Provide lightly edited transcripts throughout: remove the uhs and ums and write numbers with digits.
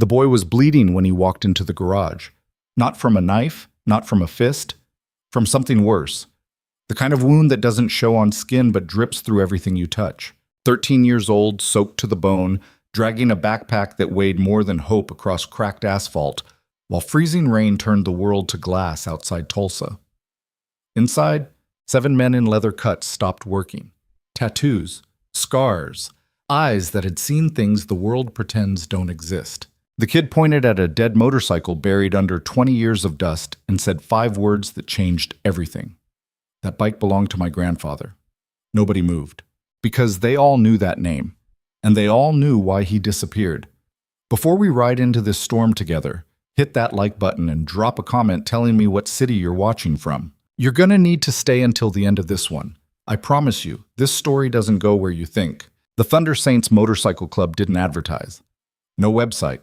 The boy was bleeding when he walked into the garage. Not from a knife, not from a fist, from something worse. The kind of wound that doesn't show on skin but drips through everything you touch. 13 years old, soaked to the bone, dragging a backpack that weighed more than hope across cracked asphalt, while freezing rain turned the world to glass outside Tulsa. Inside, 7 men in leather cuts stopped working. Tattoos, scars, eyes that had seen things the world pretends don't exist. The kid pointed at a dead motorcycle buried under 20 years of dust and said 5 words that changed everything. That bike belonged to my grandfather. Nobody moved, because they all knew that name, and they all knew why he disappeared. Before we ride into this storm together, hit that like button and drop a comment telling me what city you're watching from. You're gonna need to stay until the end of this one. I promise you, this story doesn't go where you think. The Thunder Saints Motorcycle Club didn't advertise. No website.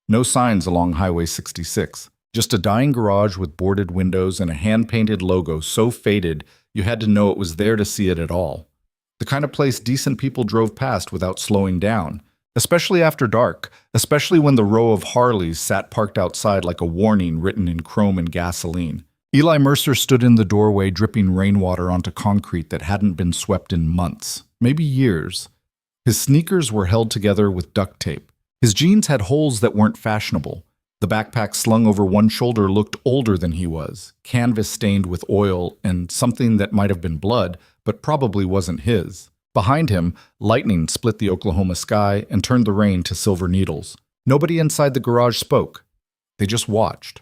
No signs along Highway 66. Just a dying garage with boarded windows and a hand-painted logo so faded you had to know it was there to see it at all. The kind of place decent people drove past without slowing down, especially after dark, especially when the row of Harleys sat parked outside like a warning written in chrome and gasoline. Eli Mercer stood in the doorway dripping rainwater onto concrete that hadn't been swept in months, maybe years. His sneakers were held together with duct tape. His jeans had holes that weren't fashionable. The backpack slung over one shoulder looked older than he was, canvas stained with oil and something that might have been blood, but probably wasn't his. Behind him, lightning split the Oklahoma sky and turned the rain to silver needles. Nobody inside the garage spoke. They just watched.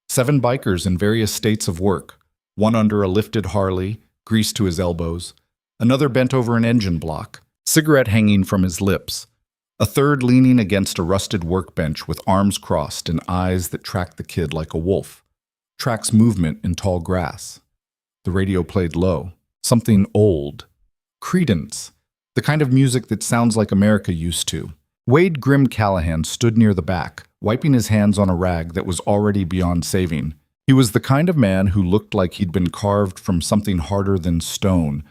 7 bikers in various states of work, one under a lifted Harley, greased to his elbows, another bent over an engine block, cigarette hanging from his lips, a third leaning against a rusted workbench with arms crossed and eyes that tracked the kid like a wolf. Tracks movement in tall grass. The radio played low. Something old. Credence. The kind of music that sounds like America used to. Wade Grim Callahan stood near the back, wiping his hands on a rag that was already beyond saving. He was the kind of man who looked like he'd been carved from something harder than stone.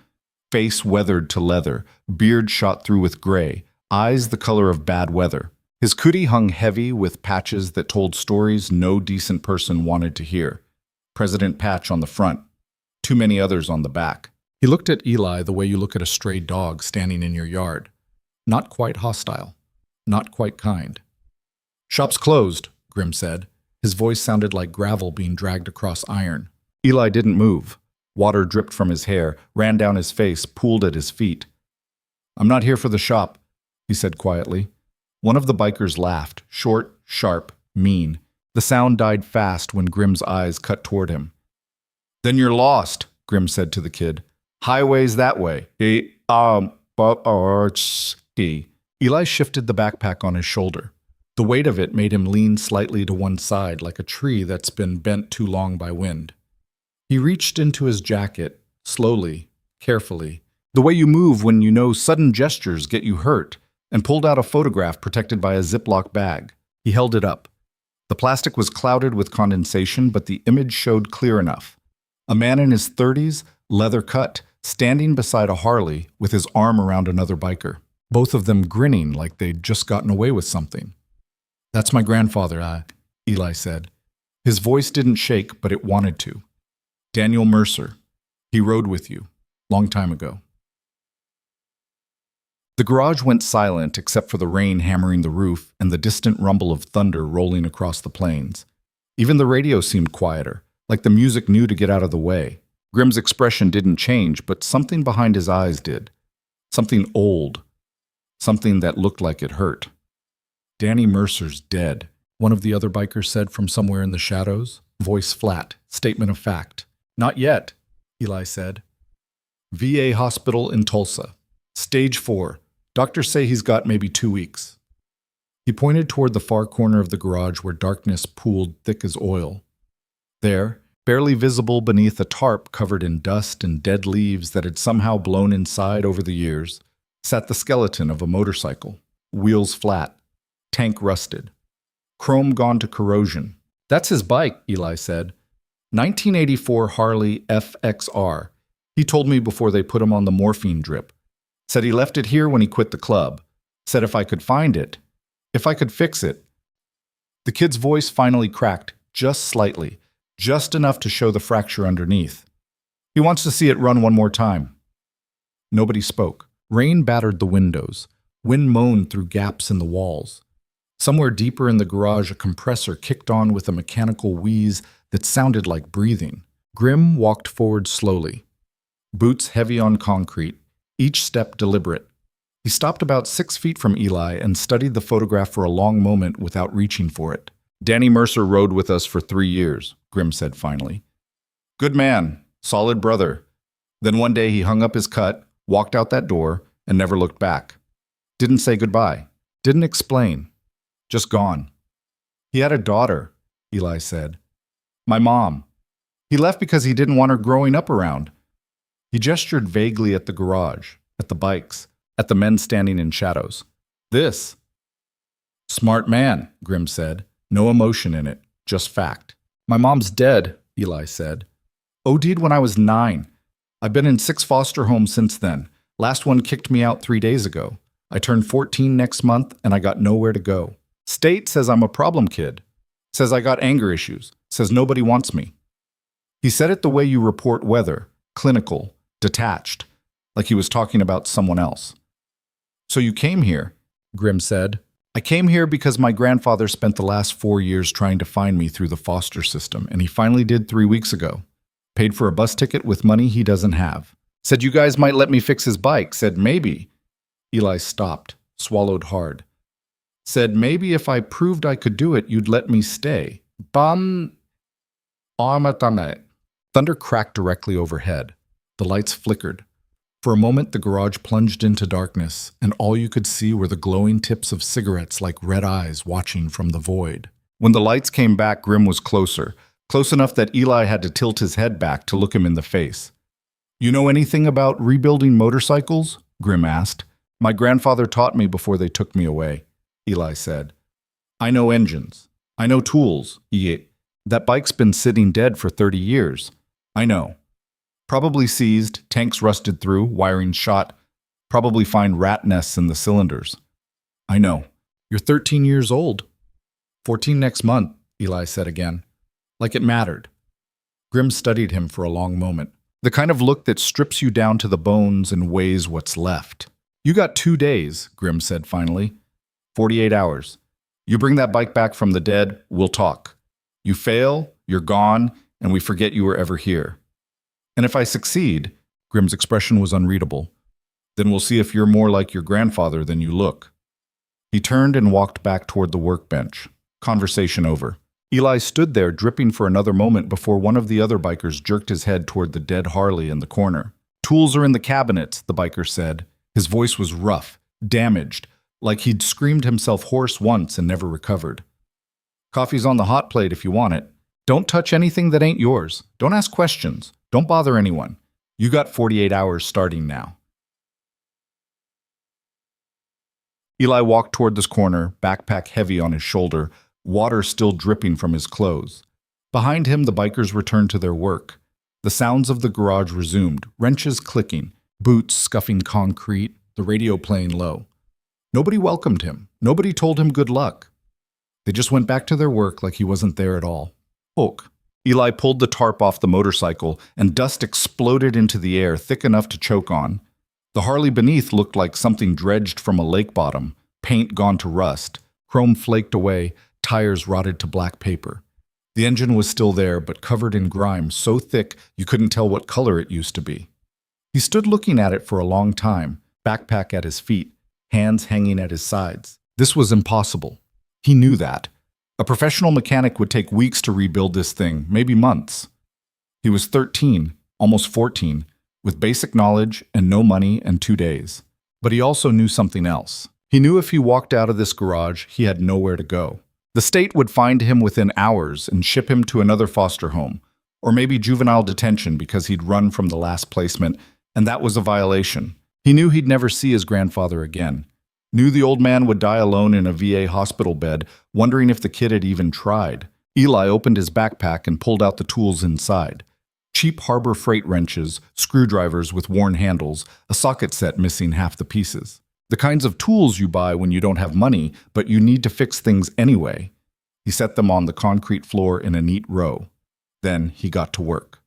Face weathered to leather, beard shot through with gray, eyes the color of bad weather. His hoodie hung heavy with patches that told stories no decent person wanted to hear. President Patch on the front, too many others on the back. He looked at Eli the way you look at a stray dog standing in your yard. Not quite hostile. Not quite kind. "Shop's closed," Grim said. His voice sounded like gravel being dragged across iron. Eli didn't move. Water dripped from his hair, ran down his face, pooled at his feet. "I'm not here for the shop," he said quietly. One of the bikers laughed, short, sharp, mean. The sound died fast when Grim's eyes cut toward him. "Then you're lost," Grim said to the kid. "Highway's that way." Eli shifted the backpack on his shoulder. The weight of it made him lean slightly to one side like a tree that's been bent too long by wind. He reached into his jacket, slowly, carefully, the way you move when you know sudden gestures get you hurt, and pulled out a photograph protected by a Ziploc bag. He held it up. The plastic was clouded with condensation, but the image showed clear enough. A man in his 30s, leather cut, standing beside a Harley with his arm around another biker. Both of them grinning like they'd just gotten away with something. "That's my grandfather," Eli said. His voice didn't shake, but it wanted to. "Daniel Mercer. He rode with you, long time ago." The garage went silent except for the rain hammering the roof and the distant rumble of thunder rolling across the plains. Even the radio seemed quieter, like the music knew to get out of the way. Grim's expression didn't change, but something behind his eyes did. Something old. Something that looked like it hurt. "Danny Mercer's dead," one of the other bikers said from somewhere in the shadows, voice flat, statement of fact. "Not yet," Eli said. "VA hospital in Tulsa. Stage 4. Doctors say he's got maybe 2 weeks." He pointed toward the far corner of the garage where darkness pooled thick as oil. There, barely visible beneath a tarp covered in dust and dead leaves that had somehow blown inside over the years, sat the skeleton of a motorcycle, wheels flat, tank rusted, chrome gone to corrosion. "That's his bike," Eli said. 1984 Harley FXR. He told me before they put him on the morphine drip. Said he left it here when he quit the club. Said if I could find it, if I could fix it, The kid's voice finally cracked, just slightly, just enough to show the fracture underneath. He wants to see it run one more time. Nobody spoke. Rain battered the windows. Wind moaned through gaps in the walls. Somewhere deeper in the garage, a compressor kicked on with a mechanical wheeze that sounded like breathing. Grim walked forward slowly, boots heavy on concrete, each step deliberate. He stopped about 6 feet from Eli and studied the photograph for a long moment without reaching for it. "Danny Mercer rode with us for 3 years," Grim said finally. "Good man, solid brother." Then one day he hung up his cut, walked out that door, and never looked back. Didn't say goodbye. Didn't explain. Just gone. "He had a daughter," Eli said. "My mom. He left because he didn't want her growing up around." He gestured vaguely at the garage, at the bikes, at the men standing in shadows. "This." "Smart man," Grim said. No emotion in it, just fact. "My mom's dead," Eli said. "OD'd when I was 9. I've been in 6 foster homes since then. Last one kicked me out 3 days ago. I turn 14 next month, and I got nowhere to go. State says I'm a problem kid. Says I got anger issues. Says nobody wants me." He said it the way you report weather, clinical, detached, like he was talking about someone else. "So you came here," Grim said. "I came here because my grandfather spent the last 4 years trying to find me through the foster system, and he finally did 3 weeks ago. Paid for a bus ticket with money he doesn't have. Said you guys might let me fix his bike. Said maybe." Eli stopped, swallowed hard. "Said maybe if I proved I could do it, you'd let me stay. Bum. Armatane." Thunder cracked directly overhead. The lights flickered. For a moment, the garage plunged into darkness, and all you could see were the glowing tips of cigarettes like red eyes watching from the void. When the lights came back, Grim was closer, close enough that Eli had to tilt his head back to look him in the face. "You know anything about rebuilding motorcycles?" Grim asked. "My grandfather taught me before they took me away," Eli said. "I know engines. I know tools. That bike's been sitting dead for 30 years. I know. Probably seized, tanks rusted through, wiring shot. Probably find rat nests in the cylinders. I know. You're 13 years old." 14 next month," Eli said again. Like it mattered. Grim studied him for a long moment. The kind of look that strips you down to the bones and weighs what's left. "You got 2 days," Grim said finally. 48 hours. You bring that bike back from the dead, we'll talk. You fail, you're gone, and we forget you were ever here. And if I succeed," Grim's expression was unreadable, "then we'll see if you're more like your grandfather than you look." He turned and walked back toward the workbench. Conversation over. Eli stood there dripping for another moment before one of the other bikers jerked his head toward the dead Harley in the corner. "Tools are in the cabinets," the biker said. His voice was rough, damaged, like he'd screamed himself hoarse once and never recovered. "Coffee's on the hot plate if you want it. Don't touch anything that ain't yours. Don't ask questions. Don't bother anyone. You got 48 hours starting now." Eli walked toward this corner, backpack heavy on his shoulder, water still dripping from his clothes. Behind him, the bikers returned to their work. The sounds of the garage resumed, wrenches clicking, boots scuffing concrete, the radio playing low. Nobody welcomed him. Nobody told him good luck. They just went back to their work like he wasn't there at all. Hulk. Eli pulled the tarp off the motorcycle, and dust exploded into the air thick enough to choke on. The Harley beneath looked like something dredged from a lake bottom, paint gone to rust, chrome flaked away, tires rotted to black paper. The engine was still there, but covered in grime so thick you couldn't tell what color it used to be. He stood looking at it for a long time, backpack at his feet, hands hanging at his sides. This was impossible. He knew that. A professional mechanic would take weeks to rebuild this thing, maybe months. He was 13, almost 14, with basic knowledge and no money and 2 days. But he also knew something else. He knew if he walked out of this garage, he had nowhere to go. The state would find him within hours and ship him to another foster home, or maybe juvenile detention because he'd run from the last placement, and that was a violation. He knew he'd never see his grandfather again. Knew the old man would die alone in a VA hospital bed, wondering if the kid had even tried. Eli opened his backpack and pulled out the tools inside. Cheap Harbor Freight wrenches, screwdrivers with worn handles, a socket set missing half the pieces. The kinds of tools you buy when you don't have money, but you need to fix things anyway. He set them on the concrete floor in a neat row. Then he got to work.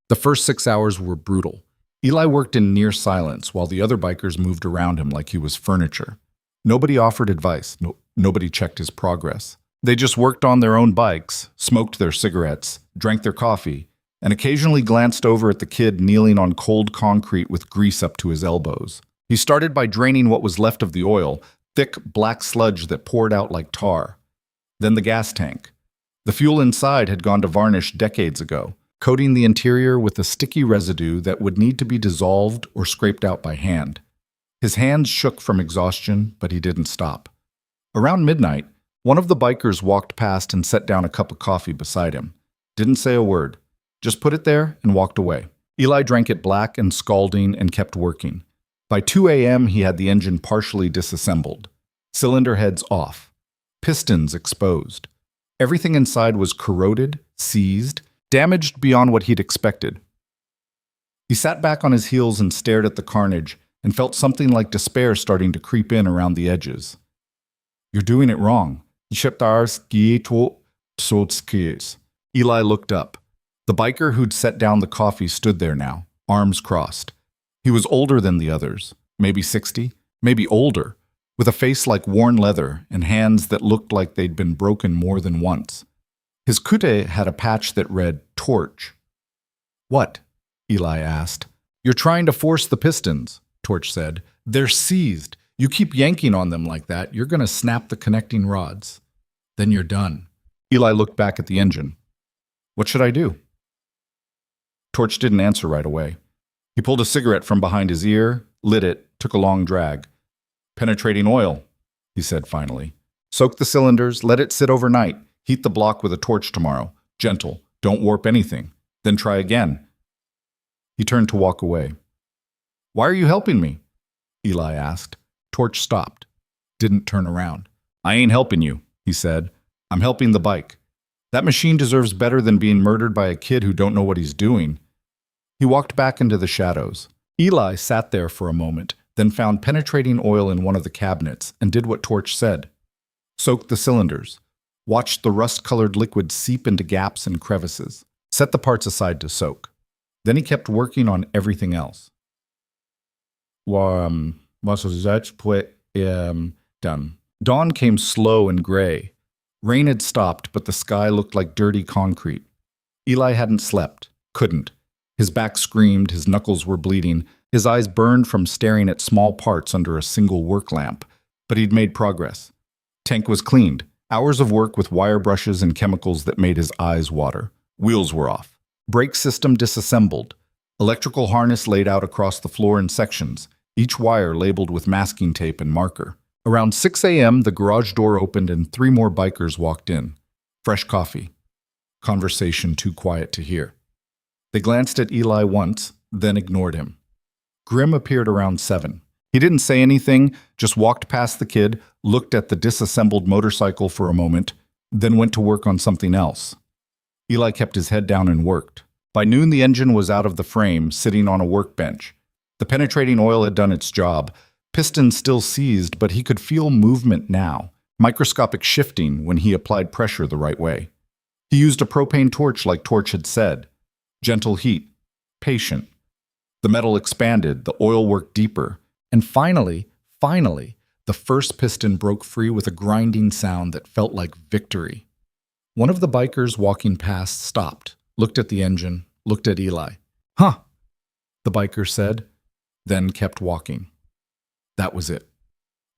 The first 6 hours were brutal. Eli worked in near silence while the other bikers moved around him like he was furniture. Nobody offered advice. Nobody checked his progress. They just worked on their own bikes, smoked their cigarettes, drank their coffee, and occasionally glanced over at the kid kneeling on cold concrete with grease up to his elbows. He started by draining what was left of the oil, thick black sludge that poured out like tar. Then the gas tank. The fuel inside had gone to varnish decades ago, coating the interior with a sticky residue that would need to be dissolved or scraped out by hand. His hands shook from exhaustion, but he didn't stop. Around midnight, one of the bikers walked past and set down a cup of coffee beside him. Didn't say a word. Just put it there and walked away. Eli drank it black and scalding and kept working. By 2 a.m., he had the engine partially disassembled. Cylinder heads off. Pistons exposed. Everything inside was corroded, seized, damaged beyond what he'd expected. He sat back on his heels and stared at the carnage and felt something like despair starting to creep in around the edges. "You're doing it wrong." Eli looked up. The biker who'd set down the coffee stood there now, arms crossed. He was older than the others, maybe 60, maybe older, with a face like worn leather and hands that looked like they'd been broken more than once. His kute had a patch that read, "Torch." "What?" Eli asked. "You're trying to force the pistons," Torch said. "They're seized. You keep yanking on them like that, you're going to snap the connecting rods. Then you're done." Eli looked back at the engine. "What should I do?" Torch didn't answer right away. He pulled a cigarette from behind his ear, lit it, took a long drag. "Penetrating oil," he said finally. "Soak the cylinders, let it sit overnight. Heat the block with a torch tomorrow. Gentle, don't warp anything. Then try again." He turned to walk away. "Why are you helping me?" Eli asked. Torch stopped, didn't turn around. "I ain't helping you," he said. "I'm helping the bike. That machine deserves better than being murdered by a kid who don't know what he's doing." He walked back into the shadows. Eli sat there for a moment, then found penetrating oil in one of the cabinets and did what Torch said. Soaked the cylinders. Watched the rust-colored liquid seep into gaps and crevices. Set the parts aside to soak. Then he kept working on everything else. Done. Dawn came slow and gray. Rain had stopped, but the sky looked like dirty concrete. Eli hadn't slept. Couldn't. His back screamed, his knuckles were bleeding, his eyes burned from staring at small parts under a single work lamp. But he'd made progress. Tank was cleaned. Hours of work with wire brushes and chemicals that made his eyes water. Wheels were off. Brake system disassembled. Electrical harness laid out across the floor in sections, each wire labeled with masking tape and marker. Around 6 a.m., the garage door opened and 3 more bikers walked in. Fresh coffee. Conversation too quiet to hear. They glanced at Eli once, then ignored him. Grim appeared around 7. He didn't say anything, just walked past the kid, looked at the disassembled motorcycle for a moment, then went to work on something else. Eli kept his head down and worked. By noon, the engine was out of the frame, sitting on a workbench. The penetrating oil had done its job. Pistons still seized, but he could feel movement now, microscopic shifting when he applied pressure the right way. He used a propane torch like Torch had said. Gentle heat. Patient. The metal expanded, the oil worked deeper. And finally, the first piston broke free with a grinding sound that felt like victory. One of the bikers walking past stopped, looked at the engine, looked at Eli. "Huh," the biker said, then kept walking. That was it.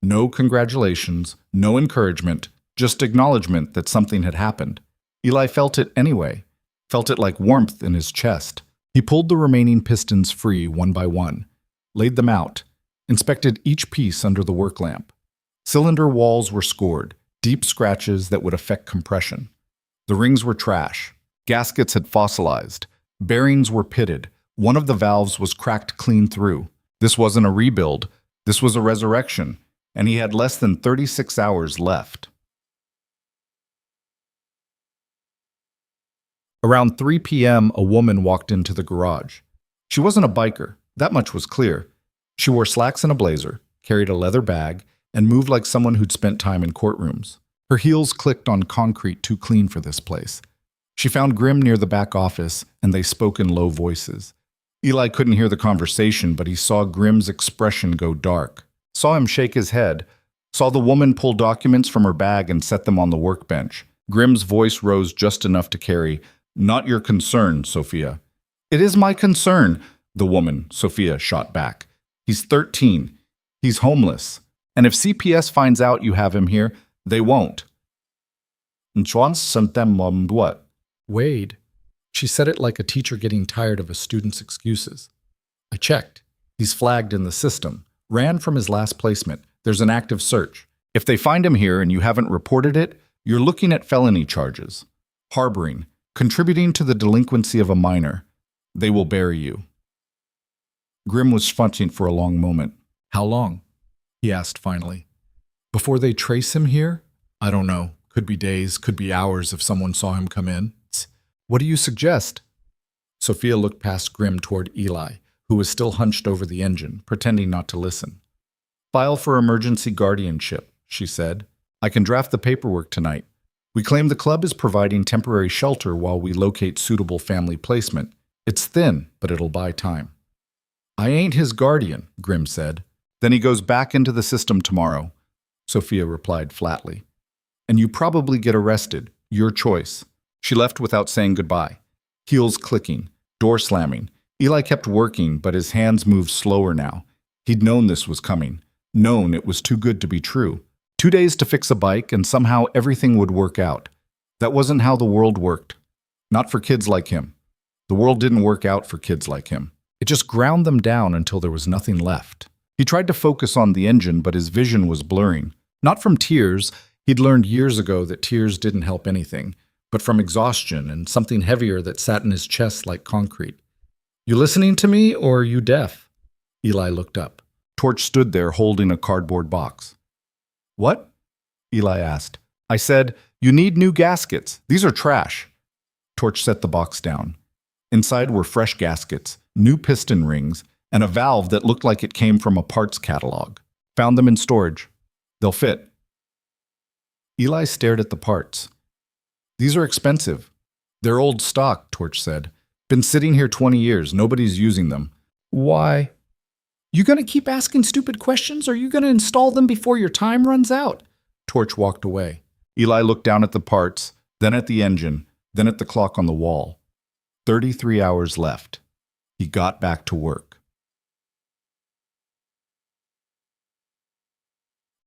No congratulations, no encouragement, just acknowledgement that something had happened. Eli felt it anyway, felt it like warmth in his chest. He pulled the remaining pistons free one by one, laid them out, inspected each piece under the work lamp. Cylinder walls were scored, deep scratches that would affect compression. The rings were trash. Gaskets had fossilized. Bearings were pitted. One of the valves was cracked clean through. This wasn't a rebuild. This was a resurrection, and he had less than 36 hours left. Around 3 p.m., a woman walked into the garage. She wasn't a biker, that much was clear. She wore slacks and a blazer, carried a leather bag, and moved like someone who'd spent time in courtrooms. Her heels clicked on concrete too clean for this place. She found Grim near the back office, and they spoke in low voices. Eli couldn't hear the conversation, but he saw Grim's expression go dark, saw him shake his head, saw the woman pull documents from her bag and set them on the workbench. Grim's voice rose just enough to carry, "Not your concern, Sophia." "It is my concern," the woman, Sophia, shot back. "He's 13. He's homeless. And if CPS finds out you have him here, they won't." What? Wade. She said it like a teacher getting tired of a student's excuses. "I checked. He's flagged in the system. Ran from his last placement. There's an active search. If they find him here and you haven't reported it, you're looking at felony charges. Harboring. Contributing to the delinquency of a minor. They will bury you." Grim was flinching for a long moment. "How long?" he asked finally. "Before they trace him here? I don't know. Could be days, could be hours if someone saw him come in. What do you suggest?" Sophia looked past Grim toward Eli, who was still hunched over the engine, pretending not to listen. "File for emergency guardianship," she said. "I can draft the paperwork tonight. We claim the club is providing temporary shelter while we locate suitable family placement. It's thin, but it'll buy time." "I ain't his guardian," Grim said. "Then he goes back into the system tomorrow," Sophia replied flatly. "And you probably get arrested. Your choice." She left without saying goodbye. Heels clicking, door slamming. Eli kept working, but his hands moved slower now. He'd known this was coming. Known it was too good to be true. 2 days to fix a bike, and somehow everything would work out. That wasn't how the world worked. Not for kids like him. The world didn't work out for kids like him. It just ground them down until there was nothing left. He tried to focus on the engine, but his vision was blurring. Not from tears. He'd learned years ago that tears didn't help anything, but from exhaustion and something heavier that sat in his chest like concrete. "You listening to me, or are you deaf?" Eli looked up. Torch stood there holding a cardboard box. "What?" Eli asked. "I said, you need new gaskets. These are trash." Torch set the box down. Inside were fresh gaskets, new piston rings, and a valve that looked like it came from a parts catalog. "Found them in storage. They'll fit." Eli stared at the parts. "These are expensive." "They're old stock," Torch said. "Been sitting here 20 years. Nobody's using them." "Why?" "You gonna keep asking stupid questions, or are you gonna install them before your time runs out?" Torch walked away. Eli looked down at the parts, then at the engine, then at the clock on the wall. 33 hours left. He got back to work.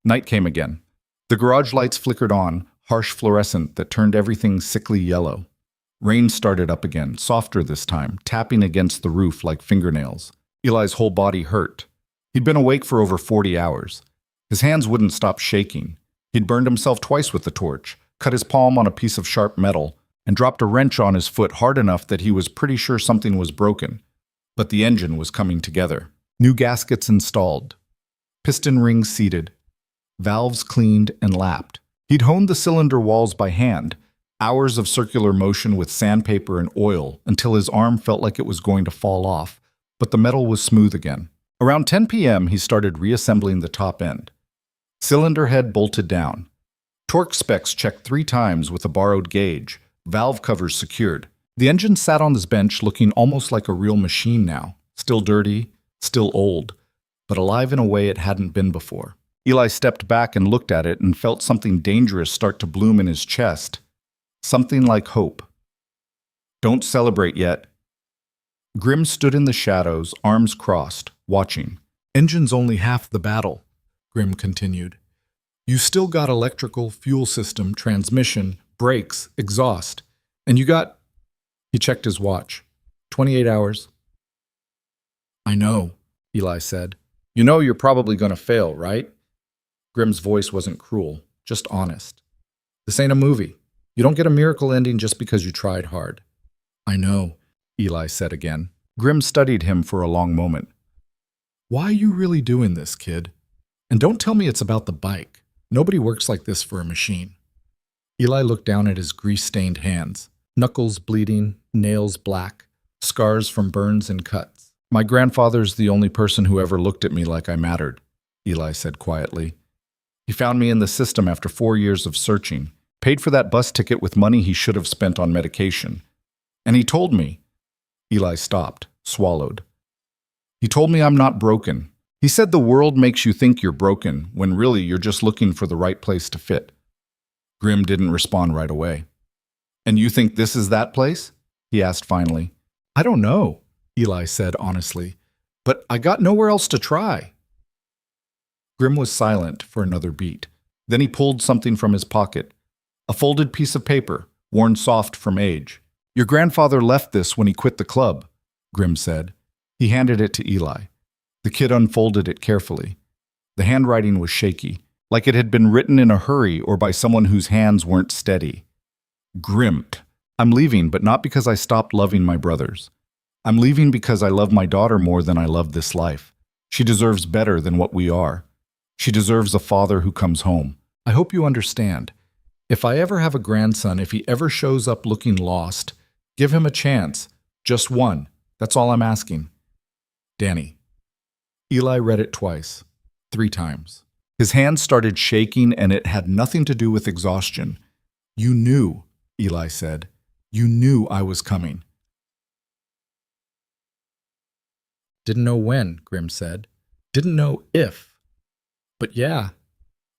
Night came again. The garage lights flickered on, harsh fluorescent that turned everything sickly yellow. Rain started up again, softer this time, tapping against the roof like fingernails. Eli's whole body hurt. He'd been awake for over 40 hours. His hands wouldn't stop shaking. He'd burned himself twice with the torch, cut his palm on a piece of sharp metal, and dropped a wrench on his foot hard enough that he was pretty sure something was broken. But the engine was coming together. New gaskets installed. Piston rings seated. Valves cleaned and lapped. He'd honed the cylinder walls by hand, hours of circular motion with sandpaper and oil until his arm felt like it was going to fall off, but the metal was smooth again. Around 10 p.m., he started reassembling the top end. Cylinder head bolted down. Torque specs checked 3 times with a borrowed gauge, valve covers secured. The engine sat on his bench looking almost like a real machine now, still dirty, still old, but alive in a way it hadn't been before. Eli stepped back and looked at it and felt something dangerous start to bloom in his chest. Something like hope. "Don't celebrate yet." Grim stood in the shadows, arms crossed, watching. "Engine's only half the battle," Grim continued. "You still got electrical, fuel system, transmission, brakes, exhaust. And you got..." He checked his watch. 28 hours. "I know," Eli said. "You know you're probably going to fail, right?" Grim's voice wasn't cruel, just honest. "This ain't a movie. You don't get a miracle ending just because you tried hard." "I know," Eli said again. Grim studied him for a long moment. "Why are you really doing this, kid? And don't tell me it's about the bike. Nobody works like this for a machine." Eli looked down at his grease-stained hands, knuckles bleeding, nails black, scars from burns and cuts. "My grandfather's the only person who ever looked at me like I mattered," Eli said quietly. He found me in the system after 4 years of searching, paid for that bus ticket with money he should have spent on medication. And he told me. Eli stopped, swallowed. He told me I'm not broken. He said the world makes you think you're broken, when really you're just looking for the right place to fit. Grim didn't respond right away. And you think this is that place? He asked finally. I don't know, Eli said honestly, but I got nowhere else to try. Grim was silent for another beat. Then he pulled something from his pocket. A folded piece of paper, worn soft from age. Your grandfather left this when he quit the club, Grim said. He handed it to Eli. The kid unfolded it carefully. The handwriting was shaky, like it had been written in a hurry or by someone whose hands weren't steady. Grimt. I'm leaving, but not because I stopped loving my brothers. I'm leaving because I love my daughter more than I love this life. She deserves better than what we are. She deserves a father who comes home. I hope you understand. If I ever have a grandson, if he ever shows up looking lost, give him a chance. Just one. That's all I'm asking. Danny. Eli read it twice, 3 times. His hands started shaking, and it had nothing to do with exhaustion. You knew, Eli said. You knew I was coming. Didn't know when, Grim said. Didn't know if. But yeah,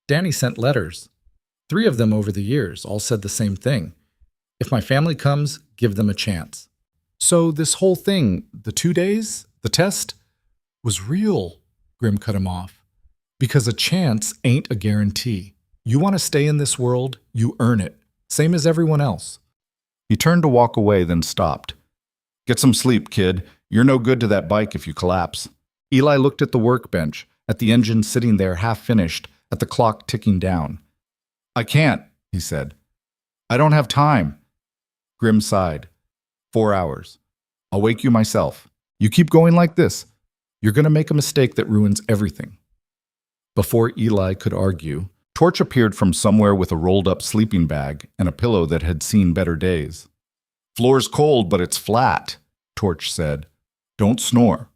Danny sent letters. 3 of them over the years, all said the same thing. If my family comes, give them a chance. So this whole thing, the 2 days, the test, was real, Grim cut him off. Because a chance ain't a guarantee. You want to stay in this world, you earn it, same as everyone else. He turned to walk away, then stopped. Get some sleep, kid. You're no good to that bike if you collapse. Eli looked at the workbench, at the engine sitting there half-finished, at the clock ticking down. I can't, he said. I don't have time. Grim sighed. 4 hours. I'll wake you myself. You keep going like this, you're going to make a mistake that ruins everything. Before Eli could argue, Torch appeared from somewhere with a rolled-up sleeping bag and a pillow that had seen better days. Floor's cold, but it's flat, Torch said. Don't snore.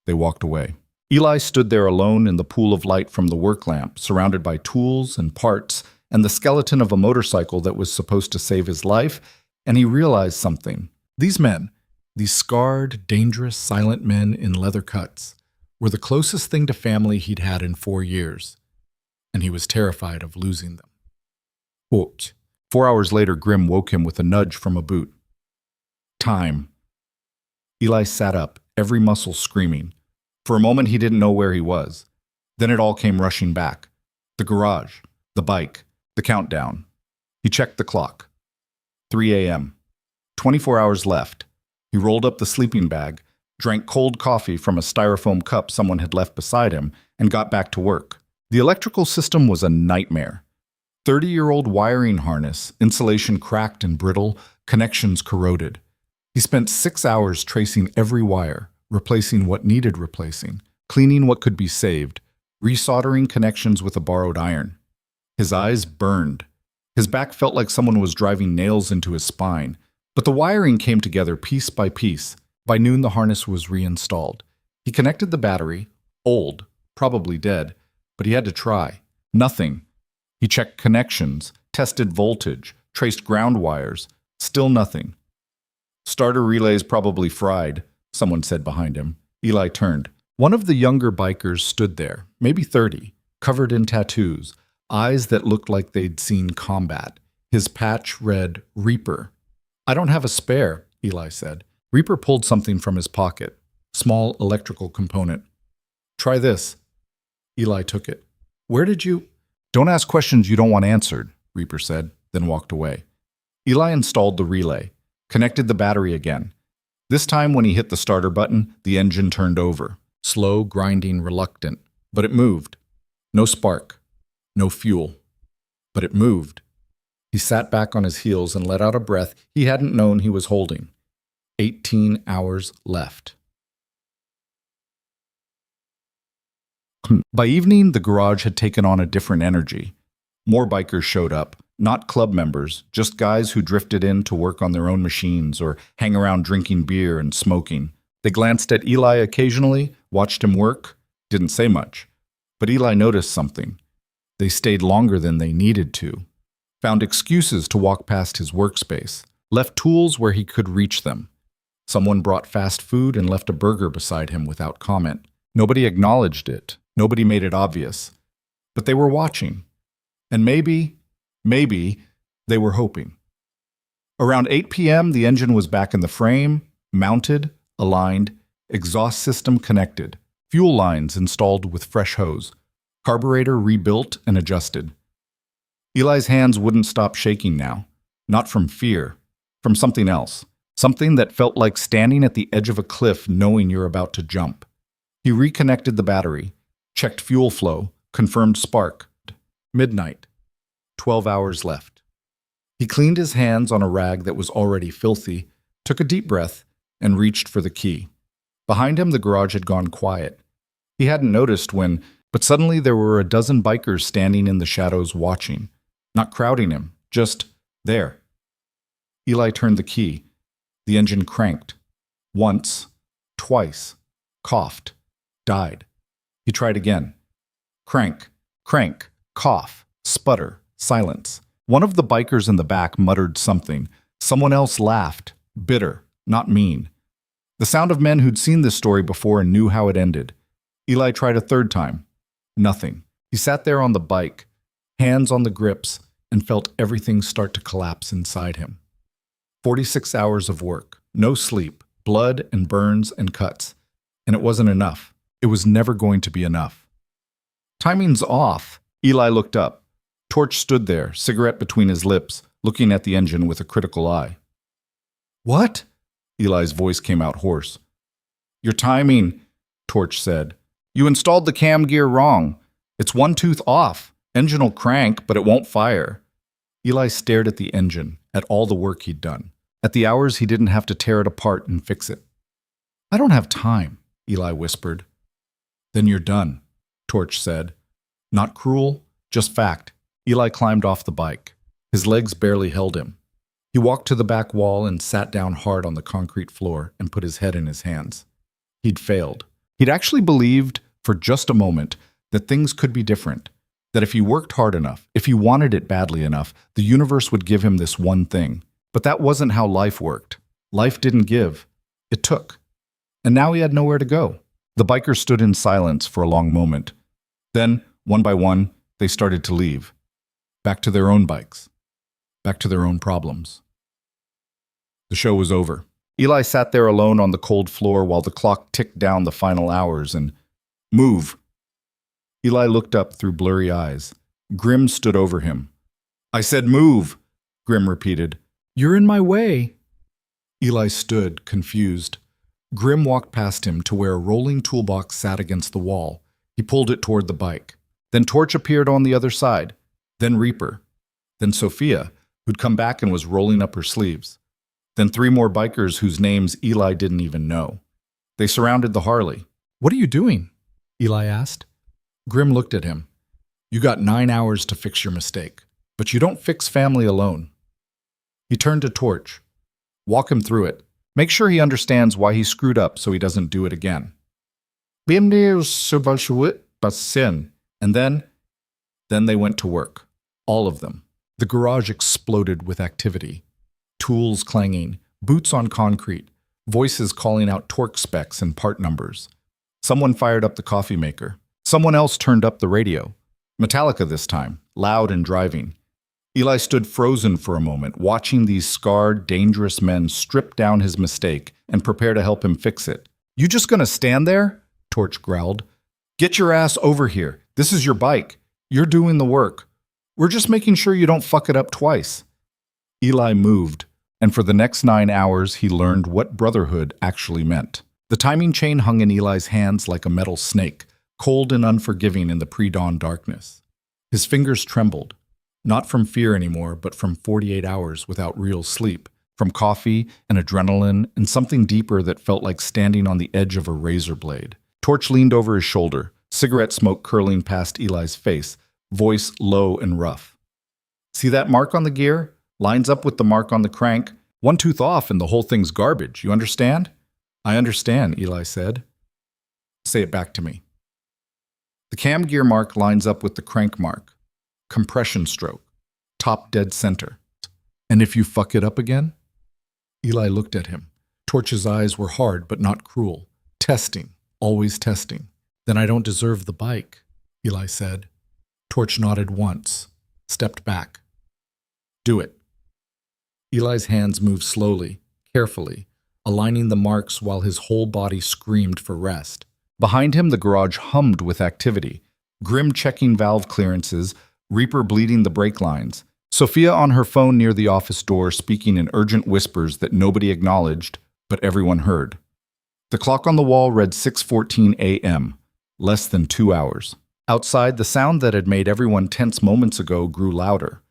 They walked away. Eli stood there alone in the pool of light from the work lamp, surrounded by tools and parts and the skeleton of a motorcycle that was supposed to save his life, and he realized something. These men, these scarred, dangerous, silent men in leather cuts, were the closest thing to family he'd had in 4 years, and he was terrified of losing them. Oops. 4 hours later, Grim woke him with a nudge from a boot. Time. Eli sat up, every muscle screaming. For a moment, he didn't know where he was. Then it all came rushing back. The garage, the bike, the countdown. He checked the clock. 3 a.m. 24 hours left. He rolled up the sleeping bag, drank cold coffee from a styrofoam cup someone had left beside him, and got back to work. The electrical system was a nightmare. 30-year-old wiring harness, insulation cracked and brittle, connections corroded. He spent 6 hours tracing every wire, replacing what needed replacing, cleaning what could be saved, resoldering connections with a borrowed iron. His eyes burned. His back felt like someone was driving nails into his spine, but the wiring came together piece by piece. By noon, the harness was reinstalled. He connected the battery, old, probably dead, but he had to try. Nothing. He checked connections, tested voltage, traced ground wires. Still nothing. Starter relays probably fried, someone said behind him. Eli turned. One of the younger bikers stood there, maybe 30, covered in tattoos, eyes that looked like they'd seen combat. His patch read, Reaper. I don't have a spare, Eli said. Reaper pulled something from his pocket, small electrical component. Try this. Eli took it. Where did you? Don't ask questions you don't want answered, Reaper said, then walked away. Eli installed the relay, connected the battery again. This time when he hit the starter button, the engine turned over. Slow, grinding, reluctant. But it moved. No spark. No fuel. But it moved. He sat back on his heels and let out a breath he hadn't known he was holding. 18 hours left. By evening, the garage had taken on a different energy. More bikers showed up, not club members, just guys who drifted in to work on their own machines or hang around drinking beer and smoking. They glanced at Eli occasionally, watched him work, didn't say much. But Eli noticed something. They stayed longer than they needed to, found excuses to walk past his workspace, left tools where he could reach them. Someone brought fast food and left a burger beside him without comment. Nobody acknowledged it. Nobody made it obvious. But they were watching. And maybe they were hoping. Around 8 p.m., the engine was back in the frame, mounted, aligned, exhaust system connected, fuel lines installed with fresh hose, carburetor rebuilt and adjusted. Eli's hands wouldn't stop shaking now, not from fear, from something else, something that felt like standing at the edge of a cliff knowing you're about to jump. He reconnected the battery, checked fuel flow, confirmed spark. Midnight. 12 hours left. He cleaned his hands on a rag that was already filthy, took a deep breath, and reached for the key. Behind him, the garage had gone quiet. He hadn't noticed but suddenly there were a dozen bikers standing in the shadows watching, not crowding him, just there. Eli turned the key. The engine cranked. Once, twice, coughed, died. He tried again. Crank, crank, cough, sputter, silence. One of the bikers in the back muttered something. Someone else laughed, bitter, not mean. The sound of men who'd seen this story before and knew how it ended. Eli tried a third time. Nothing. He sat there on the bike, hands on the grips, and felt everything start to collapse inside him. 46 hours of work, no sleep, blood and burns and cuts. And it wasn't enough. It was never going to be enough. Timing's off. Eli looked up. Torch stood there, cigarette between his lips, looking at the engine with a critical eye. What? Eli's voice came out hoarse. Your timing, Torch said. You installed the cam gear wrong. It's one tooth off. Engine'll crank, but it won't fire. Eli stared at the engine, at all the work he'd done, at the hours he didn't have to tear it apart and fix it. I don't have time, Eli whispered. Then you're done, Torch said. Not cruel, just fact. Eli climbed off the bike. His legs barely held him. He walked to the back wall and sat down hard on the concrete floor and put his head in his hands. He'd failed. He'd actually believed, for just a moment, that things could be different, that if he worked hard enough, if he wanted it badly enough, the universe would give him this one thing. But that wasn't how life worked. Life didn't give. It took. And now he had nowhere to go. The bikers stood in silence for a long moment. Then, one by one, they started to leave. Back to their own bikes. Back to their own problems. The show was over. Eli sat there alone on the cold floor while the clock ticked down the final hours and... Move! Eli looked up through blurry eyes. Grim stood over him. I said move, Grim repeated. You're in my way. Eli stood, confused. Grim walked past him to where a rolling toolbox sat against the wall. He pulled it toward the bike. Then Torch appeared on the other side. Then Reaper. Then Sophia, who'd come back and was rolling up her sleeves. Then 3 more bikers whose names Eli didn't even know. They surrounded the Harley. What are you doing? Eli asked. Grim looked at him. You got 9 hours to fix your mistake, but you don't fix family alone. He turned to Torch. Walk him through it. Make sure he understands why he screwed up so he doesn't do it again. And then they went to work. All of them. The garage exploded with activity. Tools clanging, boots on concrete, voices calling out torque specs and part numbers. Someone fired up the coffee maker. Someone else turned up the radio. Metallica this time, loud and driving. Eli stood frozen for a moment, watching these scarred, dangerous men strip down his mistake and prepare to help him fix it. You just gonna stand there? Torch growled. Get your ass over here. This is your bike. You're doing the work. We're just making sure you don't fuck it up twice. Eli moved, and for the next 9 hours he learned what brotherhood actually meant. The timing chain hung in Eli's hands like a metal snake, cold and unforgiving in the pre-dawn darkness. His fingers trembled, not from fear anymore, but from 48 hours without real sleep, from coffee and adrenaline and something deeper that felt like standing on the edge of a razor blade. Torch leaned over his shoulder, cigarette smoke curling past Eli's face, voice low and rough. See that mark on the gear? Lines up with the mark on the crank. 1 tooth off and the whole thing's garbage. You understand? I understand, Eli said. Say it back to me. The cam gear mark lines up with the crank mark. Compression stroke. Top dead center. And if you fuck it up again? Eli looked at him. Torch's eyes were hard but not cruel. Testing. Always testing. Then I don't deserve the bike, Eli said. Torch nodded once. Stepped back. Do it. Eli's hands moved slowly, carefully, aligning the marks while his whole body screamed for rest. Behind him, the garage hummed with activity. Grim checking valve clearances, Reaper bleeding the brake lines, Sophia on her phone near the office door speaking in urgent whispers that nobody acknowledged, but everyone heard. The clock on the wall read 6:14 a.m., less than 2 hours. Outside, the sound that had made everyone tense moments ago grew louder.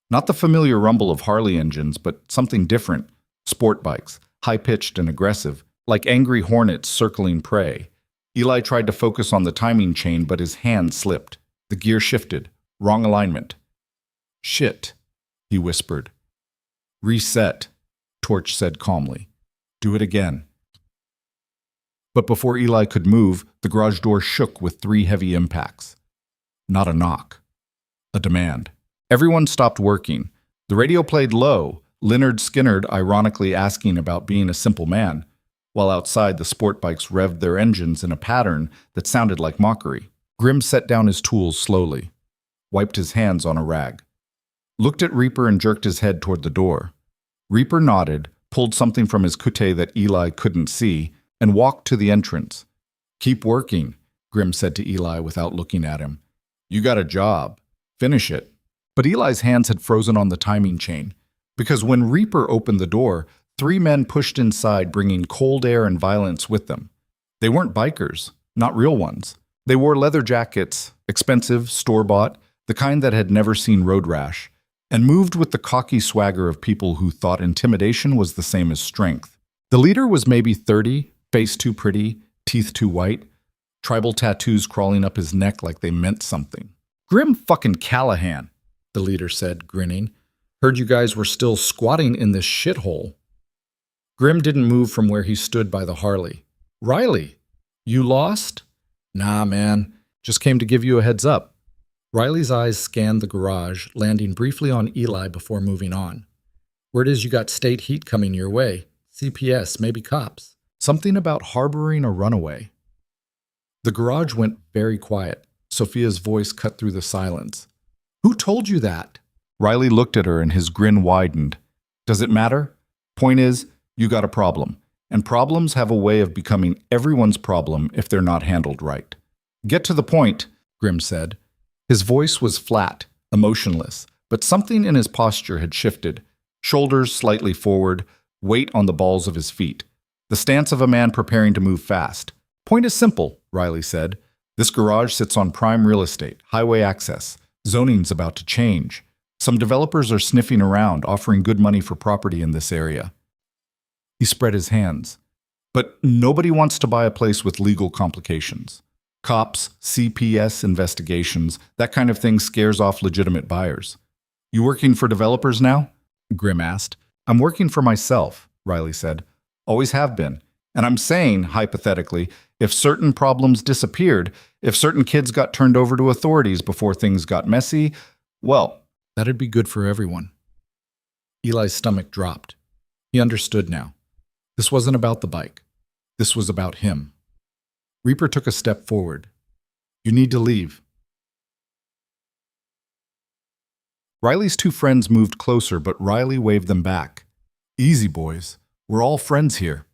Not the familiar rumble of Harley engines, but something different. Sport bikes, high-pitched and aggressive, like angry hornets circling prey. Eli tried to focus on the timing chain, but his hand slipped. The gear shifted. Wrong alignment. Shit, he whispered. Reset, Torch said calmly. Do it again. But before Eli could move, the garage door shook with 3 heavy impacts. Not a knock. A demand. Everyone stopped working. The radio played low, Leonard Skinnerd ironically asking about being a simple man, while outside the sport bikes revved their engines in a pattern that sounded like mockery. Grim set down his tools slowly, wiped his hands on a rag, looked at Reaper and jerked his head toward the door. Reaper nodded, pulled something from his kute that Eli couldn't see, and walked to the entrance. Keep working, Grim said to Eli without looking at him. You got a job. Finish it. But Eli's hands had frozen on the timing chain, because when Reaper opened the door, 3 men pushed inside, bringing cold air and violence with them. They weren't bikers, not real ones. They wore leather jackets, expensive, store-bought, the kind that had never seen road rash, and moved with the cocky swagger of people who thought intimidation was the same as strength. The leader was maybe 30, face too pretty, teeth too white, tribal tattoos crawling up his neck like they meant something. Grim fucking Callahan, the leader said, grinning. Heard you guys were still squatting in this shithole. Grim didn't move from where he stood by the Harley. Riley, you lost? Nah, man. Just came to give you a heads up. Riley's eyes scanned the garage, landing briefly on Eli before moving on. Word is you got state heat coming your way. CPS, maybe cops. Something about harboring a runaway. The garage went very quiet. Sophia's voice cut through the silence. Who told you that? Riley looked at her and his grin widened. Does it matter? Point is, you got a problem. And problems have a way of becoming everyone's problem if they're not handled right. Get to the point, Grim said. His voice was flat, emotionless, but something in his posture had shifted. Shoulders slightly forward, weight on the balls of his feet. The stance of a man preparing to move fast. Point is simple, Riley said. This garage sits on prime real estate, highway access. Zoning's about to change. Some developers are sniffing around, offering good money for property in this area. He spread his hands. But nobody wants to buy a place with legal complications. Cops, CPS investigations, that kind of thing scares off legitimate buyers. You working for developers now? Grim asked. I'm working for myself, Riley said. Always have been. And I'm saying, hypothetically, if certain problems disappeared, if certain kids got turned over to authorities before things got messy, well, that'd be good for everyone. Eli's stomach dropped. He understood now. This wasn't about the bike. This was about him. Reaper took a step forward. You need to leave. Riley's 2 friends moved closer, but Riley waved them back. Easy, boys. We're all friends here.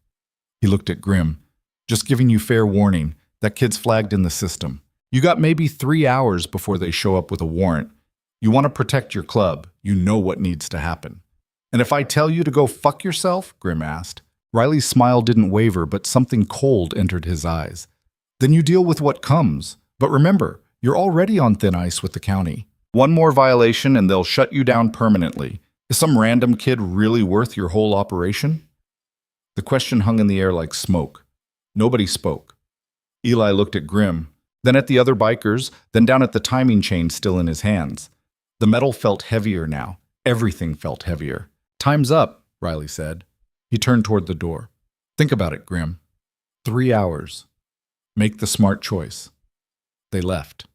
He looked at Grim. Just giving you fair warning. That kid's flagged in the system. You got maybe 3 hours before they show up with a warrant. You want to protect your club. You know what needs to happen. And if I tell you to go fuck yourself? Grim asked. Riley's smile didn't waver, but something cold entered his eyes. Then you deal with what comes. But remember, you're already on thin ice with the county. One more violation and they'll shut you down permanently. Is some random kid really worth your whole operation? The question hung in the air like smoke. Nobody spoke. Eli looked at Grim, then at the other bikers, then down at the timing chain still in his hands. The metal felt heavier now. Everything felt heavier. Time's up, Riley said. He turned toward the door. Think about it, Grim. 3 hours. Make the smart choice. They left.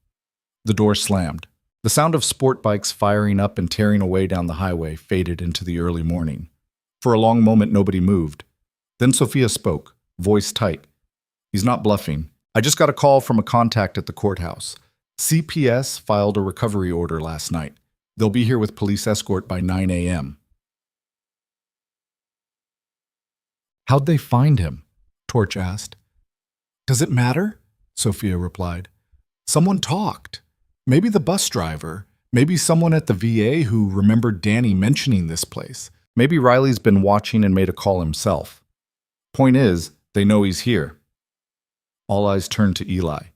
The door slammed. The sound of sport bikes firing up and tearing away down the highway faded into the early morning. For a long moment, nobody moved. Then Sophia spoke, voice tight. He's not bluffing. I just got a call from a contact at the courthouse. CPS filed a recovery order last night. They'll be here with police escort by 9 a.m. How'd they find him? Torch asked. Does it matter? Sophia replied. Someone talked. Maybe the bus driver. Maybe someone at the VA who remembered Danny mentioning this place. Maybe Riley's been watching and made a call himself. Point is, they know he's here. All eyes turned to Eli.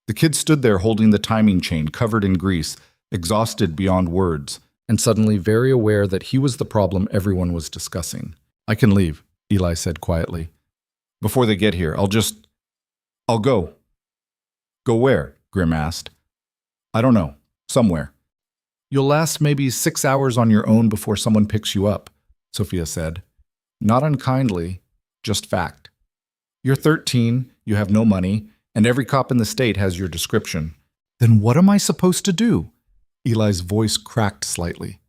The kid stood there holding the timing chain covered in grease, exhausted beyond words, and suddenly very aware that he was the problem everyone was discussing. I can leave, Eli said quietly. Before they get here, I'll go. Go where? Grim asked. I don't know. Somewhere. You'll last maybe 6 hours on your own before someone picks you up, Sophia said. Not unkindly, just fact. You're 13, you have no money, and every cop in the state has your description. Then what am I supposed to do? Eli's voice cracked slightly.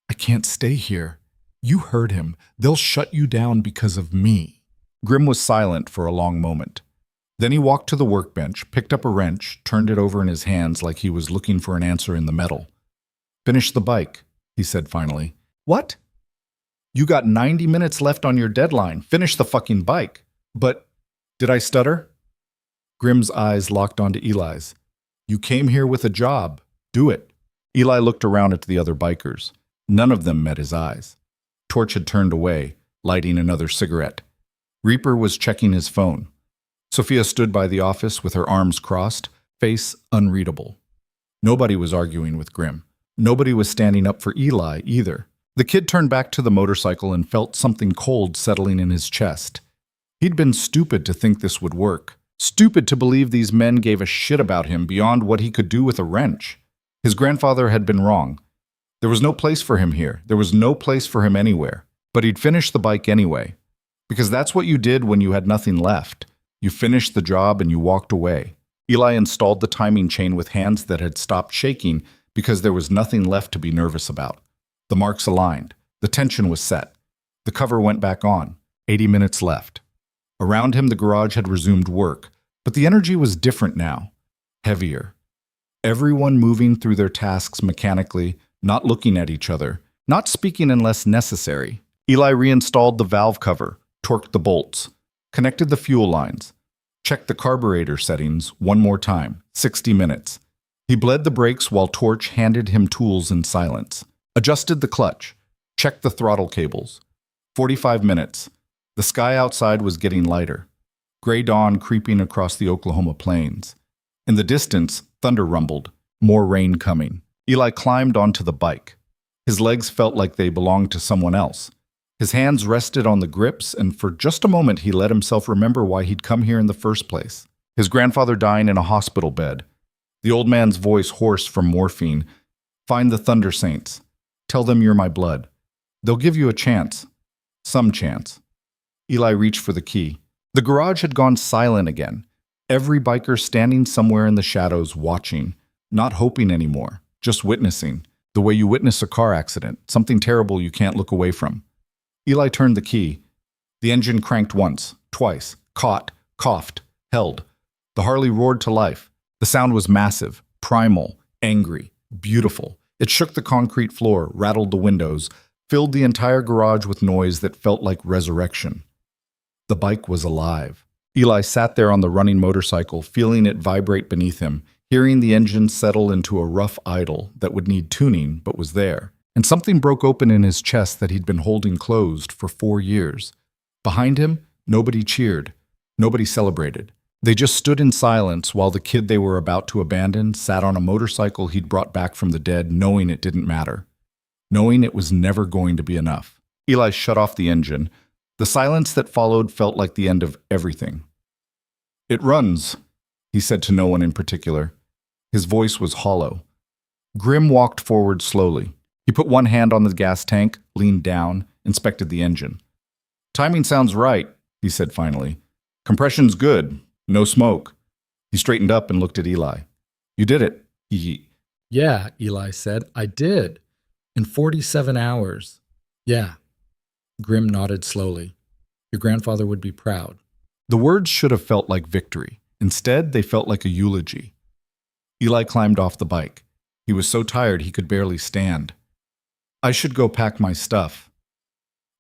I can't stay here. You heard him. They'll shut you down because of me. Grim was silent for a long moment. Then he walked to the workbench, picked up a wrench, turned it over in his hands like he was looking for an answer in the metal. Finish the bike, he said finally. What? You got 90 minutes left on your deadline. Finish the fucking bike. But, did I stutter? Grim's eyes locked onto Eli's. You came here with a job. Do it. Eli looked around at the other bikers. None of them met his eyes. Torch had turned away, lighting another cigarette. Reaper was checking his phone. Sophia stood by the office with her arms crossed, face unreadable. Nobody was arguing with Grim. Nobody was standing up for Eli either. The kid turned back to the motorcycle and felt something cold settling in his chest. He'd been stupid to think this would work. Stupid to believe these men gave a shit about him beyond what he could do with a wrench. His grandfather had been wrong. There was no place for him here. There was no place for him anywhere. But he'd finish the bike anyway. Because that's what you did when you had nothing left. You finished the job and you walked away. Eli installed the timing chain with hands that had stopped shaking because there was nothing left to be nervous about. The marks aligned. The tension was set. The cover went back on. 80 minutes left. Around him, the garage had resumed work, but the energy was different now. Heavier. Everyone moving through their tasks mechanically, not looking at each other, not speaking unless necessary. Eli reinstalled the valve cover, torqued the bolts, connected the fuel lines, checked the carburetor settings one more time, 60 minutes. He bled the brakes while Torch handed him tools in silence. Adjusted the clutch, checked the throttle cables. 45 minutes. The sky outside was getting lighter. Gray dawn creeping across the Oklahoma plains. In the distance, thunder rumbled. More rain coming. Eli climbed onto the bike. His legs felt like they belonged to someone else. His hands rested on the grips, and for just a moment he let himself remember why he'd come here in the first place. His grandfather dying in a hospital bed. The old man's voice hoarse from morphine. Find the Thunder Saints. Tell them you're my blood. They'll give you a chance. Some chance. Eli reached for the key. The garage had gone silent again. Every biker standing somewhere in the shadows watching, not hoping anymore, just witnessing, the way you witness a car accident, something terrible you can't look away from. Eli turned the key. The engine cranked once, twice, caught, coughed, held. The Harley roared to life. The sound was massive, primal, angry, beautiful. It shook the concrete floor, rattled the windows, filled the entire garage with noise that felt like resurrection. The bike was alive. Eli sat there on the running motorcycle, feeling it vibrate beneath him, hearing the engine settle into a rough idle that would need tuning but was there. And something broke open in his chest that he'd been holding closed for 4 years. Behind him, nobody cheered. Nobody celebrated. They just stood in silence while the kid they were about to abandon sat on a motorcycle he'd brought back from the dead, knowing it didn't matter. Knowing it was never going to be enough. Eli shut off the engine. The silence that followed felt like the end of everything. It runs, he said to no one in particular. His voice was hollow. Grim walked forward slowly. He put one hand on the gas tank, leaned down, inspected the engine. Timing sounds right, he said finally. Compression's good. No smoke. He straightened up and looked at Eli. You did it. Yeah, Eli said. I did. In 47 hours. Yeah. Grim nodded slowly. Your grandfather would be proud. The words should have felt like victory. Instead, they felt like a eulogy. Eli climbed off the bike. He was so tired he could barely stand. I should go pack my stuff.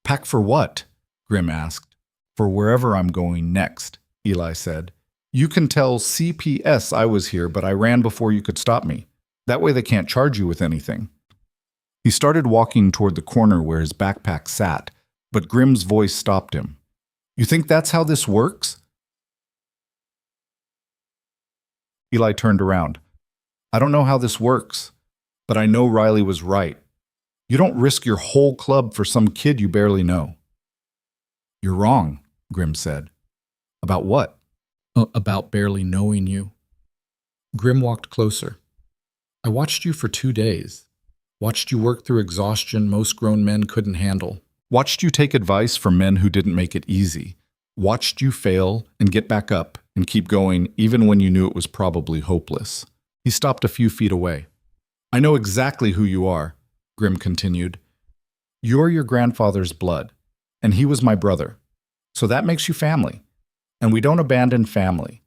Pack for what? Grim asked. For wherever I'm going next, Eli said. You can tell CPS I was here, but I ran before you could stop me. That way they can't charge you with anything. He started walking toward the corner where his backpack sat, but Grim's voice stopped him. You think that's how this works? Eli turned around. I don't know how this works, but I know Riley was right. You don't risk your whole club for some kid you barely know. You're wrong, Grim said. About what? About barely knowing you. Grim walked closer. I watched you for 2 days. Watched you work through exhaustion most grown men couldn't handle. Watched you take advice from men who didn't make it easy. Watched you fail and get back up and keep going even when you knew it was probably hopeless. He stopped a few feet away. I know exactly who you are, Grim continued. You're your grandfather's blood, and he was my brother. So that makes you family. And we don't abandon family.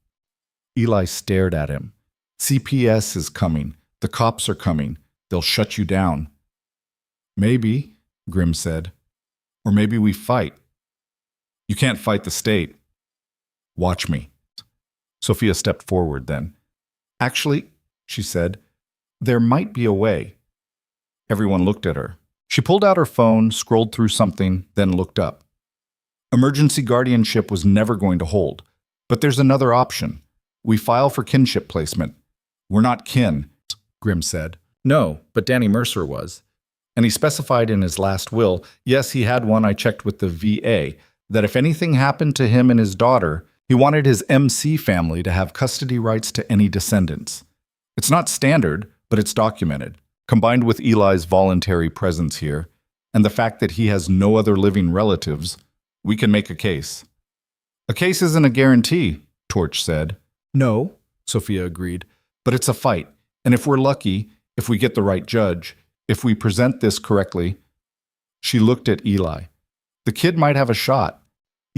Eli stared at him. CPS is coming. The cops are coming. They'll shut you down. Maybe, Grim said. Or maybe we fight. You can't fight the state. Watch me. Sophia stepped forward then. Actually, she said, there might be a way. Everyone looked at her. She pulled out her phone, scrolled through something, then looked up. Emergency guardianship was never going to hold. But there's another option. We file for kinship placement. We're not kin, Grim said. No, but Danny Mercer was. And he specified in his last will, yes, he had one I checked with the VA, that if anything happened to him and his daughter, he wanted his MC family to have custody rights to any descendants. It's not standard, but it's documented. Combined with Eli's voluntary presence here, and the fact that he has no other living relatives, we can make a case. A case isn't a guarantee, Torch said. No, Sophia agreed, but it's a fight, and if we're lucky, if we get the right judge, if we present this correctly. She looked at Eli. The kid might have a shot.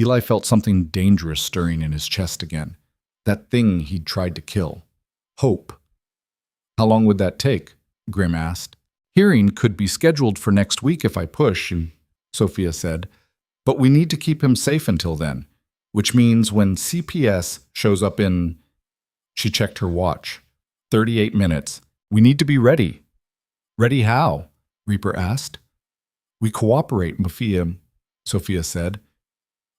Eli felt something dangerous stirring in his chest again. That thing he'd tried to kill. Hope. How long would that take? Grim asked. Hearing could be scheduled for next week if I push, Sophia said. But we need to keep him safe until then, which means when CPS shows up in... She checked her watch. 38 minutes. We need to be ready. Ready how? Reaper asked. We cooperate, Sophia said.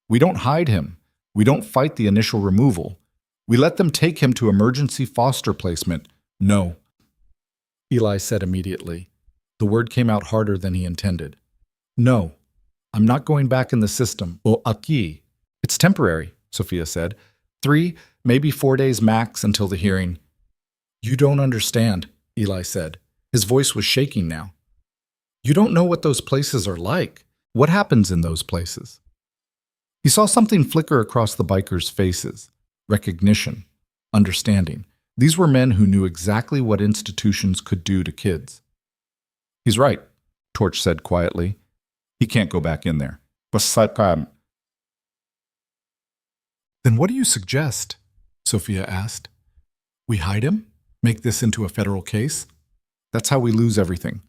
We don't hide him. We don't fight the initial removal. We let them take him to emergency foster placement. No. Eli said immediately. The word came out harder than he intended. No. I'm not going back in the system. O aquí. It's temporary, Sophia said. 3, maybe 4 days max until the hearing. You don't understand, Eli said. His voice was shaking now. You don't know what those places are like. What happens in those places? He saw something flicker across the bikers' faces. Recognition. Understanding. These were men who knew exactly what institutions could do to kids. He's right, Torch said quietly. He can't go back in there. Then what do you suggest? Sophia asked. We hide him? Make this into a federal case? That's how we lose everything.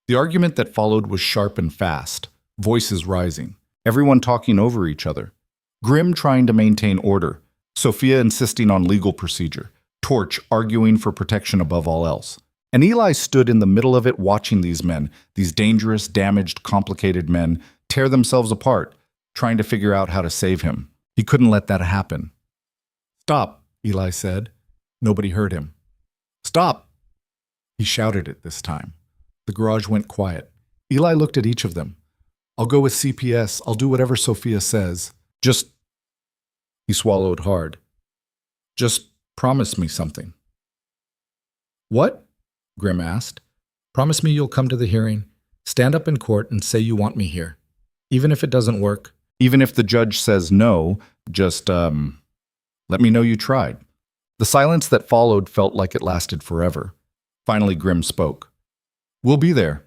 The argument that followed was sharp and fast, voices rising, everyone talking over each other. Grim trying to maintain order, Sophia insisting on legal procedure, Torch arguing for protection above all else. And Eli stood in the middle of it watching these men, these dangerous, damaged, complicated men, tear themselves apart, trying to figure out how to save him. He couldn't let that happen. Stop, Eli said. Nobody heard him. Stop! He shouted it this time. The garage went quiet. Eli looked at each of them. I'll go with CPS. I'll do whatever Sophia says. Just... He swallowed hard. Just promise me something. What? Grim asked. Promise me you'll come to the hearing, stand up in court and say you want me here. Even if it doesn't work. Even if the judge says no, just, let me know you tried. The silence that followed felt like it lasted forever. Finally, Grim spoke. We'll be there.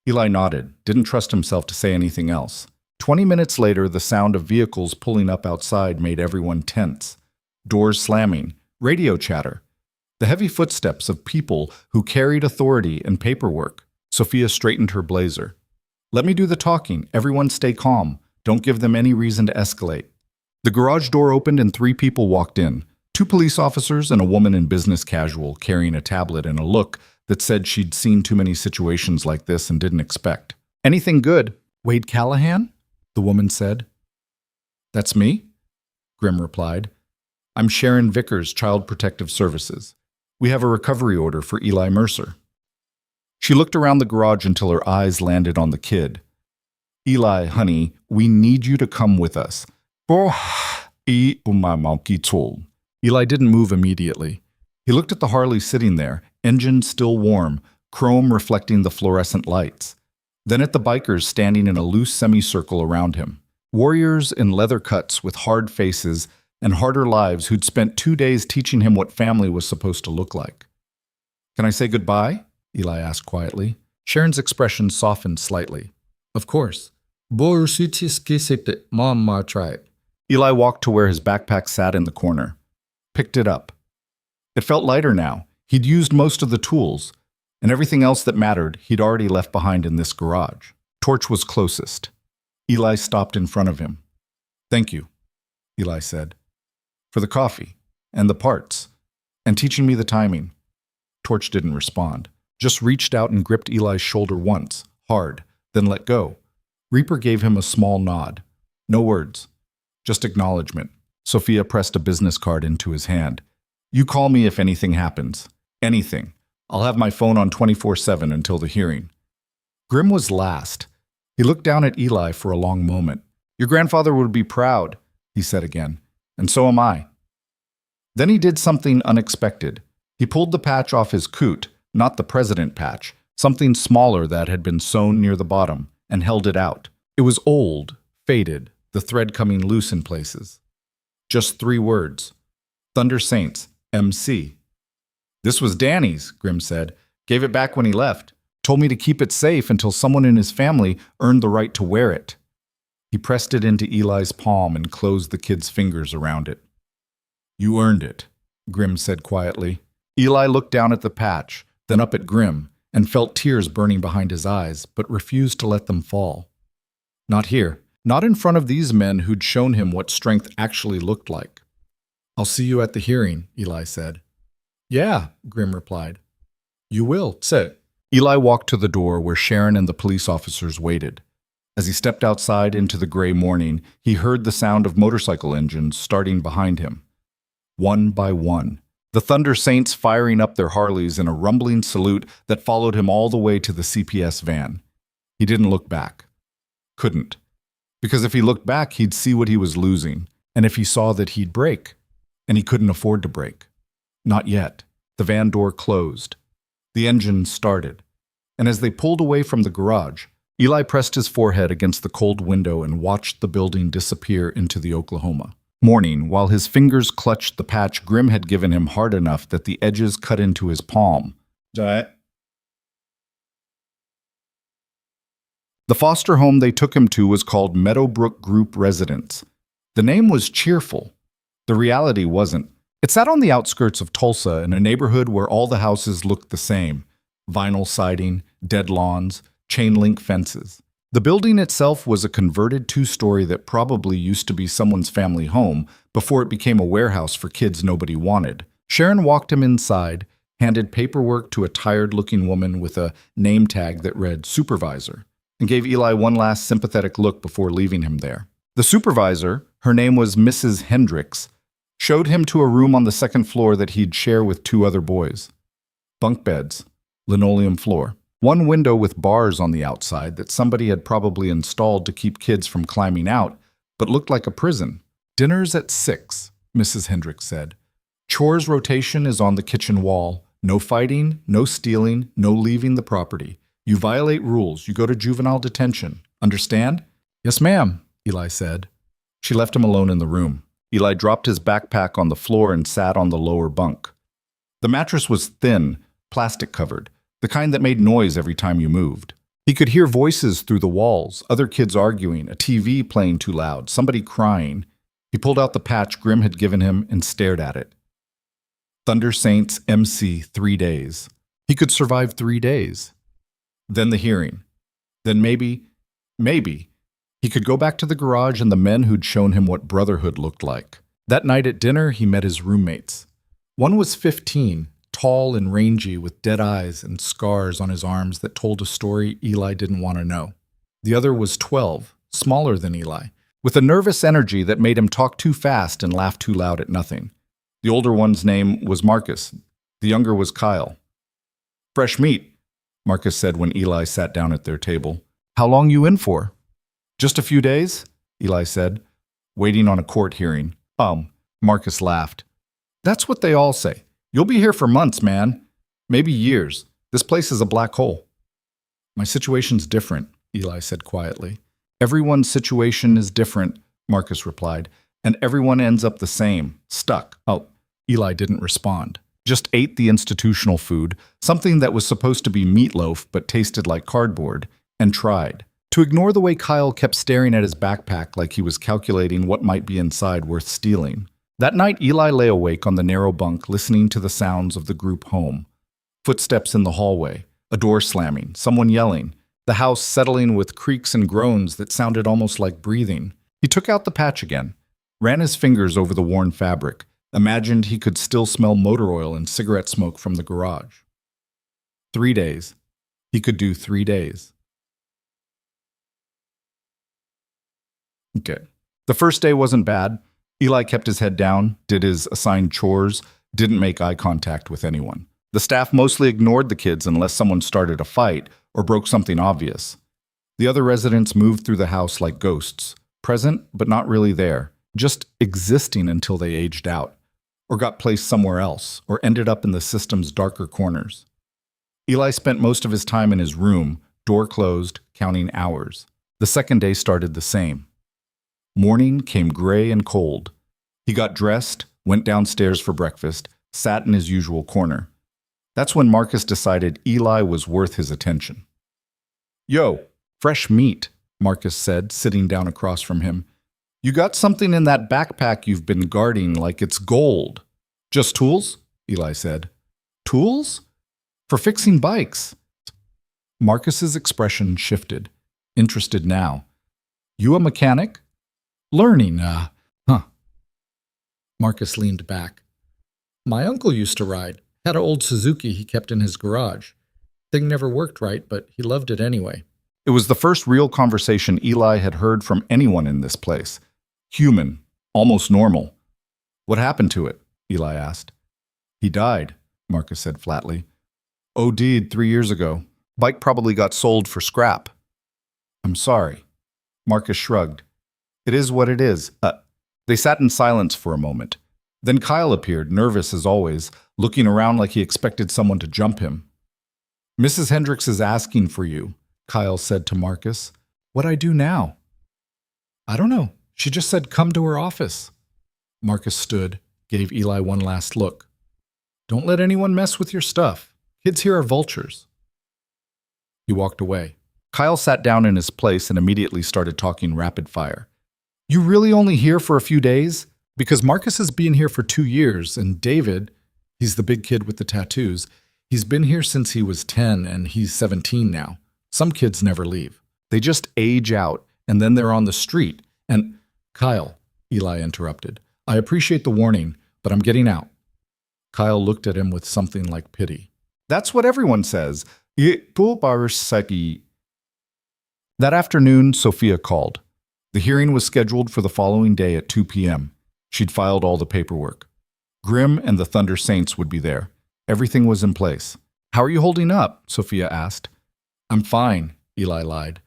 Eli nodded, didn't trust himself to say anything else. 20 minutes later, the sound of vehicles pulling up outside made everyone tense. Doors slamming, radio chatter, the heavy footsteps of people who carried authority and paperwork. Sophia straightened her blazer. Let me do the talking. Everyone stay calm. Don't give them any reason to escalate. The garage door opened and 3 people walked in. 2 police officers and a woman in business casual carrying a tablet and a look that said she'd seen too many situations like this and didn't expect. Anything good? Wade Callahan? The woman said. That's me, Grim replied. I'm Sharon Vickers, Child Protective Services. We have a recovery order for Eli Mercer. She looked around the garage until her eyes landed on the kid. Eli, honey, we need you to come with us. Eli didn't move immediately. He looked at the Harley sitting there, engine still warm, chrome reflecting the fluorescent lights. Then at the bikers standing in a loose semicircle around him. Warriors in leather cuts with hard faces and harder lives who'd spent 2 days teaching him what family was supposed to look like. Can I say goodbye? Eli asked quietly. Sharon's expression softened slightly. Of course. Eli walked to where his backpack sat in the corner. Picked it up. It felt lighter now. He'd used most of the tools, and everything else that mattered he'd already left behind in this garage. Torch was closest. Eli stopped in front of him. Thank you, Eli said, for the coffee, and the parts, and teaching me the timing. Torch didn't respond, just reached out and gripped Eli's shoulder once, hard, then let go. Reaper gave him a small nod. No words, just acknowledgement. Sophia pressed a business card into his hand. You call me if anything happens. Anything. I'll have my phone on 24/7 until the hearing. Grim was last. He looked down at Eli for a long moment. Your grandfather would be proud, he said again, and so am I. Then he did something unexpected. He pulled the patch off his coat, not the president patch, something smaller that had been sewn near the bottom, and held it out. It was old, faded, the thread coming loose in places. Just 3 words. Thunder Saints, MC. This was Danny's, Grim said. Gave it back when he left. Told me to keep it safe until someone in his family earned the right to wear it. He pressed it into Eli's palm and closed the kid's fingers around it. You earned it, Grim said quietly. Eli looked down at the patch, then up at Grim, and felt tears burning behind his eyes, but refused to let them fall. Not here. Not in front of these men who'd shown him what strength actually looked like. I'll see you at the hearing, Eli said. Yeah, Grim replied. You will, sit. Eli walked to the door where Sharon and the police officers waited. As he stepped outside into the gray morning, he heard the sound of motorcycle engines starting behind him. One by one. The Thunder Saints firing up their Harleys in a rumbling salute that followed him all the way to the CPS van. He didn't look back. Couldn't. Because if he looked back, he'd see what he was losing. And if he saw that, he'd break. And he couldn't afford to break. Not yet. The van door closed. The engine started. And as they pulled away from the garage, Eli pressed his forehead against the cold window and watched the building disappear into the Oklahoma. Morning, while his fingers clutched the patch Grim had given him hard enough that the edges cut into his palm. The foster home they took him to was called Meadowbrook Group Residence. The name was cheerful. The reality wasn't. It sat on the outskirts of Tulsa in a neighborhood where all the houses looked the same. Vinyl siding, dead lawns, chain-link fences. The building itself was a converted 2-story that probably used to be someone's family home before it became a warehouse for kids nobody wanted. Sharon walked him inside, handed paperwork to a tired-looking woman with a name tag that read supervisor, and gave Eli one last sympathetic look before leaving him there. The supervisor, her name was Mrs. Hendricks, showed him to a room on the 2nd floor that he'd share with 2 other boys. Bunk beds, linoleum floor. One window with bars on the outside that somebody had probably installed to keep kids from climbing out, but looked like a prison. Dinner's at 6, Mrs. Hendricks said. Chores rotation is on the kitchen wall. No fighting, no stealing, no leaving the property. You violate rules, you go to juvenile detention. Understand? Yes, ma'am, Eli said. She left him alone in the room. Eli dropped his backpack on the floor and sat on the lower bunk. The mattress was thin, plastic covered, the kind that made noise every time you moved. He could hear voices through the walls, other kids arguing, a TV playing too loud, somebody crying. He pulled out the patch Grim had given him and stared at it. Thunder Saints MC 3 days. He could survive 3 days. Then the hearing. Then maybe, he could go back to the garage and the men who'd shown him what Brotherhood looked like. That night at dinner, he met his roommates. One was 15, tall and rangy with dead eyes and scars on his arms that told a story Eli didn't want to know. The other was 12, smaller than Eli, with a nervous energy that made him talk too fast and laugh too loud at nothing. The older one's name was Marcus. The younger was Kyle. "Fresh meat," Marcus said when Eli sat down at their table. "How long you in for?" "Just a few days," Eli said, waiting on a court hearing. Marcus laughed. "That's what they all say. You'll be here for months, man. Maybe years. This place is a black hole." "My situation's different," Eli said quietly. "Everyone's situation is different," Marcus replied, "and everyone ends up the same, stuck." Eli didn't respond. Just ate the institutional food, something that was supposed to be meatloaf but tasted like cardboard, and tried to ignore the way Kyle kept staring at his backpack like he was calculating what might be inside worth stealing. That night, Eli lay awake on the narrow bunk listening to the sounds of the group home. Footsteps in the hallway, a door slamming, someone yelling, the house settling with creaks and groans that sounded almost like breathing. He took out the patch again, ran his fingers over the worn fabric, imagined he could still smell motor oil and cigarette smoke from the garage. 3 days. He could do 3 days. Okay. The first day wasn't bad. Eli kept his head down, did his assigned chores, didn't make eye contact with anyone. The staff mostly ignored the kids unless someone started a fight or broke something obvious. The other residents moved through the house like ghosts, present but not really there, just existing until they aged out, or got placed somewhere else, or ended up in the system's darker corners. Eli spent most of his time in his room, door closed, counting hours. The second day started the same. Morning came gray and cold. He got dressed, went downstairs for breakfast, sat in his usual corner. That's when Marcus decided Eli was worth his attention. "Yo, fresh meat," Marcus said, sitting down across from him. "You got something in that backpack you've been guarding like it's gold." "Just tools?" Eli said. "Tools? For fixing bikes." Marcus's expression shifted, interested now. "You a mechanic?" "Learning, Marcus leaned back. "My uncle used to ride. Had an old Suzuki he kept in his garage. Thing never worked right, but he loved it anyway." It was the first real conversation Eli had heard from anyone in this place. Human, almost normal. "What happened to it?" Eli asked. "He died," Marcus said flatly. "OD'd 3 years ago. Bike probably got sold for scrap." "I'm sorry." Marcus shrugged. "It is what it is." They sat in silence for a moment. Then Kyle appeared, nervous as always, looking around like he expected someone to jump him. "Mrs. Hendricks is asking for you," Kyle said to Marcus. "What'd I do now?" "I don't know. She just said come to her office." Marcus stood, gave Eli one last look. "Don't let anyone mess with your stuff. Kids here are vultures." He walked away. Kyle sat down in his place and immediately started talking rapid fire. "You really only here for a few days? Because Marcus has been here for 2 years, and David, he's the big kid with the tattoos, he's been here since he was 10 and he's 17 now. Some kids never leave. They just age out, and then they're on the street. And—" "Kyle," Eli interrupted, "I appreciate the warning, but I'm getting out." Kyle looked at him with something like pity. "That's what everyone says. That afternoon, Sophia called. The hearing was scheduled for the following day at 2 p.m. She'd filed all the paperwork. Grim and the Thunder Saints would be there. Everything was in place. "How are you holding up?" Sophia asked. "I'm fine," Eli lied.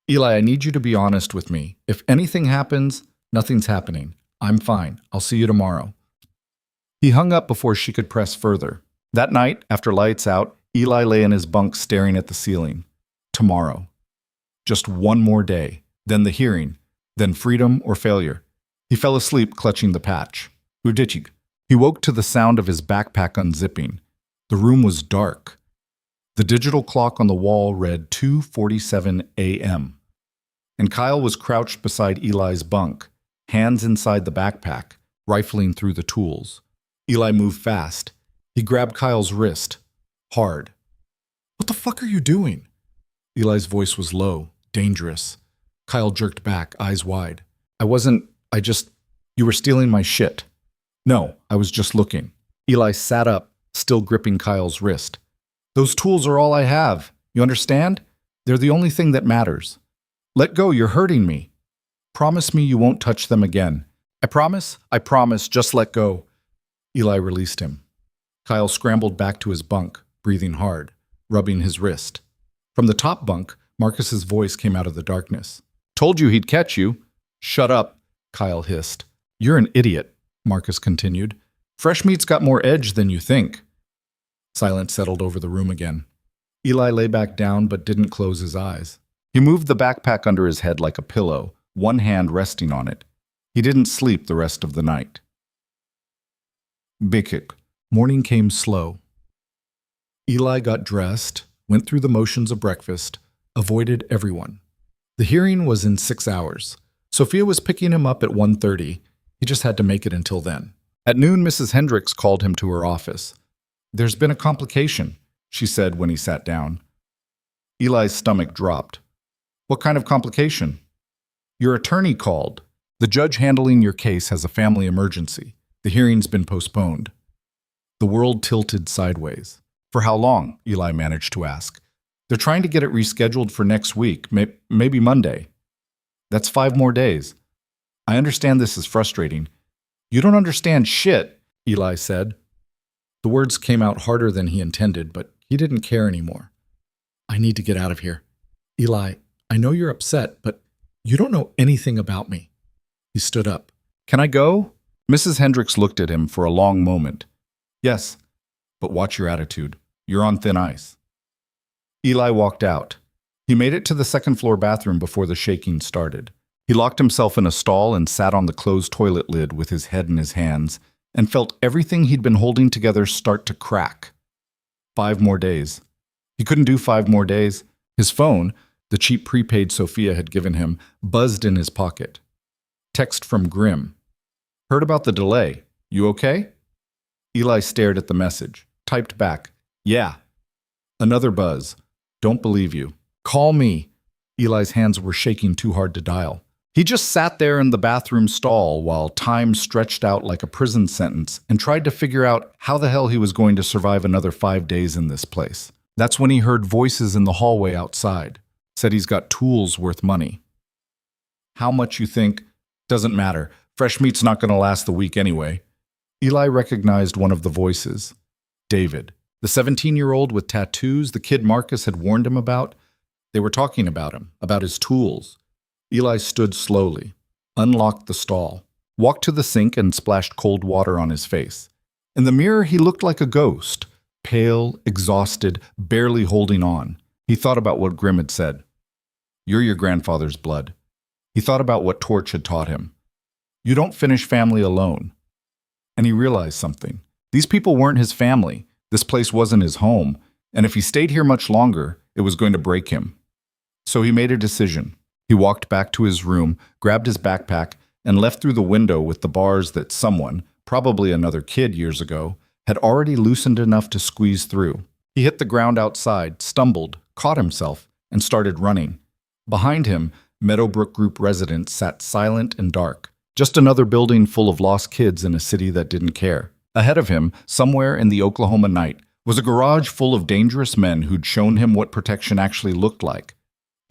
"Eli, I need you to be honest with me. If anything happens, nothing's happening. I'm fine. I'll see you tomorrow." He hung up before she could press further. That night, after lights out, Eli lay in his bunk staring at the ceiling. Tomorrow. Just one more day. Then the hearing. Then freedom or failure. He fell asleep clutching the patch. He woke to the sound of his backpack unzipping. The room was dark. The digital clock on the wall read 2:47 a.m., and Kyle was crouched beside Eli's bunk, hands inside the backpack, rifling through the tools. Eli moved fast. He grabbed Kyle's wrist, hard. "What the fuck are you doing?" Eli's voice was low, dangerous. Kyle jerked back, eyes wide. You were stealing my shit." "No, I was just looking." Eli sat up, still gripping Kyle's wrist. "Those tools are all I have. You understand? They're the only thing that matters. Let go, you're hurting me. Promise me you won't touch them again." I promise, just let go." Eli released him. Kyle scrambled back to his bunk, breathing hard, rubbing his wrist. From the top bunk, Marcus's voice came out of the darkness. "Told you he'd catch you." "Shut up," Kyle hissed. "You're an idiot," Marcus continued. "Fresh meat's got more edge than you think." Silence settled over the room again. Eli lay back down but didn't close his eyes. He moved the backpack under his head like a pillow, one hand resting on it. He didn't sleep the rest of the night. Bikik. Morning came slow. Eli got dressed, went through the motions of breakfast, avoided everyone. The hearing was in 6 hours. Sophia was picking him up at 1:30. He just had to make it until then. At noon, Mrs. Hendricks called him to her office. "There's been a complication," she said when he sat down. Eli's stomach dropped. "What kind of complication?" "Your attorney called. The judge handling your case has a family emergency. The hearing's been postponed." The world tilted sideways. "For how long?" Eli managed to ask. "They're trying to get it rescheduled for next week, maybe Monday." "That's 5 more days. I understand this is frustrating." "You don't understand shit," Eli said. The words came out harder than he intended, but he didn't care anymore. "I need to get out of here. Eli, I know you're upset, but you don't know anything about me." He stood up. "Can I go?" Mrs. Hendricks looked at him for a long moment. "Yes, but watch your attitude. You're on thin ice." Eli walked out. He made it to the second-floor bathroom before the shaking started. He locked himself in a stall and sat on the closed toilet lid with his head in his hands and felt everything he'd been holding together start to crack. 5 more days. He couldn't do 5 more days. His phone, the cheap prepaid Sophia had given him, buzzed in his pocket. Text from Grim. "Heard about the delay. You okay?" Eli stared at the message, typed back, "Yeah." Another buzz. "Don't believe you. Call me." Eli's hands were shaking too hard to dial. He just sat there in the bathroom stall while time stretched out like a prison sentence and tried to figure out how the hell he was going to survive another 5 days in this place. That's when he heard voices in the hallway outside. Said he's got tools worth money. "How much you think? Doesn't matter. Fresh meat's not going to last the week anyway." Eli recognized one of the voices. David, the 17-year-old with tattoos the kid Marcus had warned him about. They were talking about him, about his tools. Eli stood slowly, unlocked the stall, walked to the sink and splashed cold water on his face. In the mirror, he looked like a ghost, pale, exhausted, barely holding on. He thought about what Grim had said. "You're your grandfather's blood." He thought about what Torch had taught him. "You don't finish family alone." And he realized something. These people weren't his family. This place wasn't his home. And if he stayed here much longer, it was going to break him. So he made a decision. He walked back to his room, grabbed his backpack, and left through the window with the bars that someone, probably another kid years ago, had already loosened enough to squeeze through. He hit the ground outside, stumbled, caught himself, and started running. Behind him, Meadowbrook Group residents sat silent and dark. Just another building full of lost kids in a city that didn't care. Ahead of him, somewhere in the Oklahoma night, was a garage full of dangerous men who'd shown him what protection actually looked like.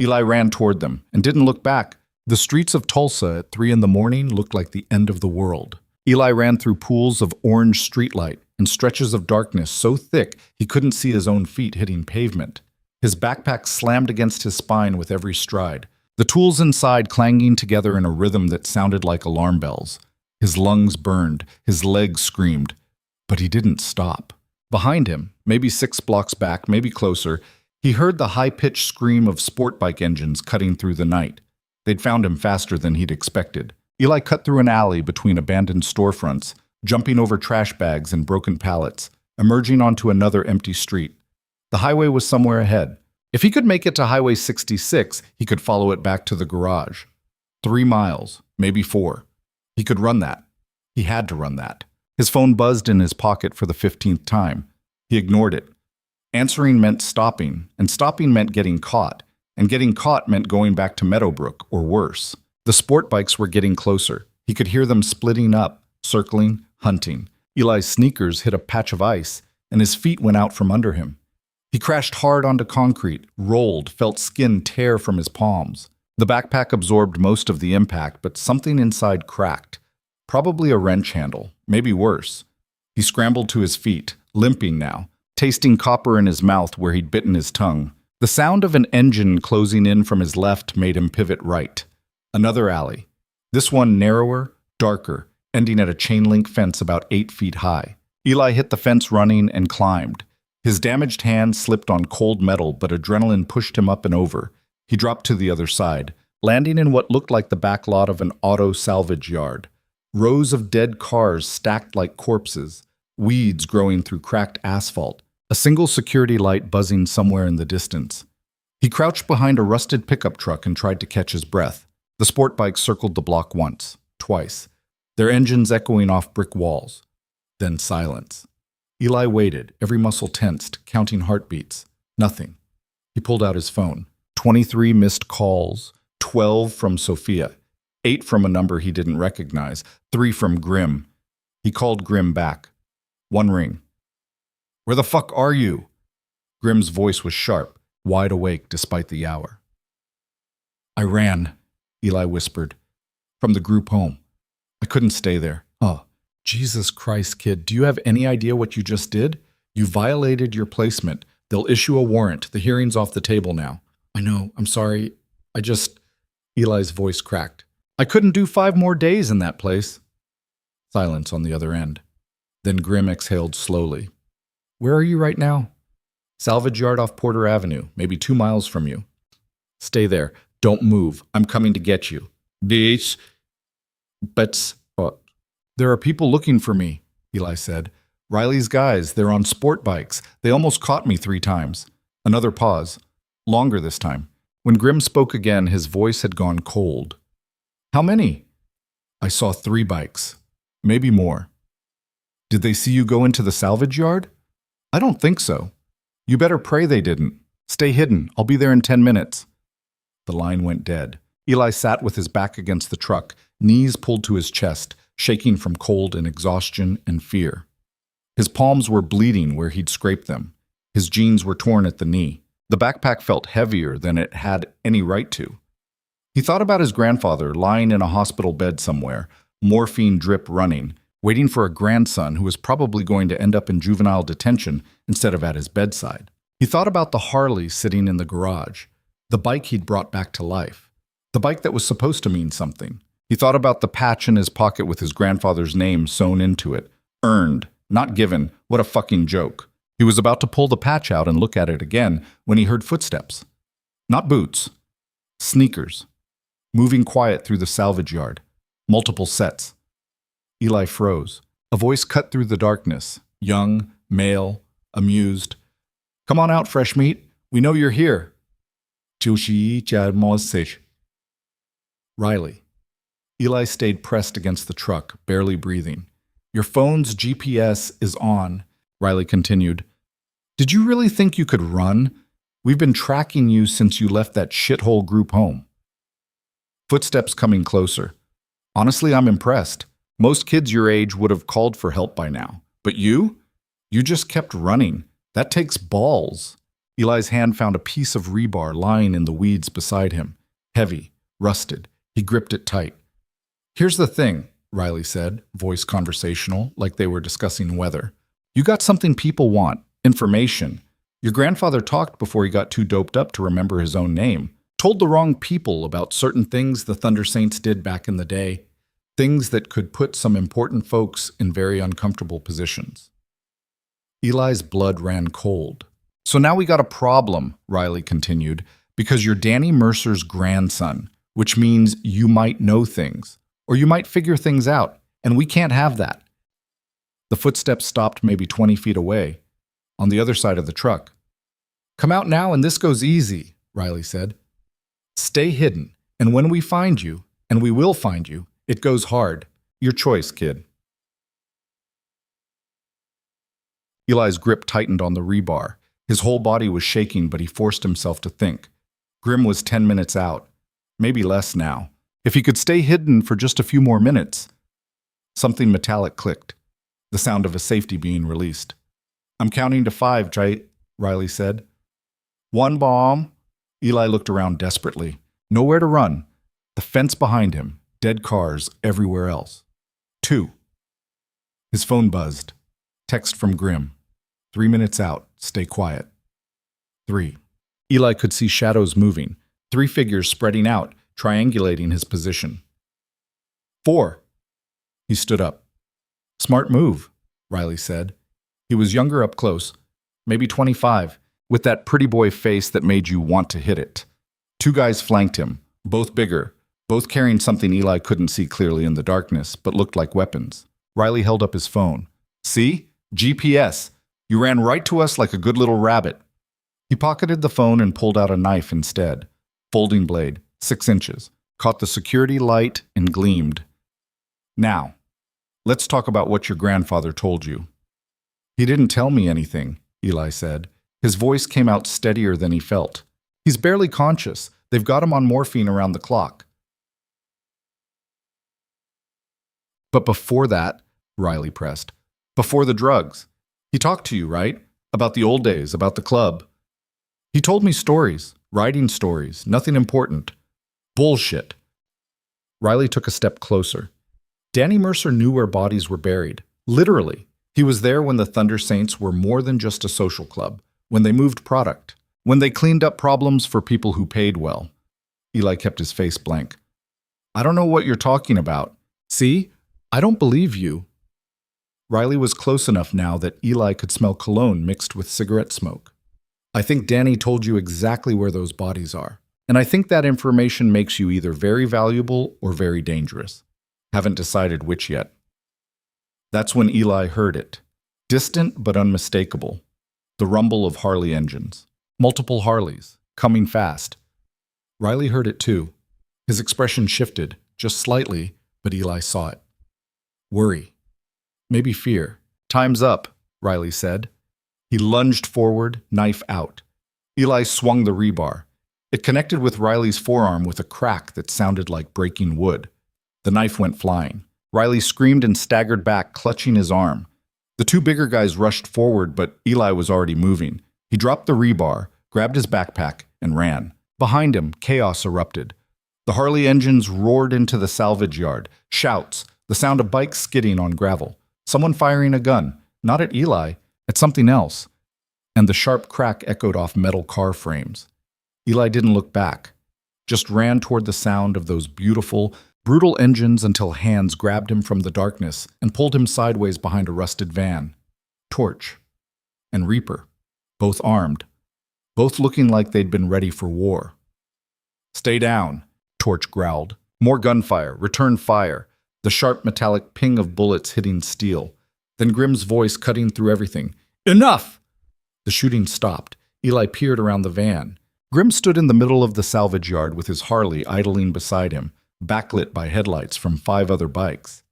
Eli ran toward them and didn't look back. The streets of Tulsa at 3 a.m. looked like the end of the world. Eli ran through pools of orange streetlight and stretches of darkness so thick he couldn't see his own feet hitting pavement. His backpack slammed against his spine with every stride, the tools inside clanging together in a rhythm that sounded like alarm bells. His lungs burned, his legs screamed, but he didn't stop. Behind him, maybe 6 blocks back, maybe closer, he heard the high-pitched scream of sport bike engines cutting through the night. They'd found him faster than he'd expected. Eli cut through an alley between abandoned storefronts, jumping over trash bags and broken pallets, emerging onto another empty street. The highway was somewhere ahead. If he could make it to Highway 66, he could follow it back to the garage. 3 miles, maybe 4. He could run that. He had to run that. His phone buzzed in his pocket for the 15th time. He ignored it. Answering meant stopping, and stopping meant getting caught, and getting caught meant going back to Meadowbrook, or worse. The sport bikes were getting closer. He could hear them splitting up, circling, hunting. Eli's sneakers hit a patch of ice, and his feet went out from under him. He crashed hard onto concrete, rolled, felt skin tear from his palms. The backpack absorbed most of the impact, but something inside cracked. Probably a wrench handle, maybe worse. He scrambled to his feet, limping now, tasting copper in his mouth where he'd bitten his tongue. The sound of an engine closing in from his left made him pivot right. Another alley. This one narrower, darker, ending at a chain-link fence about 8 feet high. Eli hit the fence running and climbed. His damaged hand slipped on cold metal, but adrenaline pushed him up and over. He dropped to the other side, landing in what looked like the back lot of an auto salvage yard. Rows of dead cars stacked like corpses, weeds growing through cracked asphalt, a single security light buzzing somewhere in the distance. He crouched behind a rusted pickup truck and tried to catch his breath. The sport bike circled the block once, twice, their engines echoing off brick walls. Then silence. Eli waited, every muscle tensed, counting heartbeats. Nothing. He pulled out his phone. 23 missed calls, 12 from Sophia, 8 from a number he didn't recognize, 3 from Grim. He called Grim back. 1 ring. "Where the fuck are you?" Grim's voice was sharp, wide awake despite the hour. "I ran," Eli whispered, "from the group home. I couldn't stay there." "Oh, Jesus Christ, kid, do you have any idea what you just did? You violated your placement. They'll issue a warrant. The hearing's off the table now." "I know, I'm sorry. Eli's voice cracked. "I couldn't do 5 more days in that place." Silence on the other end. Then Grim exhaled slowly. "Where are you right now?" "Salvage yard off Porter Avenue, maybe 2 miles from you." "Stay there. Don't move. I'm coming to get you." "This? But there are people looking for me," Eli said. "Riley's guys, they're on sport bikes. They almost caught me 3 times. Another pause. Longer this time. When Grim spoke again, his voice had gone cold. "How many?" "I saw 3 bikes. Maybe more." "Did they see you go into the salvage yard?" "I don't think so." "You better pray they didn't. Stay hidden. I'll be there in 10 minutes. The line went dead. Eli sat with his back against the truck, knees pulled to his chest, shaking from cold and exhaustion and fear. His palms were bleeding where he'd scraped them. His jeans were torn at the knee. The backpack felt heavier than it had any right to. He thought about his grandfather lying in a hospital bed somewhere, morphine drip running, waiting for a grandson who was probably going to end up in juvenile detention instead of at his bedside. He thought about the Harley sitting in the garage, the bike he'd brought back to life, the bike that was supposed to mean something. He thought about the patch in his pocket with his grandfather's name sewn into it. Earned, not given. What a fucking joke. He was about to pull the patch out and look at it again when he heard footsteps. Not boots. Sneakers. Moving quiet through the salvage yard. Multiple sets. Eli froze. A voice cut through the darkness. Young, male, amused. "Come on out, fresh meat. We know you're here." Riley. Eli stayed pressed against the truck, barely breathing. "Your phone's GPS is on," Riley continued. "Did you really think you could run? We've been tracking you since you left that shithole group home." Footsteps coming closer. "Honestly, I'm impressed. Most kids your age would have called for help by now. But you? You just kept running. That takes balls." Eli's hand found a piece of rebar lying in the weeds beside him. Heavy, rusted. He gripped it tight. "Here's the thing," Riley said, voice conversational, like they were discussing weather. "You got something people want. Information. Your grandfather talked before he got too doped up to remember his own name. Told the wrong people about certain things the Thunder Saints did back in the day. Things that could put some important folks in very uncomfortable positions." Eli's blood ran cold. "So now we got a problem," Riley continued, "because you're Danny Mercer's grandson, which means you might know things, or you might figure things out, and we can't have that." The footsteps stopped maybe 20 feet away, on the other side of the truck. "Come out now and this goes easy," Riley said. "Stay hidden, and when we find you, and we will find you, it goes hard. Your choice, kid." Eli's grip tightened on the rebar. His whole body was shaking, but he forced himself to think. Grim was 10 minutes out, maybe less now. If he could stay hidden for just a few more minutes. Something metallic clicked, the sound of a safety being released. "I'm counting to 5, Riley said. "1 bomb." Eli looked around desperately. Nowhere to run. The fence behind him, dead cars everywhere else. 2. His phone buzzed. Text from Grim. 3 minutes out. Stay quiet. 3. Eli could see shadows moving. 3 figures spreading out, triangulating his position. 4. He stood up. "Smart move," Riley said. He was younger up close, maybe 25, with that pretty boy face that made you want to hit it. 2 guys flanked him, both bigger, both carrying something Eli couldn't see clearly in the darkness, but looked like weapons. Riley held up his phone. "See? GPS. You ran right to us like a good little rabbit." He pocketed the phone and pulled out a knife instead. Folding blade, 6 inches, caught the security light and gleamed. "Now, let's talk about what your grandfather told you." "He didn't tell me anything," Eli said. His voice came out steadier than he felt. "He's barely conscious. They've got him on morphine around the clock." "But before that," Riley pressed, "before the drugs. He talked to you, right? About the old days, about the club." "He told me stories, writing stories, nothing important." "Bullshit." Riley took a step closer. Danny Mercer knew where bodies were buried. Literally. He was there when the Thunder Saints were more than just a social club, when they moved product, when they cleaned up problems for people who paid well. Eli kept his face blank. "I don't know what you're talking about. See? I don't believe you." Riley was close enough now that Eli could smell cologne mixed with cigarette smoke. "I think Danny told you exactly where those bodies are. And I think that information makes you either very valuable or very dangerous. Haven't decided which yet." That's when Eli heard it. Distant but unmistakable. The rumble of Harley engines. Multiple Harleys, coming fast. Riley heard it too. His expression shifted, just slightly, but Eli saw it. Worry. Maybe fear. "Time's up," Riley said. He lunged forward, knife out. Eli swung the rebar. It connected with Riley's forearm with a crack that sounded like breaking wood. The knife went flying. Riley screamed and staggered back, clutching his arm. The 2 bigger guys rushed forward, but Eli was already moving. He dropped the rebar, grabbed his backpack, and ran. Behind him, chaos erupted. The Harley engines roared into the salvage yard. Shouts, the sound of bikes skidding on gravel. Someone firing a gun, not at Eli, at something else. And the sharp crack echoed off metal car frames. Eli didn't look back, just ran toward the sound of those beautiful, brutal engines until hands grabbed him from the darkness and pulled him sideways behind a rusted van. Torch and Reaper, both armed, both looking like they'd been ready for war. "Stay down," Torch growled. More gunfire, return fire, the sharp metallic ping of bullets hitting steel. Then Grim's voice cutting through everything. "Enough!" The shooting stopped. Eli peered around the van. Grim stood in the middle of the salvage yard with his Harley idling beside him, backlit by headlights from 5 other bikes.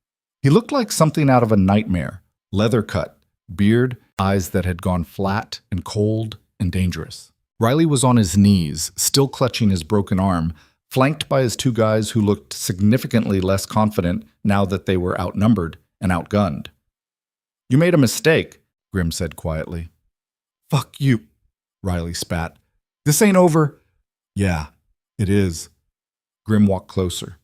He looked like something out of a nightmare, leather cut, beard, eyes that had gone flat and cold and dangerous. Riley was on his knees, still clutching his broken arm, flanked by his 2 guys who looked significantly less confident now that they were outnumbered and outgunned. "You made a mistake," Grim said quietly. "Fuck you," Riley spat. "This ain't over." "Yeah, it is." Grim walked closer.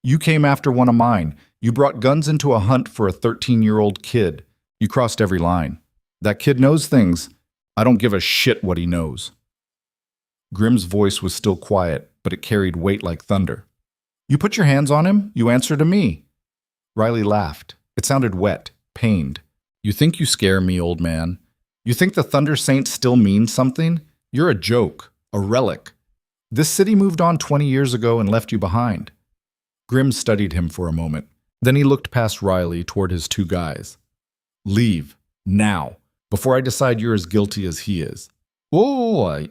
"You came after one of mine. You brought guns into a hunt for a 13-year-old kid. You crossed every line. That kid knows things. I don't give a shit what he knows." Grim's voice was still quiet, but it carried weight like thunder. "You put your hands on him, you answer to me." Riley laughed. It sounded wet, pained. "You think you scare me, old man? You think the Thunder Saints still mean something? You're a joke, a relic. This city moved on 20 years ago and left you behind." Grim studied him for a moment. Then he looked past Riley toward his 2 guys. Leave. Now. Before I decide you're as guilty as he is. Oh,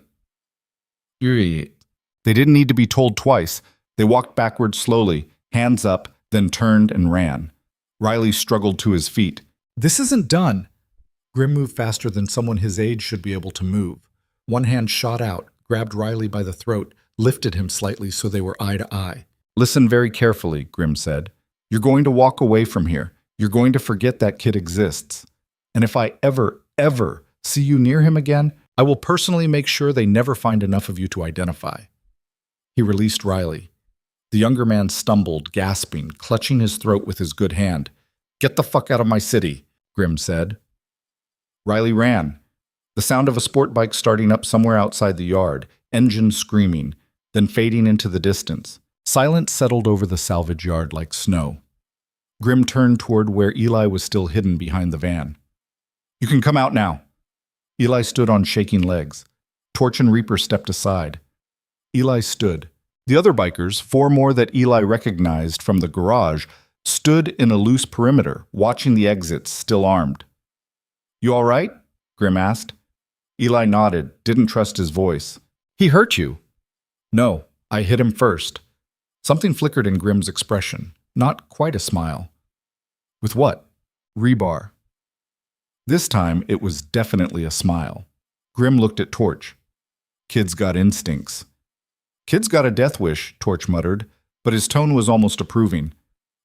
you're... They didn't need to be told twice. They walked backward slowly, hands up, then turned and ran. Riley struggled to his feet. This isn't done. Grim moved faster than someone his age should be able to move. One hand shot out, grabbed Riley by the throat, lifted him slightly so they were eye to eye. Listen very carefully, Grim said. You're going to walk away from here. You're going to forget that kid exists. And if I ever see you near him again, I will personally make sure they never find enough of you to identify. He released Riley. The younger man stumbled, gasping, clutching his throat with his good hand. Get the fuck out of my city, Grim said. Riley ran. The sound of a sport bike starting up somewhere outside the yard, engines screaming, then fading into the distance. Silence settled over the salvage yard like snow. Grim turned toward where Eli was still hidden behind the van. You can come out now. Eli stood on shaking legs. Torch and Reaper stepped aside. Eli stood. The other bikers, 4 more that Eli recognized from the garage, stood in a loose perimeter, watching the exits, still armed. You all right? Grim asked. Eli nodded, didn't trust his voice. He hurt you? No, I hit him first. Something flickered in Grim's expression, not quite a smile. With what? Rebar. This time, it was definitely a smile. Grim looked at Torch. Kid's got instincts. Kid's got a death wish, Torch muttered, but his tone was almost approving.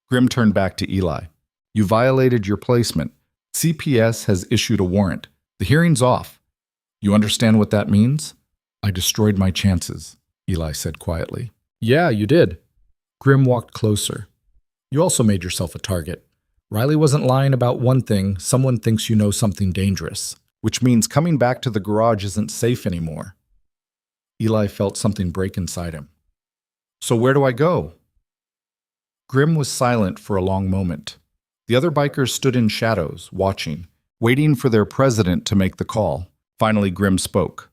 Grim turned back to Eli. You violated your placement. CPS has issued a warrant. The hearing's off. You understand what that means? I destroyed my chances, Eli said quietly. Yeah, you did. Grim walked closer. You also made yourself a target. Riley wasn't lying about one thing. Someone thinks you know something dangerous, which means coming back to the garage isn't safe anymore. Eli felt something break inside him. So where do I go? Grim was silent for a long moment. The other bikers stood in shadows, watching, waiting for their president to make the call. Finally, Grim spoke.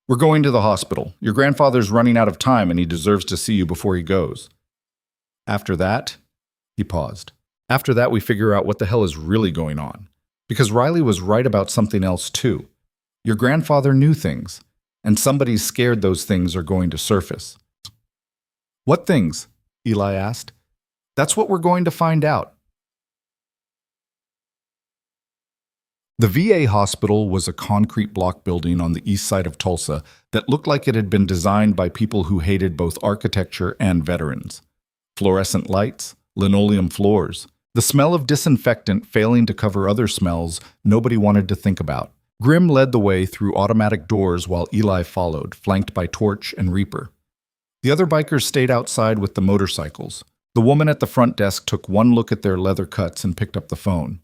We're going to the hospital. Your grandfather's running out of time and he deserves to see you before he goes. After that, he paused. After that, we figure out what the hell is really going on. Because Riley was right about something else too. Your grandfather knew things, and somebody's scared those things are going to surface. What things? Eli asked. That's what we're going to find out. The VA hospital was a concrete block building on the east side of Tulsa that looked like it had been designed by people who hated both architecture and veterans. Fluorescent lights, linoleum floors, the smell of disinfectant failing to cover other smells nobody wanted to think about. Grim led the way through automatic doors while Eli followed, flanked by Torch and Reaper. The other bikers stayed outside with the motorcycles. The woman at the front desk took one look at their leather cuts and picked up the phone.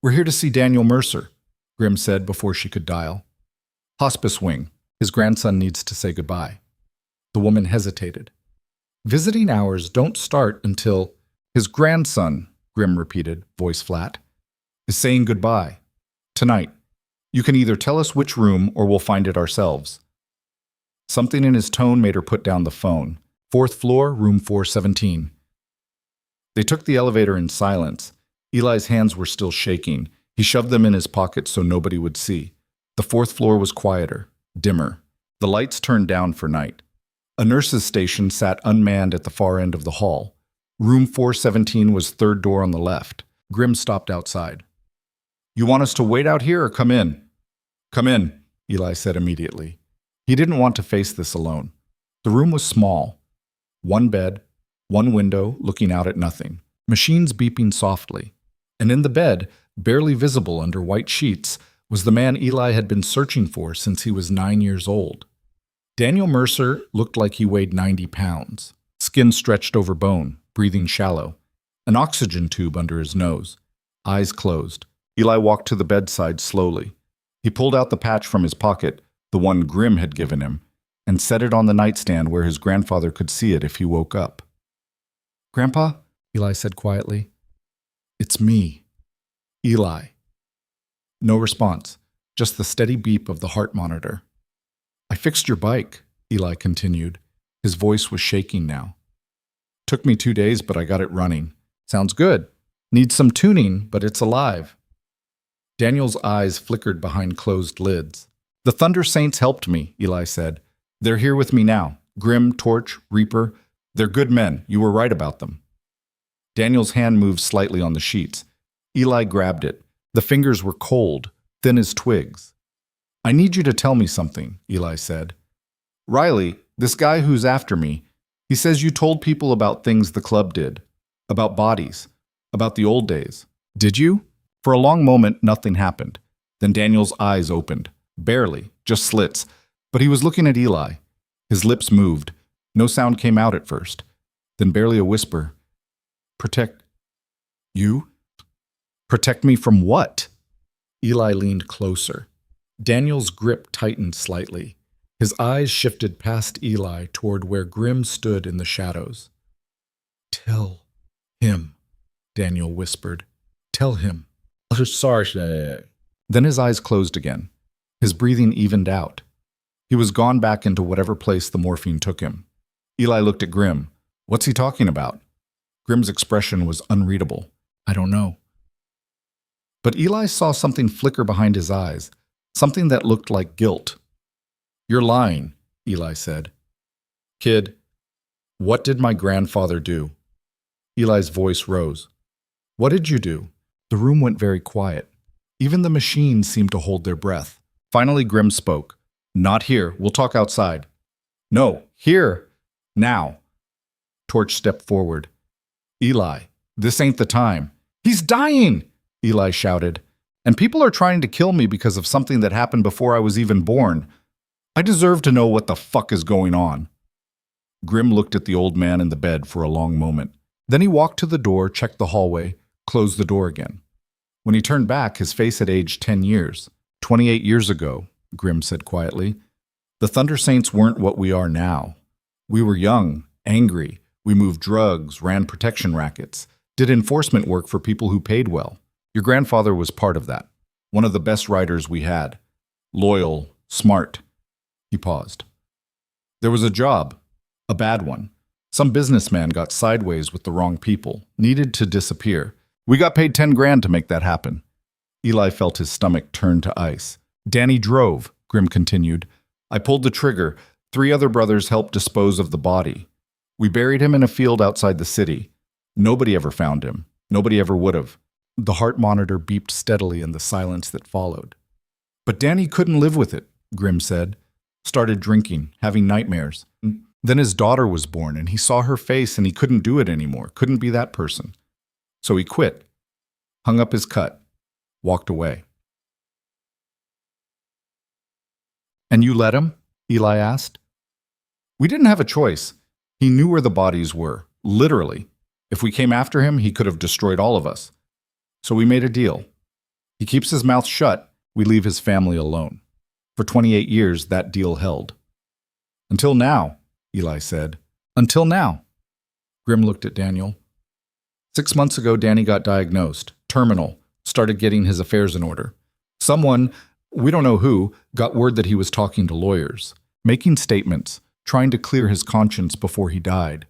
We're here to see Daniel Mercer, Grim said before she could dial. Hospice wing. His grandson needs to say goodbye. The woman hesitated. Visiting hours don't start until... His grandson, Grim repeated, voice flat, is saying goodbye. Tonight. You can either tell us which room or we'll find it ourselves. Something in his tone made her put down the phone. 4th floor, room 417. They took the elevator in silence. Eli's hands were still shaking. He shoved them in his pocket so nobody would see. The 4th floor was quieter, dimmer. The lights turned down for night. A nurse's station sat unmanned at the far end of the hall. Room 417 was 3rd door on the left. Grim stopped outside. You want us to wait out here or come in? Come in, Eli said immediately. He didn't want to face this alone. The room was small. 1 bed, 1 window looking out at nothing. Machines beeping softly. And in the bed, barely visible under white sheets, was the man Eli had been searching for since he was 9 years old. Daniel Mercer looked like he weighed 90 pounds. Skin stretched over bone, breathing shallow. An oxygen tube under his nose. Eyes closed. Eli walked to the bedside slowly. He pulled out the patch from his pocket, the one Grim had given him, and set it on the nightstand where his grandfather could see it if he woke up. Grandpa, Eli said quietly. It's me. Eli. No response, just the steady beep of the heart monitor. I fixed your bike, Eli continued. His voice was shaking now. Took me 2 days, but I got it running. Sounds good. Needs some tuning, but it's alive. Daniel's eyes flickered behind closed lids. The Thunder Saints helped me, Eli said. They're here with me now. Grim, Torch, Reaper. They're good men. You were right about them. Daniel's hand moved slightly on the sheets. Eli grabbed it. The fingers were cold, thin as twigs. I need you to tell me something, Eli said. Riley, this guy who's after me, he says you told people about things the club did. About bodies. About the old days. Did you? For a long moment, nothing happened. Then Daniel's eyes opened. Barely, just slits. But he was looking at Eli. His lips moved. No sound came out at first. Then barely a whisper. Protect you? Protect me from what? Eli leaned closer. Daniel's grip tightened slightly. His eyes shifted past Eli toward where Grim stood in the shadows. Tell him, Daniel whispered. Tell him. Sorry. Then his eyes closed again. His breathing evened out. He was gone back into whatever place the morphine took him. Eli looked at Grim. What's he talking about? Grim's expression was unreadable. I don't know. But Eli saw something flicker behind his eyes, something that looked like guilt. You're lying, Eli said. Kid, what did my grandfather do? Eli's voice rose. What did you do? The room went very quiet. Even the machines seemed to hold their breath. Finally, Grim spoke. Not here. We'll talk outside. No, here. Now. Torch stepped forward. Eli, this ain't the time. He's dying, Eli shouted. And people are trying to kill me because of something that happened before I was even born. I deserve to know what the fuck is going on. Grim looked at the old man in the bed for a long moment. Then he walked to the door, checked the hallway, closed the door again. When he turned back, his face had aged 10 years. 28 years ago, Grim said quietly. The Thunder Saints weren't what we are now. We were young, angry. We moved drugs, ran protection rackets, did enforcement work for people who paid well. Your grandfather was part of that. One of the best riders we had. Loyal, smart. He paused. There was a job. A bad one. Some businessman got sideways with the wrong people, needed to disappear. We got paid 10 grand to make that happen. Eli felt his stomach turn to ice. Danny drove, Grim continued. I pulled the trigger. 3 other brothers helped dispose of the body. We buried him in a field outside the city. Nobody ever found him. Nobody ever would have. The heart monitor beeped steadily in the silence that followed. But Danny couldn't live with it, Grim said. Started drinking, having nightmares. Then his daughter was born, and he saw her face, and he couldn't do it anymore, couldn't be that person. So he quit, hung up his cut, walked away. And you let him? Eli asked. We didn't have a choice. He knew where the bodies were, literally. If we came after him, he could have destroyed all of us. So we made a deal. He keeps his mouth shut, we leave his family alone. For 28 years, that deal held. Until now, Eli said. Until now. Grim looked at Daniel. 6 months ago, Danny got diagnosed. Terminal. Started getting his affairs in order. Someone, we don't know who, got word that he was talking to lawyers, making statements, trying to clear his conscience before he died.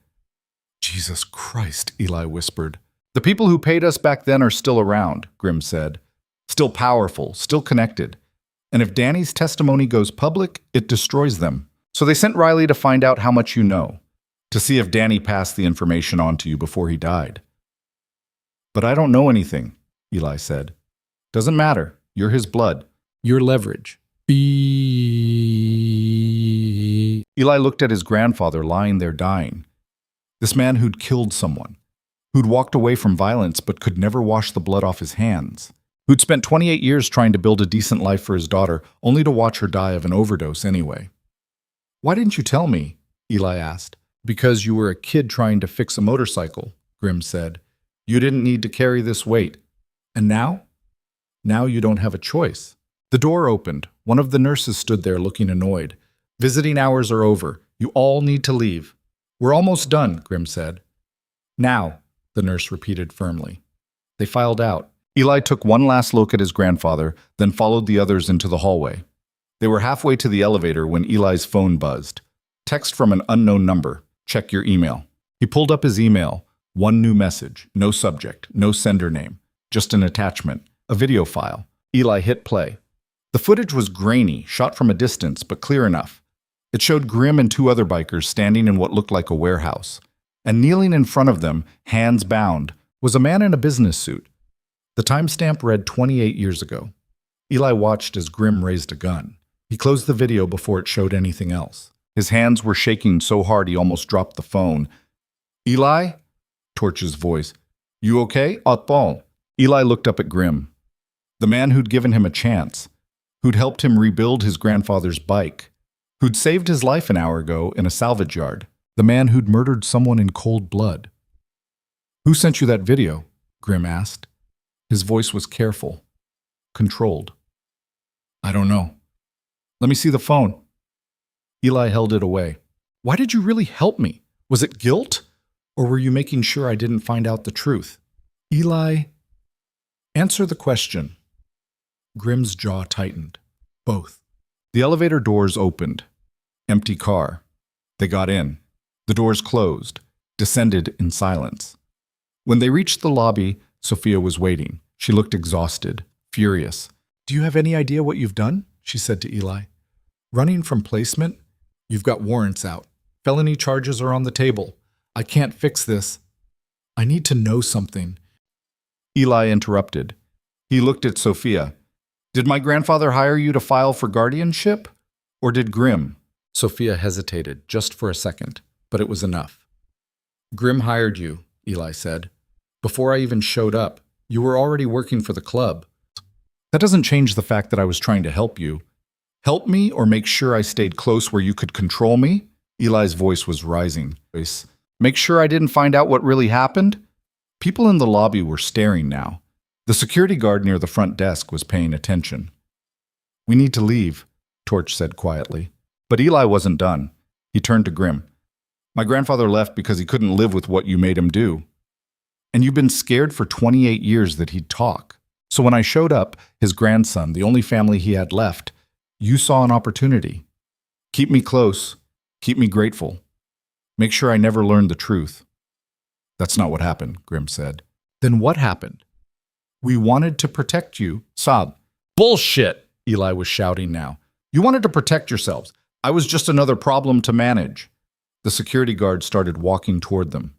Jesus Christ, Eli whispered. The people who paid us back then are still around, Grim said. Still powerful, still connected. And if Danny's testimony goes public, it destroys them. So they sent Riley to find out how much you know, to see if Danny passed the information on to you before he died. But I don't know anything, Eli said. Doesn't matter. You're his blood. Your leverage. Eli looked at his grandfather lying there dying. This man who'd killed someone, who'd walked away from violence but could never wash the blood off his hands, who'd spent 28 years trying to build a decent life for his daughter, only to watch her die of an overdose anyway. Why didn't you tell me? Eli asked. Because you were a kid trying to fix a motorcycle, Grim said. You didn't need to carry this weight. And now? Now you don't have a choice. The door opened. One of the nurses stood there looking annoyed. Visiting hours are over. You all need to leave. We're almost done, Grim said. Now, the nurse repeated firmly. They filed out. Eli took one last look at his grandfather, then followed the others into the hallway. They were halfway to the elevator when Eli's phone buzzed. Text from an unknown number. Check your email. He pulled up his email. One new message. No subject. No sender name. Just an attachment. A video file. Eli hit play. The footage was grainy, shot from a distance, but clear enough. It showed Grim and two other bikers standing in what looked like a warehouse. And kneeling in front of them, hands bound, was a man in a business suit. The timestamp read 28 years ago. Eli watched as Grim raised a gun. He closed the video before it showed anything else. His hands were shaking so hard he almost dropped the phone. Eli? Torch's voice. You okay? Oddball. Eli looked up at Grim. The man who'd given him a chance, who'd helped him rebuild his grandfather's bike, who'd saved his life an hour ago in a salvage yard, the man who'd murdered someone in cold blood. Who sent you that video? Grim asked. His voice was careful, controlled. I don't know. Let me see the phone. Eli held it away. Why did you really help me? Was it guilt? Or were you making sure I didn't find out the truth? Eli, answer the question. Grim's jaw tightened. Both. The elevator doors opened. Empty car. They got in. The doors closed, descended in silence. When they reached the lobby, Sophia was waiting. She looked exhausted, furious. Do you have any idea what you've done? She said to Eli. Running from placement? You've got warrants out. Felony charges are on the table. I can't fix this. I need to know something. Eli interrupted. He looked at Sophia. Did my grandfather hire you to file for guardianship? Or did Grim? Sophia hesitated just for a second, but it was enough. Grim hired you, Eli said. Before I even showed up, you were already working for the club. That doesn't change the fact that I was trying to help you. Help me or make sure I stayed close where you could control me? Eli's voice was rising. Make sure I didn't find out what really happened? People in the lobby were staring now. The security guard near the front desk was paying attention. We need to leave, Torch said quietly. But Eli wasn't done. He turned to Grim. My grandfather left because he couldn't live with what you made him do. And you've been scared for 28 years that he'd talk. So when I showed up, his grandson, the only family he had left, you saw an opportunity. Keep me close. Keep me grateful. Make sure I never learned the truth. That's not what happened, Grim said. Then what happened? We wanted to protect you. Sob. Bullshit, Eli was shouting now. You wanted to protect yourselves. I was just another problem to manage. The security guard started walking toward them.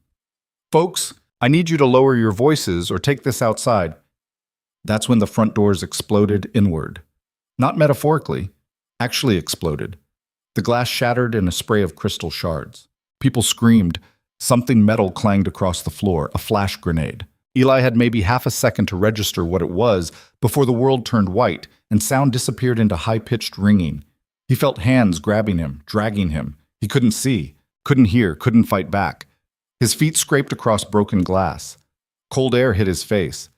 Folks, I need you to lower your voices or take this outside. That's when the front doors exploded inward. Not metaphorically, actually exploded. The glass shattered in a spray of crystal shards. People screamed. Something metal clanged across the floor, a flash grenade. Eli had maybe half a second to register what it was before the world turned white and sound disappeared into high-pitched ringing. He felt hands grabbing him, dragging him. He couldn't see, couldn't hear, couldn't fight back. His feet scraped across broken glass. Cold air hit his face.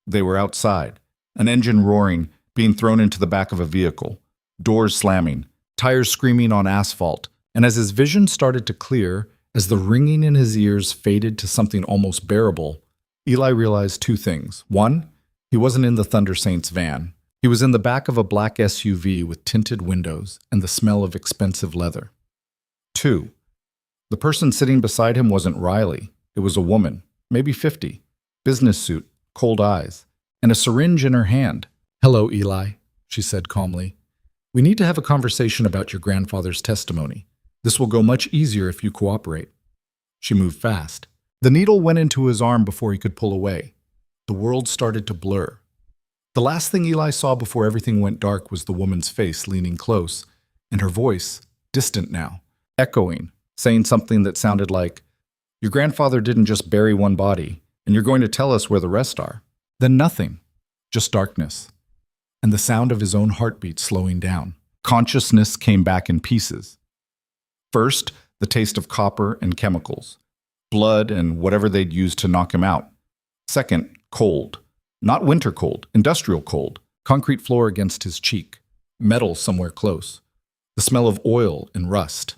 They were outside. An engine roaring, being thrown into the back of a vehicle. Doors slamming, tires screaming on asphalt. And as his vision started to clear, as the ringing in his ears faded to something almost bearable, Eli realized two things. One, he wasn't in the Thunder Saints van. He was in the back of a black SUV with tinted windows and the smell of expensive leather. Two, the person sitting beside him wasn't Riley. It was a woman, maybe 50, business suit, cold eyes, and a syringe in her hand. Hello, Eli, she said calmly. We need to have a conversation about your grandfather's testimony. This will go much easier if you cooperate. She moved fast. The needle went into his arm before he could pull away. The world started to blur. The last thing Eli saw before everything went dark was the woman's face leaning close, and her voice, distant now, echoing, saying something that sounded like, Your grandfather didn't just bury one body, and you're going to tell us where the rest are. Then nothing, just darkness, and the sound of his own heartbeat slowing down. Consciousness came back in pieces. First, the taste of copper and chemicals, blood and whatever they'd used to knock him out. Second, cold. Not winter cold, industrial cold. Concrete floor against his cheek. Metal somewhere close. The smell of oil and rust.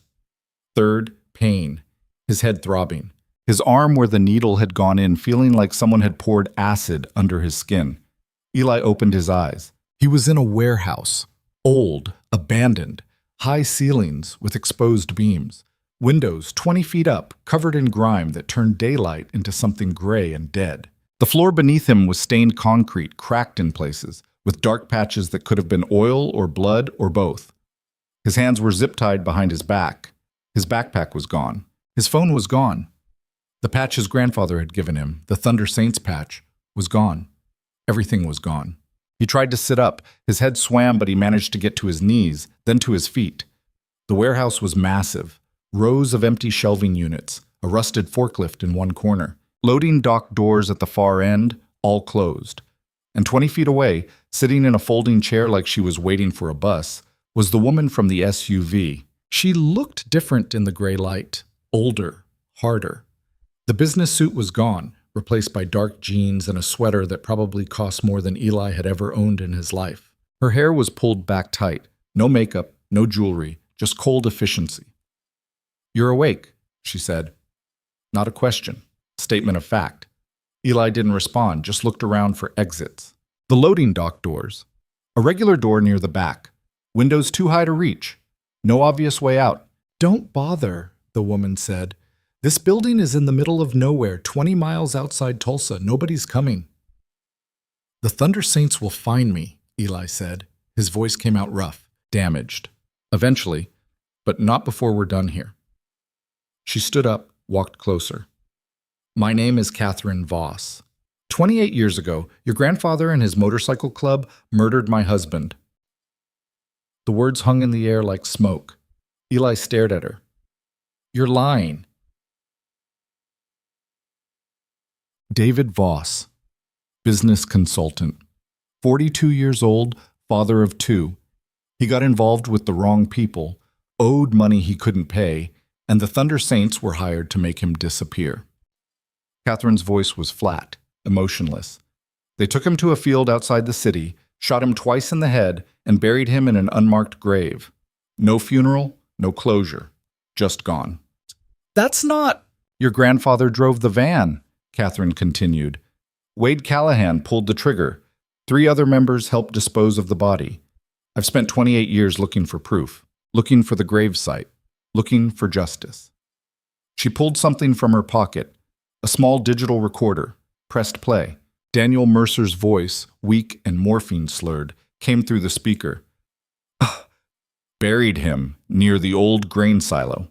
Third, pain. His head throbbing. His arm where the needle had gone in feeling like someone had poured acid under his skin. Eli opened his eyes. He was in a warehouse. Old, abandoned. High ceilings with exposed beams. Windows 20 feet up, covered in grime that turned daylight into something gray and dead. The floor beneath him was stained concrete, cracked in places, with dark patches that could have been oil or blood or both. His hands were zip-tied behind his back. His backpack was gone. His phone was gone. The patch his grandfather had given him, the Thunder Saints patch, was gone. Everything was gone. He tried to sit up. His head swam, but he managed to get to his knees, then to his feet. The warehouse was massive. Rows of empty shelving units, a rusted forklift in one corner, loading dock doors at the far end, all closed. And 20 feet away, sitting in a folding chair like she was waiting for a bus, was the woman from the SUV. She looked different in the gray light, older, harder. The business suit was gone, replaced by dark jeans and a sweater that probably cost more than Eli had ever owned in his life. Her hair was pulled back tight, no makeup, no jewelry, just cold efficiency. "You're awake," she said. Not a question, statement of fact. Eli didn't respond, just looked around for exits. The loading dock doors. A regular door near the back. Windows too high to reach. No obvious way out. "Don't bother," the woman said. "This building is in the middle of nowhere, 20 miles outside Tulsa. Nobody's coming." "The Thunder Saints will find me," Eli said. His voice came out rough, damaged. "Eventually, but not before we're done here." She stood up, walked closer. "My name is Catherine Voss. 28 years ago, your grandfather and his motorcycle club murdered my husband." The words hung in the air like smoke. Eli stared at her. "You're lying." David Voss, business consultant, 42 years old, father of 2. He got involved with the wrong people, owed money he couldn't pay, and the Thunder Saints were hired to make him disappear. Catherine's voice was flat, emotionless. They took him to a field outside the city, shot him twice in the head, and buried him in an unmarked grave. No funeral, no closure, just gone. "That's not—" "Your grandfather drove the van," Catherine continued. "Wade Callahan pulled the trigger. 3 other members helped dispose of the body. I've spent 28 years looking for proof, looking for the grave site, looking for justice." She pulled something from her pocket, a small digital recorder, pressed play. Daniel Mercer's voice, weak and morphine-slurred, came through the speaker. "Buried him near the old grain silo,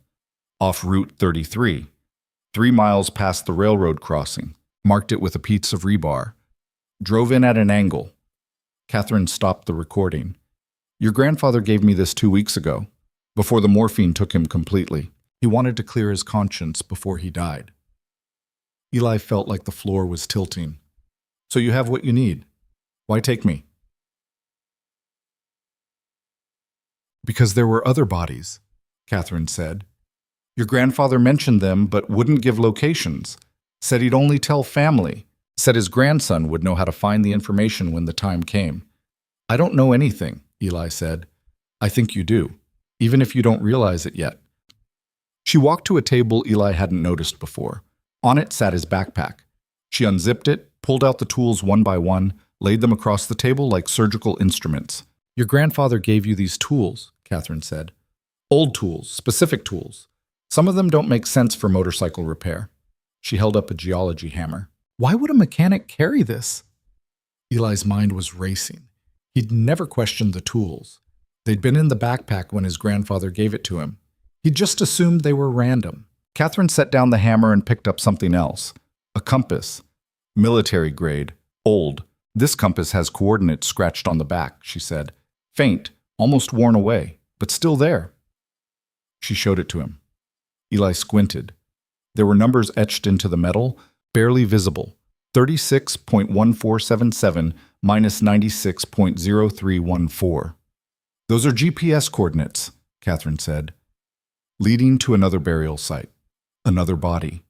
off Route 33, 3 miles past the railroad crossing, marked it with a piece of rebar. Drove in at an angle." Catherine stopped the recording. "Your grandfather gave me this 2 weeks ago, before the morphine took him completely. He wanted to clear his conscience before he died." Eli felt like the floor was tilting. "So you have what you need. Why take me?" "Because there were other bodies," Catherine said. "Your grandfather mentioned them but wouldn't give locations. Said he'd only tell family. Said his grandson would know how to find the information when the time came." "I don't know anything," Eli said. "I think you do, even if you don't realize it yet." She walked to a table Eli hadn't noticed before. On it sat his backpack. She unzipped it, pulled out the tools one by one, laid them across the table like surgical instruments. "Your grandfather gave you these tools," Catherine said. "Old tools, specific tools. Some of them don't make sense for motorcycle repair." She held up a geology hammer. "Why would a mechanic carry this?" Eli's mind was racing. He'd never questioned the tools. They'd been in the backpack when his grandfather gave it to him. He'd just assumed they were random. Catherine set down the hammer and picked up something else. A compass. Military grade. Old. "This compass has coordinates scratched on the back," she said. "Faint, almost worn away, but still there." She showed it to him. Eli squinted. There were numbers etched into the metal, barely visible. 36.1477 minus 96.0314. "Those are GPS coordinates," Catherine said. "Leading to another burial site. Another body.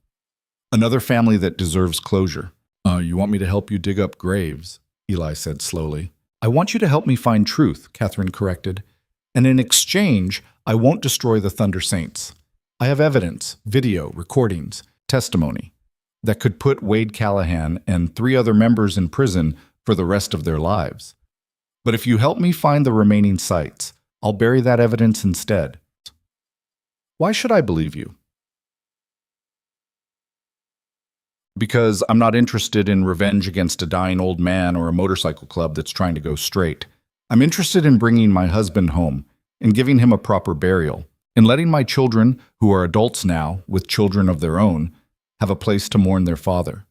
Another family that deserves closure." You want me to help you dig up graves," Eli said slowly. "I want you to help me find truth," Catherine corrected. "And in exchange, I won't destroy the Thunder Saints. I have evidence, video, recordings, testimony, that could put Wade Callahan and 3 other members in prison for the rest of their lives. But if you help me find the remaining sites, I'll bury that evidence instead. Why should I believe you?" Because I'm not interested in revenge against a dying old man or a motorcycle club that's trying to go straight. I'm interested in bringing my husband home and giving him a proper burial, and letting my children, who are adults now with children of their own, have a place to mourn their father.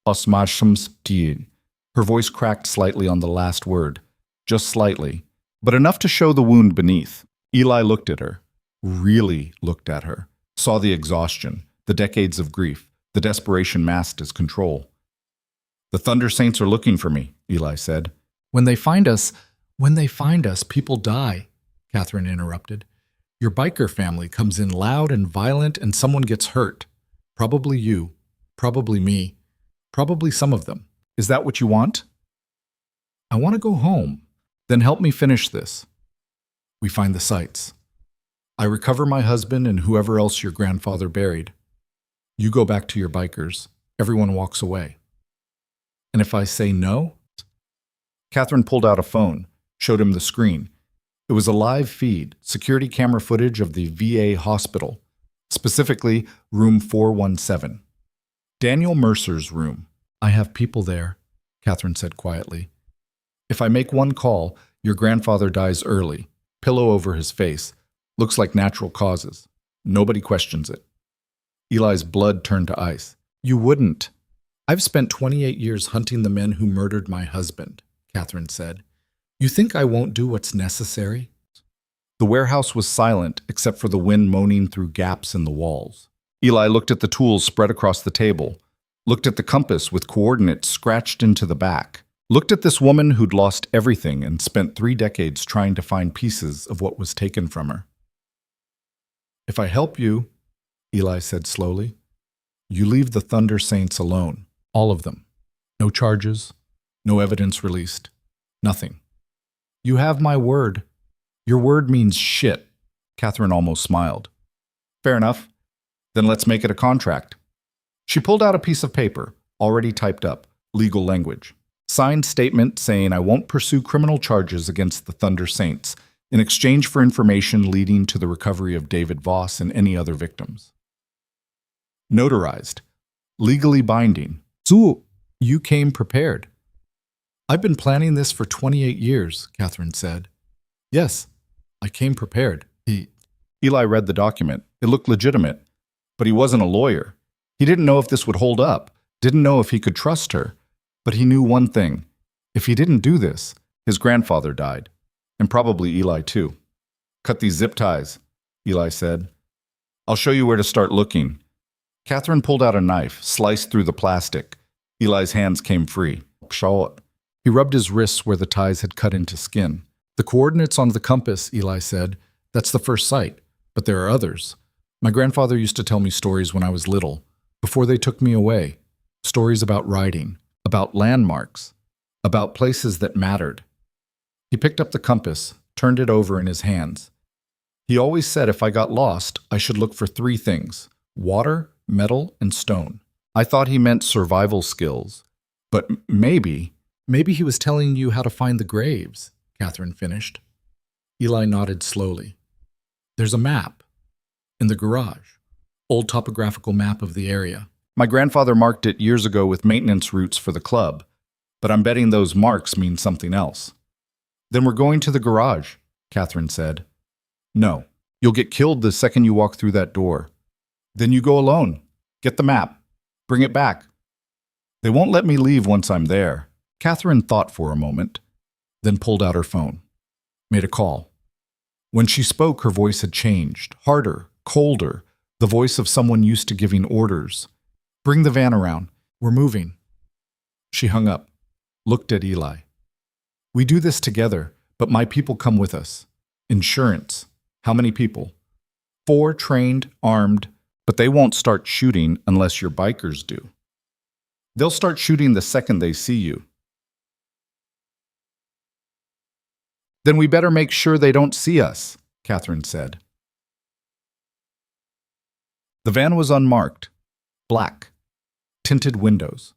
Her voice cracked slightly on the last word, just slightly, but enough to show the wound beneath. Eli looked at her, really looked at her, saw the exhaustion, the decades of grief, the desperation masked as control. The Thunder Saints are looking for me, Eli said. When they find us, people die, Catherine interrupted. Your biker family comes in loud and violent and someone gets hurt. Probably you, probably me, probably some of them. Is that what you want? I want to go home. Then help me finish this. We find the sites. I recover my husband and whoever else your grandfather buried. You go back to your bikers. Everyone walks away. And if I say no? Catherine pulled out a phone, showed him the screen. It was a live feed, security camera footage of the VA hospital, specifically room 417. Daniel Mercer's room. I have people there, Catherine said quietly. If I make one call, your grandfather dies early, pillow over his face. Looks like natural causes. Nobody questions it. Eli's blood turned to ice. You wouldn't. I've spent 28 years hunting the men who murdered my husband, Catherine said. You think I won't do what's necessary? The warehouse was silent except for the wind moaning through gaps in the walls. Eli looked at the tools spread across the table, looked at the compass with coordinates scratched into the back, looked at this woman who'd lost everything and spent 3 decades trying to find pieces of what was taken from her. If I help you, Eli said slowly, you leave the Thunder Saints alone, all of them. No charges, no evidence released, nothing. You have my word. Your word means shit. Catherine almost smiled. Fair enough. Then let's make it a contract. She pulled out a piece of paper, already typed up, legal language. Signed statement saying I won't pursue criminal charges against the Thunder Saints in exchange for information leading to the recovery of David Voss and any other victims. Notarized. Legally binding. So, you came prepared. I've been planning this for 28 years, Catherine said. Yes, I came prepared. Eli read the document. It looked legitimate, but he wasn't a lawyer. He didn't know if this would hold up, didn't know if he could trust her, but he knew one thing. If he didn't do this, his grandfather died, and probably Eli too. Cut these zip ties, Eli said. I'll show you where to start looking. Catherine pulled out a knife, sliced through the plastic. Eli's hands came free. He rubbed his wrists where the ties had cut into skin. The coordinates on the compass, Eli said. That's the first site, but there are others. My grandfather used to tell me stories when I was little, before they took me away. Stories about riding, about landmarks, about places that mattered. He picked up the compass, turned it over in his hands. He always said if I got lost, I should look for 3 things: water, metal, and stone. I thought he meant survival skills, but maybe he was telling you how to find the graves, Catherine finished. Eli nodded slowly. There's a map. In the garage. Old topographical map of the area. My grandfather marked it years ago with maintenance routes for the club, but I'm betting those marks mean something else. Then we're going to the garage, Catherine said. No, you'll get killed the second you walk through that door. Then you go alone. Get the map. Bring it back. They won't let me leave once I'm there. Catherine thought for a moment, then pulled out her phone. Made a call. When she spoke, her voice had changed, harder, colder, the voice of someone used to giving orders. Bring the van around. We're moving. She hung up, looked at Eli. We do this together, but my people come with us. Insurance. How many people? 4 trained, armed, but they won't start shooting unless your bikers do. They'll start shooting the second they see you. Then we better make sure they don't see us, Catherine said. The van was unmarked, black, tinted windows.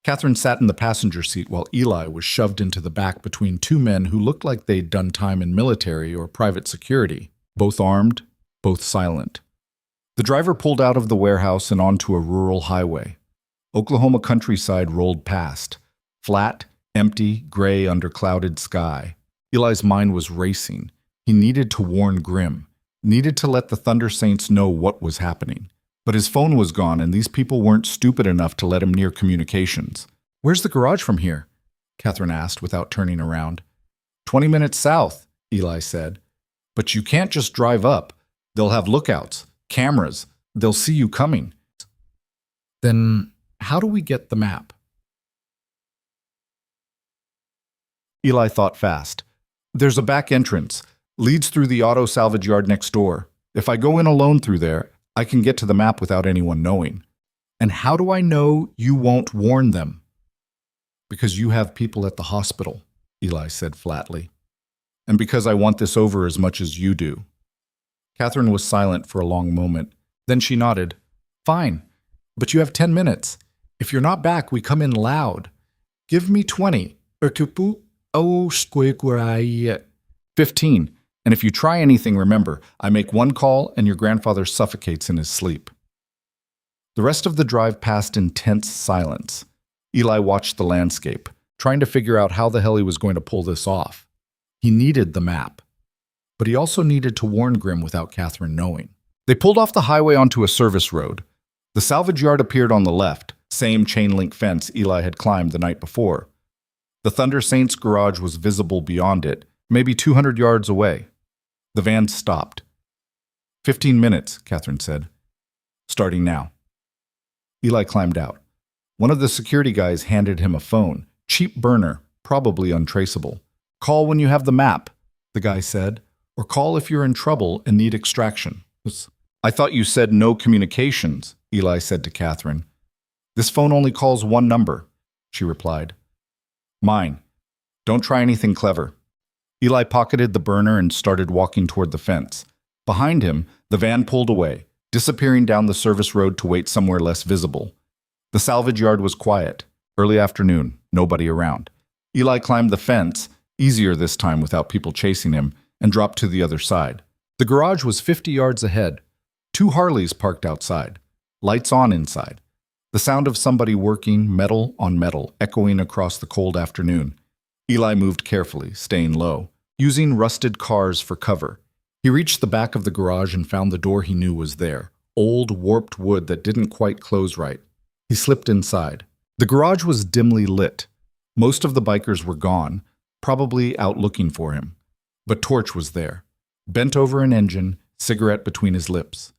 Catherine sat in the passenger seat while Eli was shoved into the back between 2 men who looked like they'd done time in military or private security, both armed, both silent. The driver pulled out of the warehouse and onto a rural highway. Oklahoma countryside rolled past. Flat, empty, gray under clouded sky. Eli's mind was racing. He needed to warn Grimm. Needed to let the Thunder Saints know what was happening. But his phone was gone, and these people weren't stupid enough to let him near communications. "Where's the garage from here?" Catherine asked without turning around. 20 minutes south, Eli said. "But you can't just drive up. They'll have lookouts, cameras. They'll see you coming." "Then how do we get the map?" Eli thought fast. "There's a back entrance. Leads through the auto salvage yard next door. If I go in alone through there, I can get to the map without anyone knowing." "And how do I know you won't warn them?" "Because you have people at the hospital," Eli said flatly. "And because I want this over as much as you do." Catherine was silent for a long moment. Then she nodded. "Fine, but you have 10 minutes. If you're not back, we come in loud. Give me 20. 15. And if you try anything, remember, I make one call and your grandfather suffocates in his sleep." The rest of the drive passed in tense silence. Eli watched the landscape, trying to figure out how the hell he was going to pull this off. He needed the map, but he also needed to warn Grimm without Catherine knowing. They pulled off the highway onto a service road. The salvage yard appeared on the left, same chain-link fence Eli had climbed the night before. The Thunder Saints garage was visible beyond it, maybe 200 yards away. The van stopped. 15 minutes, Catherine said. "Starting now." Eli climbed out. One of the security guys handed him a phone. Cheap burner, probably untraceable. "Call when you have the map," the guy said, "or call if you're in trouble and need extraction." "I thought you said no communications," Eli said to Catherine. "This phone only calls one number," she replied. "Mine. Don't try anything clever." Eli pocketed the burner and started walking toward the fence. Behind him, the van pulled away, disappearing down the service road to wait somewhere less visible. The salvage yard was quiet. Early afternoon, nobody around. Eli climbed the fence, easier this time without people chasing him, and dropped to the other side. The garage was 50 yards ahead. 2 Harleys parked outside. Lights on inside. The sound of somebody working metal on metal echoing across the cold afternoon. Eli moved carefully, staying low, using rusted cars for cover. He reached the back of the garage and found the door he knew was there, old, warped wood that didn't quite close right. He slipped inside. The garage was dimly lit. Most of the bikers were gone, probably out looking for him. But Torch was there, bent over an engine, cigarette between his lips.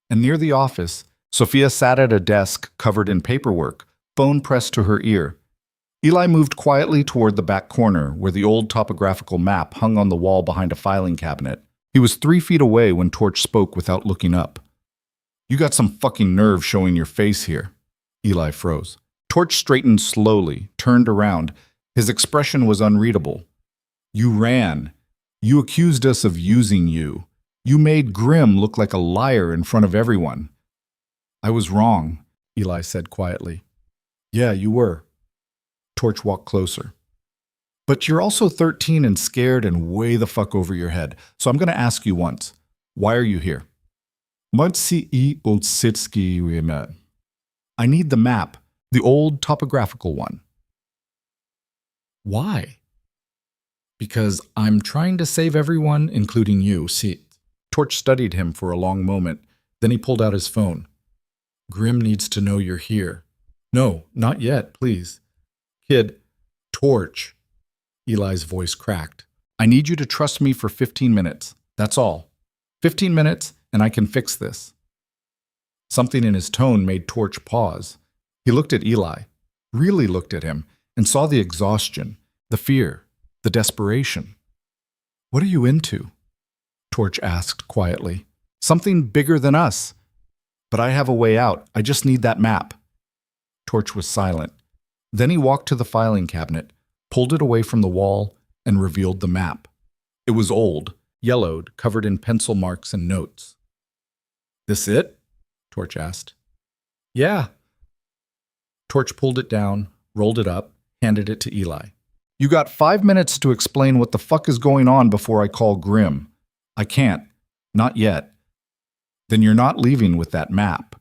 And near the office, Sophia sat at a desk covered in paperwork, phone pressed to her ear. Eli moved quietly toward the back corner, where the old topographical map hung on the wall behind a filing cabinet. He was 3 feet away when Torch spoke without looking up. "You got some fucking nerve showing your face here." Eli froze. Torch straightened slowly, turned around. His expression was unreadable. "You ran. You accused us of using you. You made Grimm look like a liar in front of everyone." "I was wrong," Eli said quietly. "Yeah, you were." Torch walked closer. "But you're also 13 and scared and way the fuck over your head. So I'm going to ask you once. Why are you here?" "I need the map, the old topographical one." "Why?" "Because I'm trying to save everyone, including you." Torch studied him for a long moment. Then he pulled out his phone. "Grimm needs to know you're here." "No, not yet, please." "Kid, Torch." Eli's voice cracked. "I need you to trust me for 15 minutes. That's all. 15 minutes, and I can fix this." Something in his tone made Torch pause. He looked at Eli, really looked at him, and saw the exhaustion, the fear, the desperation. "What are you into?" Torch asked quietly. "Something bigger than us. But I have a way out. I just need that map." Torch was silent. Then he walked to the filing cabinet, pulled it away from the wall, and revealed the map. It was old, yellowed, covered in pencil marks and notes. "This it?" Torch asked. "Yeah." Torch pulled it down, rolled it up, handed it to Eli. "You got 5 minutes to explain what the fuck is going on before I call Grimm." "I can't. Not yet." Then you're not leaving with that map.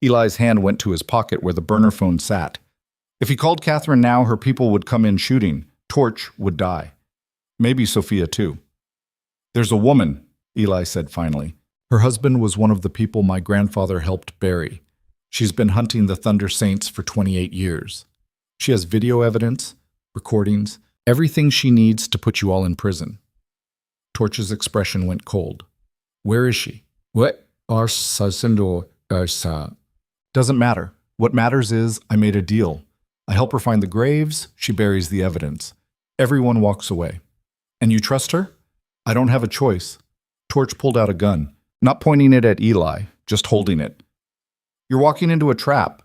Eli's hand went to his pocket where the burner phone sat. If he called Catherine now, her people would come in shooting. Torch would die. Maybe Sophia too. There's a woman, Eli said finally. Her husband was one of the people my grandfather helped bury. She's been hunting the Thunder Saints for 28 years. She has video evidence, recordings, everything she needs to put you all in prison. Torch's expression went cold. Where is she? What? Doesn't matter. What matters is I made a deal. I help her find the graves, she buries the evidence. Everyone walks away. And you trust her? I don't have a choice. Torch pulled out a gun, not pointing it at Eli, just holding it. You're walking into a trap.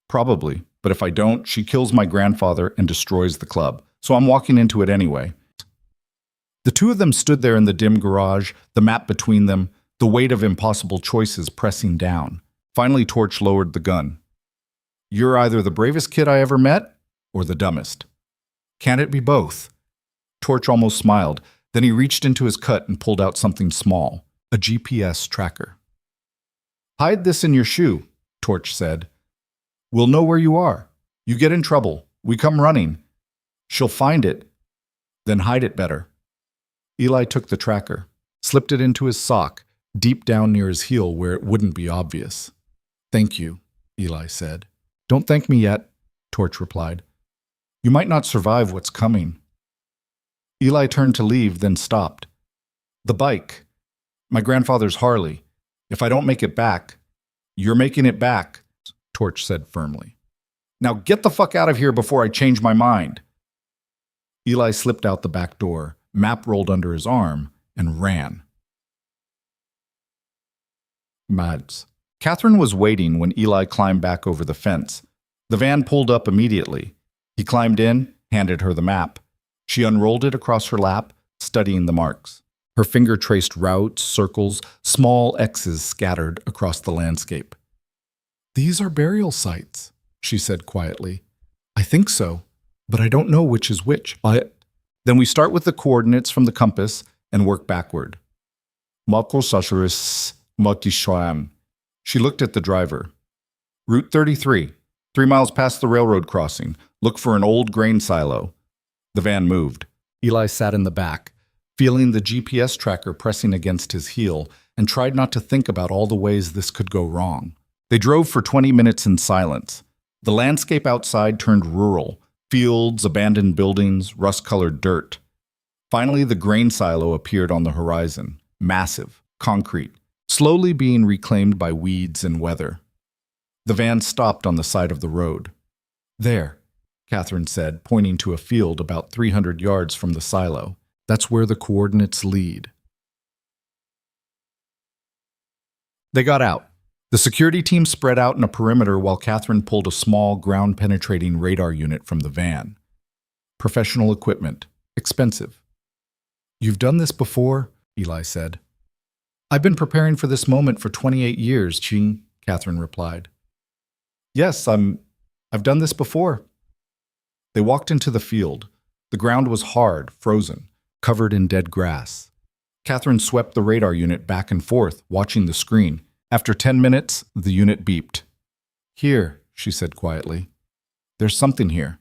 Probably, but if I don't, she kills my grandfather and destroys the club. So I'm walking into it anyway. The two of them stood there in the dim garage, the map between them, the weight of impossible choices pressing down. Finally, Torch lowered the gun. You're either the bravest kid I ever met or the dumbest. Can't it be both? Torch almost smiled. Then he reached into his cut and pulled out something small, a GPS tracker. Hide this in your shoe, Torch said. We'll know where you are. You get in trouble. We come running. She'll find it. Then hide it better. Eli took the tracker, slipped it into his sock, deep down near his heel where it wouldn't be obvious. Thank you, Eli said. Don't thank me yet, Torch replied. You might not survive what's coming. Eli turned to leave, then stopped. The bike. My grandfather's Harley. If I don't make it back, you're making it back, Torch said firmly. Now get the fuck out of here before I change my mind. Eli slipped out the back door, map rolled under his arm, and ran. Mads. Catherine was waiting when Eli climbed back over the fence. The van pulled up immediately. He climbed in, handed her the map. She unrolled it across her lap, studying the marks. Her finger traced routes, circles, small X's scattered across the landscape. These are burial sites, she said quietly. I think so, but I don't know which is which. Then we start with the coordinates from the compass and work backward. She looked at the driver. Route 33, 3 miles past the railroad crossing. Look for an old grain silo. The van moved. Eli sat in the back, feeling the GPS tracker pressing against his heel, and tried not to think about all the ways this could go wrong. They drove for 20 minutes in silence. The landscape outside turned rural. Fields, abandoned buildings, rust-colored dirt. Finally, the grain silo appeared on the horizon. Massive, concrete, slowly being reclaimed by weeds and weather. The van stopped on the side of the road. There, Catherine said, pointing to a field about 300 yards from the silo. That's where the coordinates lead. They got out. The security team spread out in a perimeter while Catherine pulled a small ground-penetrating radar unit from the van. Professional equipment. Expensive. You've done this before, Eli said. I've been preparing for this moment for 28 years, Ching, Catherine replied. Yes, I've done this before. They walked into the field. The ground was hard, frozen, covered in dead grass. Catherine swept the radar unit back and forth, watching the screen. After 10 minutes, the unit beeped. Here, she said quietly. There's something here.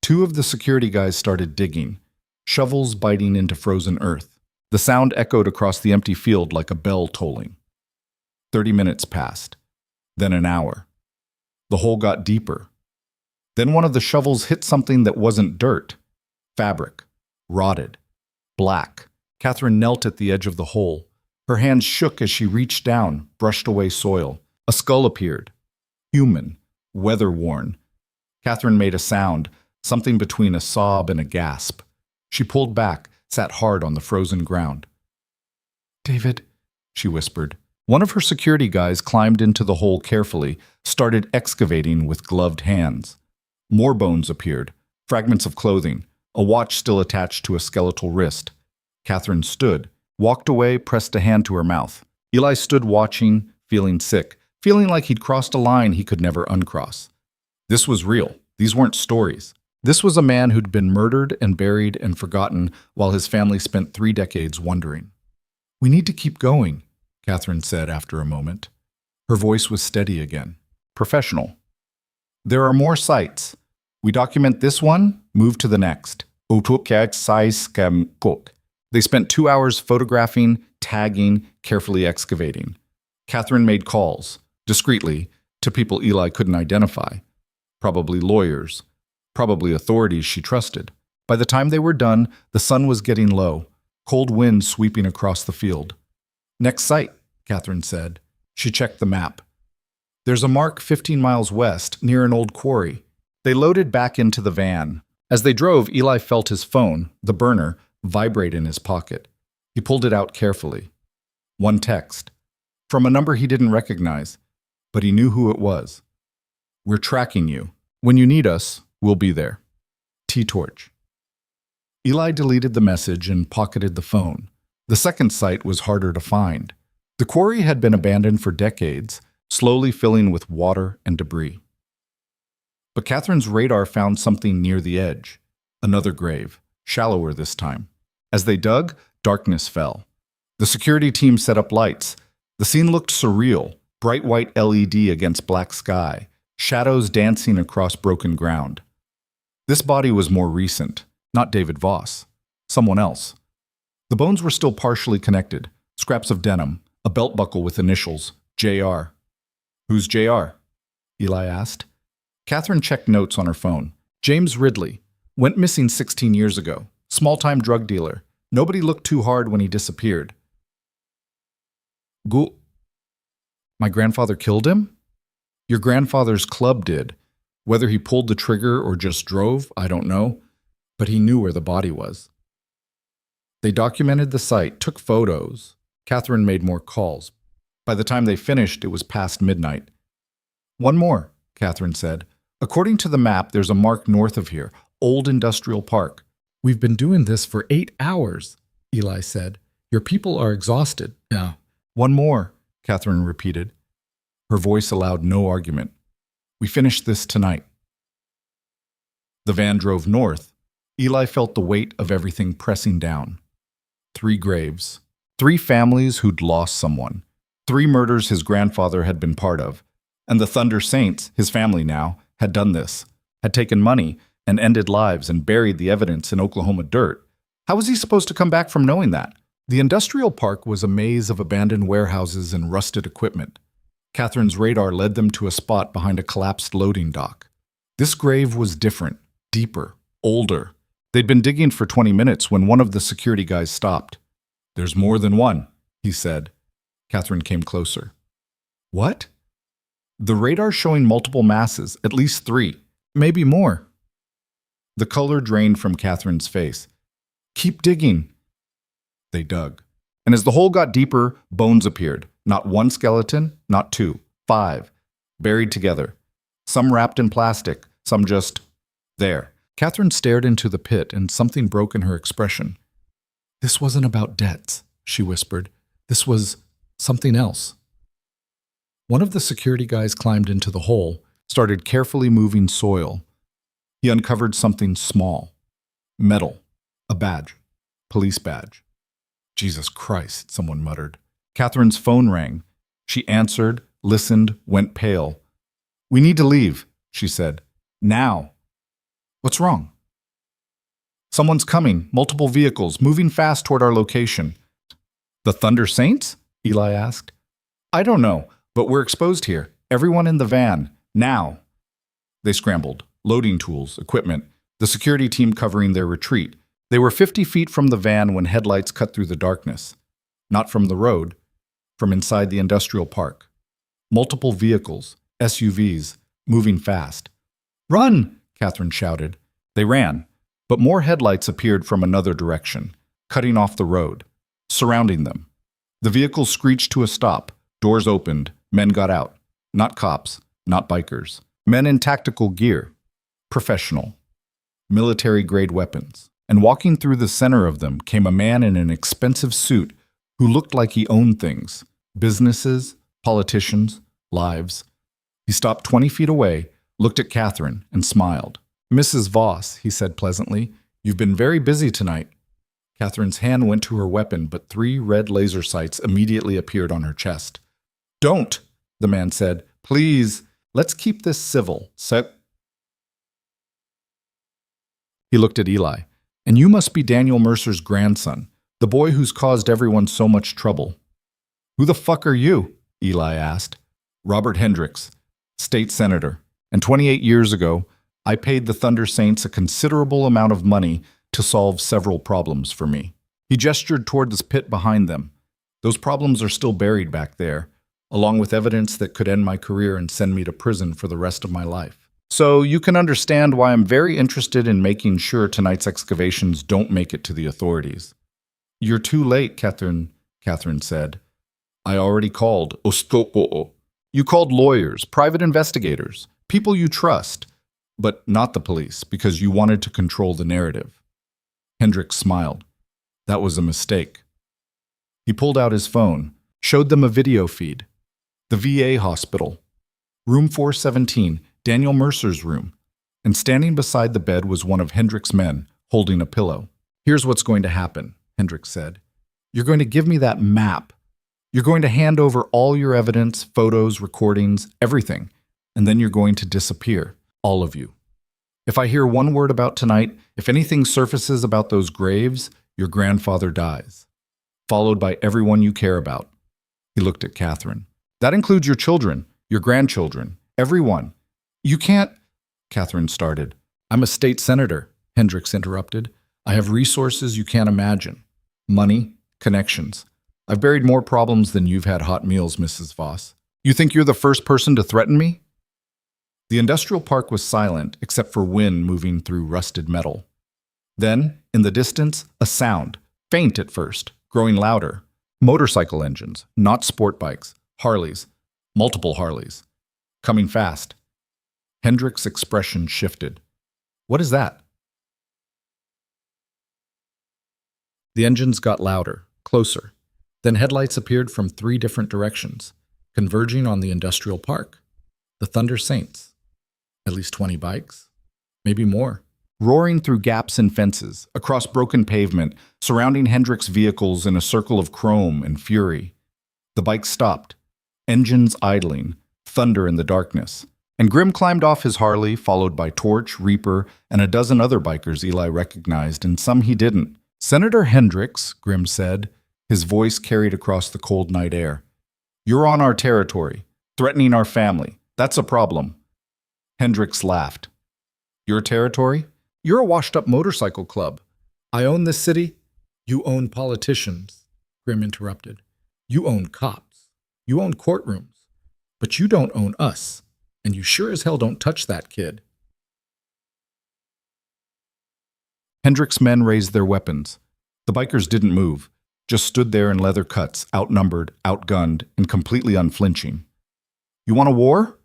2 of the security guys started digging, shovels biting into frozen earth. The sound echoed across the empty field like a bell tolling. 30 minutes passed, then an hour. The hole got deeper. Then one of the shovels hit something that wasn't dirt. Fabric. Rotted. Black. Catherine knelt at the edge of the hole. Her hands shook as she reached down, brushed away soil. A skull appeared. Human. Weather-worn. Catherine made a sound, something between a sob and a gasp. She pulled back, sat hard on the frozen ground. David, she whispered. One of her security guys climbed into the hole carefully, started excavating with gloved hands. More bones appeared, fragments of clothing, a watch still attached to a skeletal wrist. Catherine stood, walked away, pressed a hand to her mouth. Eli stood watching, feeling sick, feeling like he'd crossed a line he could never uncross. This was real. These weren't stories. This was a man who'd been murdered and buried and forgotten while his family spent 3 decades wondering. We need to keep going, Catherine said after a moment. Her voice was steady again. Professional. There are more sites. We document this one, move to the next. They spent 2 hours photographing, tagging, carefully excavating. Catherine made calls, discreetly, to people Eli couldn't identify. Probably lawyers. Probably authorities she trusted. By the time they were done, the sun was getting low, cold wind sweeping across the field. Next site, Catherine said. She checked the map. There's a mark 15 miles west, near an old quarry. They loaded back into the van. As they drove, Eli felt his phone, the burner, vibrate in his pocket. He pulled it out carefully. One text. From a number he didn't recognize, but he knew who it was. We're tracking you. When you need us, we'll be there. T-Torch. Eli deleted the message and pocketed the phone. The second site was harder to find. The quarry had been abandoned for decades, slowly filling with water and debris. But Catherine's radar found something near the edge. Another grave, shallower this time. As they dug, darkness fell. The security team set up lights. The scene looked surreal, bright white LED against black sky, shadows dancing across broken ground. This body was more recent, not David Voss, someone else. The bones were still partially connected, scraps of denim, a belt buckle with initials, JR. Who's JR? Eli asked. Catherine checked notes on her phone. James Ridley. Went missing 16 years ago. Small-time drug dealer. Nobody looked too hard when he disappeared. My grandfather killed him? Your grandfather's club did. Whether he pulled the trigger or just drove, I don't know. But he knew where the body was. They documented the site, took photos. Catherine made more calls. By the time they finished, it was past midnight. One more, Catherine said. According to the map, there's a mark north of here, Old Industrial Park. We've been doing this for 8 hours, Eli said. Your people are exhausted. Yeah. One more, Catherine repeated. Her voice allowed no argument. We finished this tonight. The van drove north. Eli felt the weight of everything pressing down. 3 graves. 3 families who'd lost someone. 3 murders his grandfather had been part of. And the Thunder Saints, his family now, had done this, had taken money and ended lives and buried the evidence in Oklahoma dirt. How was he supposed to come back from knowing that? The industrial park was a maze of abandoned warehouses and rusted equipment. Catherine's radar led them to a spot behind a collapsed loading dock. This grave was different, deeper, older. They'd been digging for 20 minutes when one of the security guys stopped. There's more than one, he said. Catherine came closer. What? The radar showing multiple masses, at least 3, maybe more. The color drained from Catherine's face. Keep digging. They dug. And as the hole got deeper, bones appeared. Not 1 skeleton, not 2, 5, buried together. Some wrapped in plastic, some just there. Catherine stared into the pit and something broke in her expression. This wasn't about debts, she whispered. This was something else. One of the security guys climbed into the hole, started carefully moving soil. He uncovered something small. Metal. A badge. Police badge. Jesus Christ, someone muttered. Catherine's phone rang. She answered, listened, went pale. We need to leave, she said. Now. What's wrong? Someone's coming, multiple vehicles, moving fast toward our location. The Thunder Saints? Eli asked. I don't know, but we're exposed here. Everyone in the van. Now. They scrambled. Loading tools, equipment, the security team covering their retreat. They were 50 feet from the van when headlights cut through the darkness. Not from the road, from inside the industrial park. Multiple vehicles, SUVs, moving fast. Run! Catherine shouted. They ran, but more headlights appeared from another direction, cutting off the road, surrounding them. The vehicles screeched to a stop. Doors opened. Men got out. Not cops, not bikers. Men in tactical gear. Professional. Military-grade weapons. And walking through the center of them came a man in an expensive suit who looked like he owned things. Businesses, politicians, lives. He stopped 20 feet away, looked at Catherine, and smiled. Mrs. Voss, he said pleasantly, you've been very busy tonight. Catherine's hand went to her weapon, but 3 red laser sights immediately appeared on her chest. "Don't," the man said. "Please, let's keep this civil, sir." He looked at Eli. "And you must be Daniel Mercer's grandson, the boy who's caused everyone so much trouble." "Who the fuck are you?" Eli asked. "Robert Hendricks, state senator. And 28 years ago, I paid the Thunder Saints a considerable amount of money to solve several problems for me." He gestured toward this pit behind them. "Those problems are still buried back there, along with evidence that could end my career and send me to prison for the rest of my life. So you can understand why I'm very interested in making sure tonight's excavations don't make it to the authorities." "You're too late, Catherine said. "I already called. Ostoko. You called lawyers, private investigators, people you trust, but not the police because you wanted to control the narrative." Hendricks smiled. "That was a mistake." He pulled out his phone, showed them a video feed. The VA hospital. Room 417, Daniel Mercer's room. And standing beside the bed was one of Hendricks' men, holding a pillow. "Here's what's going to happen," Hendricks said. "You're going to give me that map. You're going to hand over all your evidence, photos, recordings, everything. And then you're going to disappear. All of you. If I hear one word about tonight, if anything surfaces about those graves, your grandfather dies. Followed by everyone you care about." He looked at Catherine. "That includes your children, your grandchildren, everyone. You can't—" Catherine started. "I'm a state senator," Hendricks interrupted. "I have resources you can't imagine. Money, connections. I've buried more problems than you've had hot meals, Mrs. Voss. You think you're the first person to threaten me?" The industrial park was silent, except for wind moving through rusted metal. Then, in the distance, a sound, faint at first, growing louder. Motorcycle engines, not sport bikes, Harleys, multiple Harleys. Coming fast. Hendricks' expression shifted. "What is that?" The engines got louder, closer. Then headlights appeared from 3 different directions, converging on the industrial park. The Thunder Saints. At least 20 bikes. Maybe more. Roaring through gaps in fences, across broken pavement, surrounding Hendricks' vehicles in a circle of chrome and fury. The bikes stopped. Engines idling. Thunder in the darkness. And Grimm climbed off his Harley, followed by Torch, Reaper, and a dozen other bikers Eli recognized, and some he didn't. "Senator Hendricks," Grimm said, his voice carried across the cold night air. "You're on our territory, threatening our family. That's a problem." Hendricks laughed. "Your territory? You're a washed-up motorcycle club. I own this city." "You own politicians," Grimm interrupted. "You own cops. You own courtrooms. But you don't own us. And you sure as hell don't touch that kid." Hendricks' men raised their weapons. The bikers didn't move, just stood there in leather cuts, outnumbered, outgunned, and completely unflinching. "You want a war?"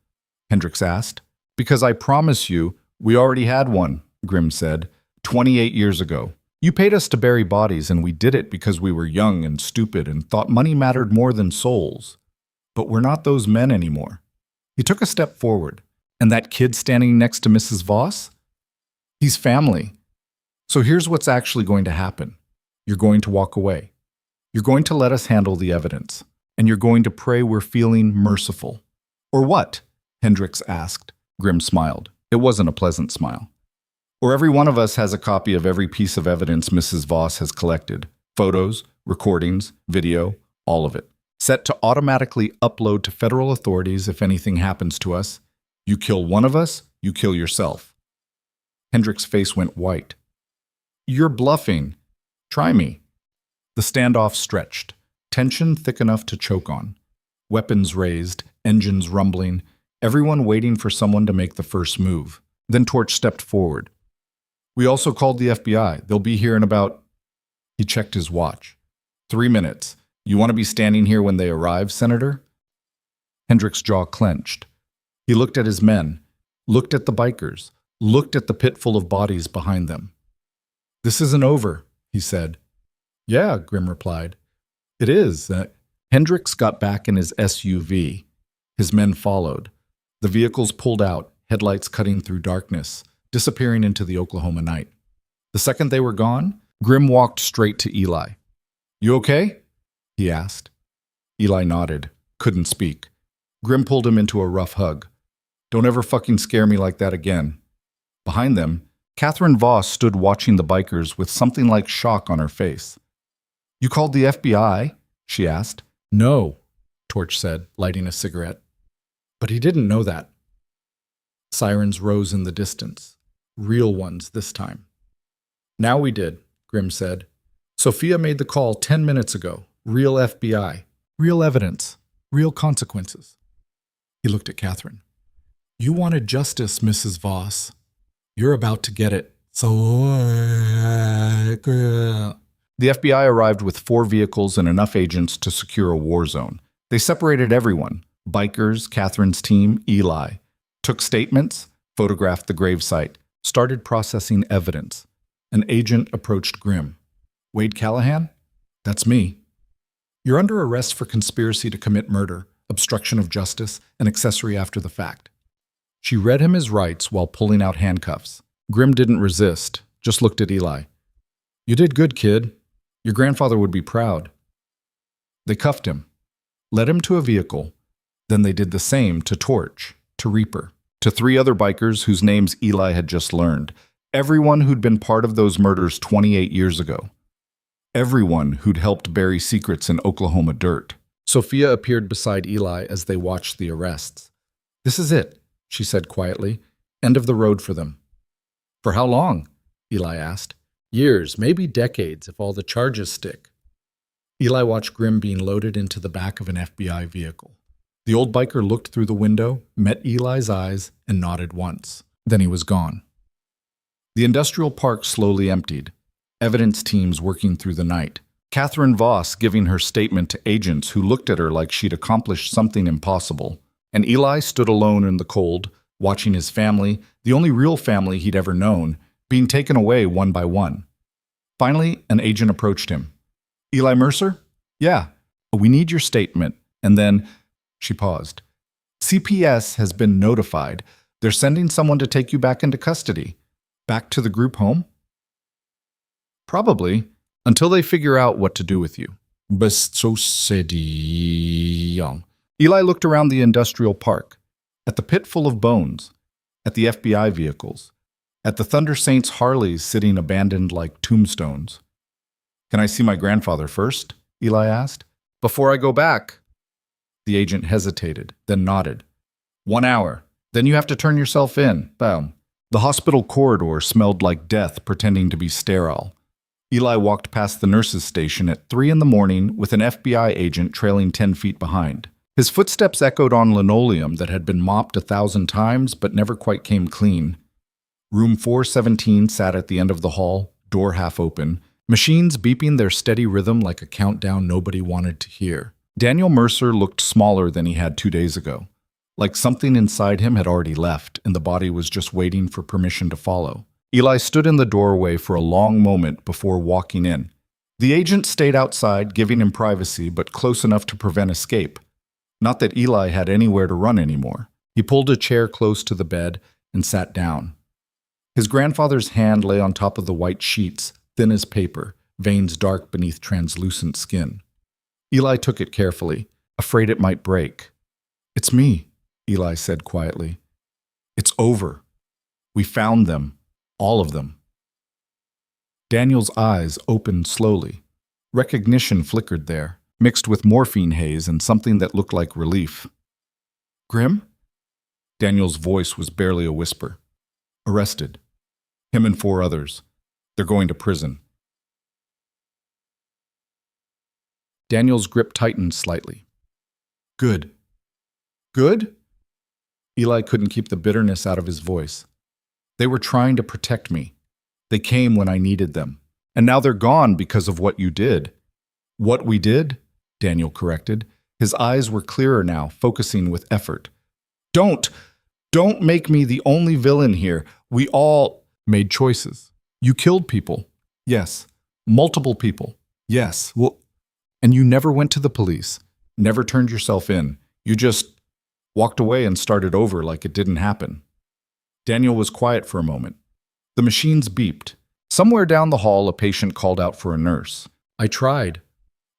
Hendricks asked. "Because I promise you, we already had one," Grimm said, 28 years ago. "You paid us to bury bodies, and we did it because we were young and stupid and thought money mattered more than souls. But we're not those men anymore." He took a step forward. "And that kid standing next to Mrs. Voss? He's family. So here's what's actually going to happen. You're going to walk away. You're going to let us handle the evidence. And you're going to pray we're feeling merciful." "Or what?" Hendricks asked. Grimm smiled. It wasn't a pleasant smile. "Or every one of us has a copy of every piece of evidence Mrs. Voss has collected. Photos, recordings, video, all of it. Set to automatically upload to federal authorities if anything happens to us. You kill one of us, you kill yourself." Hendricks' face went white. "You're bluffing. Try me." The standoff stretched, tension thick enough to choke on. Weapons raised, engines rumbling, everyone waiting for someone to make the first move. Then Torch stepped forward. "We also called the FBI. They'll be here in about—" He checked his watch. 3 minutes. You want to be standing here when they arrive, Senator?" Hendricks' jaw clenched. He looked at his men, looked at the bikers, looked at the pit full of bodies behind them. "This isn't over," he said. "Yeah," Grimm replied. "It is." Hendricks got back in his SUV. His men followed. The vehicles pulled out, headlights cutting through darkness, disappearing into the Oklahoma night. The second they were gone, Grim walked straight to Eli. You okay? He asked. Eli nodded, couldn't speak. Grim pulled him into a rough hug. Don't ever fucking scare me like that again. Behind them, Catherine Voss stood watching the bikers with something like shock on her face. You called the FBI? She asked. No, Torch said, lighting a cigarette. But he didn't know that. Sirens rose in the distance. Real ones this time. Now we did, Grim said. Sophia made the call 10 minutes ago. Real FBI. Real evidence. Real consequences. He looked at Catherine. You wanted justice, Mrs. Voss. You're about to get it. So, The FBI arrived with 4 vehicles and enough agents to secure a war zone. They separated everyone, bikers, Catherine's team, Eli, took statements, photographed the gravesite, started processing evidence. An agent approached Grim. Wade Callahan? That's me. You're under arrest for conspiracy to commit murder, obstruction of justice, and accessory after the fact. She read him his rights while pulling out handcuffs. Grim didn't resist, just looked at Eli. You did good, kid. Your grandfather would be proud. They cuffed him, led him to a vehicle. Then they did the same to Torch, to Reaper, to 3 other bikers whose names Eli had just learned. Everyone who'd been part of those murders 28 years ago. Everyone who'd helped bury secrets in Oklahoma dirt. Sophia appeared beside Eli as they watched the arrests. This is it, she said quietly. End of the road for them. For how long? Eli asked. Years, maybe decades, if all the charges stick. Eli watched Grim being loaded into the back of an FBI vehicle. The old biker looked through the window, met Eli's eyes, and nodded once. Then he was gone. The industrial park slowly emptied. Evidence teams working through the night. Catherine Voss giving her statement to agents who looked at her like she'd accomplished something impossible. And Eli stood alone in the cold, watching his family, the only real family he'd ever known, being taken away one by one. Finally, an agent approached him. Eli Mercer? Yeah, we need your statement. And then, she paused. CPS has been notified. They're sending someone to take you back into custody. Back to the group home? Probably, until they figure out what to do with you. Eli looked around the industrial park, at the pit full of bones, at the FBI vehicles, at the Thunder Saints Harleys sitting abandoned like tombstones. Can I see my grandfather first? Eli asked. Before I go back. The agent hesitated, then nodded. 1 hour. Then you have to turn yourself in. Boom. The hospital corridor smelled like death pretending to be sterile. Eli walked past the nurse's station at 3 a.m. with an FBI agent trailing 10 feet behind. His footsteps echoed on linoleum that had been mopped 1,000 times but never quite came clean. Room 417 sat at the end of the hall, door half open, machines beeping their steady rhythm like a countdown nobody wanted to hear. Daniel Mercer looked smaller than he had 2 days ago, like something inside him had already left and the body was just waiting for permission to follow. Eli stood in the doorway for a long moment before walking in. The agent stayed outside, giving him privacy, but close enough to prevent escape. Not that Eli had anywhere to run anymore. He pulled a chair close to the bed and sat down. His grandfather's hand lay on top of the white sheets, thin as paper, veins dark beneath translucent skin. Eli took it carefully, afraid it might break. It's me, Eli said quietly. It's over. We found them. All of them. Daniel's eyes opened slowly. Recognition flickered there, mixed with morphine haze and something that looked like relief. Grim? Daniel's voice was barely a whisper. Arrested. Him and 4 others. They're going to prison. Daniel's grip tightened slightly. Good. Good? Eli couldn't keep the bitterness out of his voice. They were trying to protect me. They came when I needed them. And now they're gone because of what you did. What we did? Daniel corrected. His eyes were clearer now, focusing with effort. Don't make me the only villain here. We all made choices. You killed people. Yes. Multiple people. Yes. Well, and you never went to the police. Never turned yourself in. You just walked away and started over like it didn't happen. Daniel was quiet for a moment. The machines beeped. Somewhere down the hall, a patient called out for a nurse. I tried,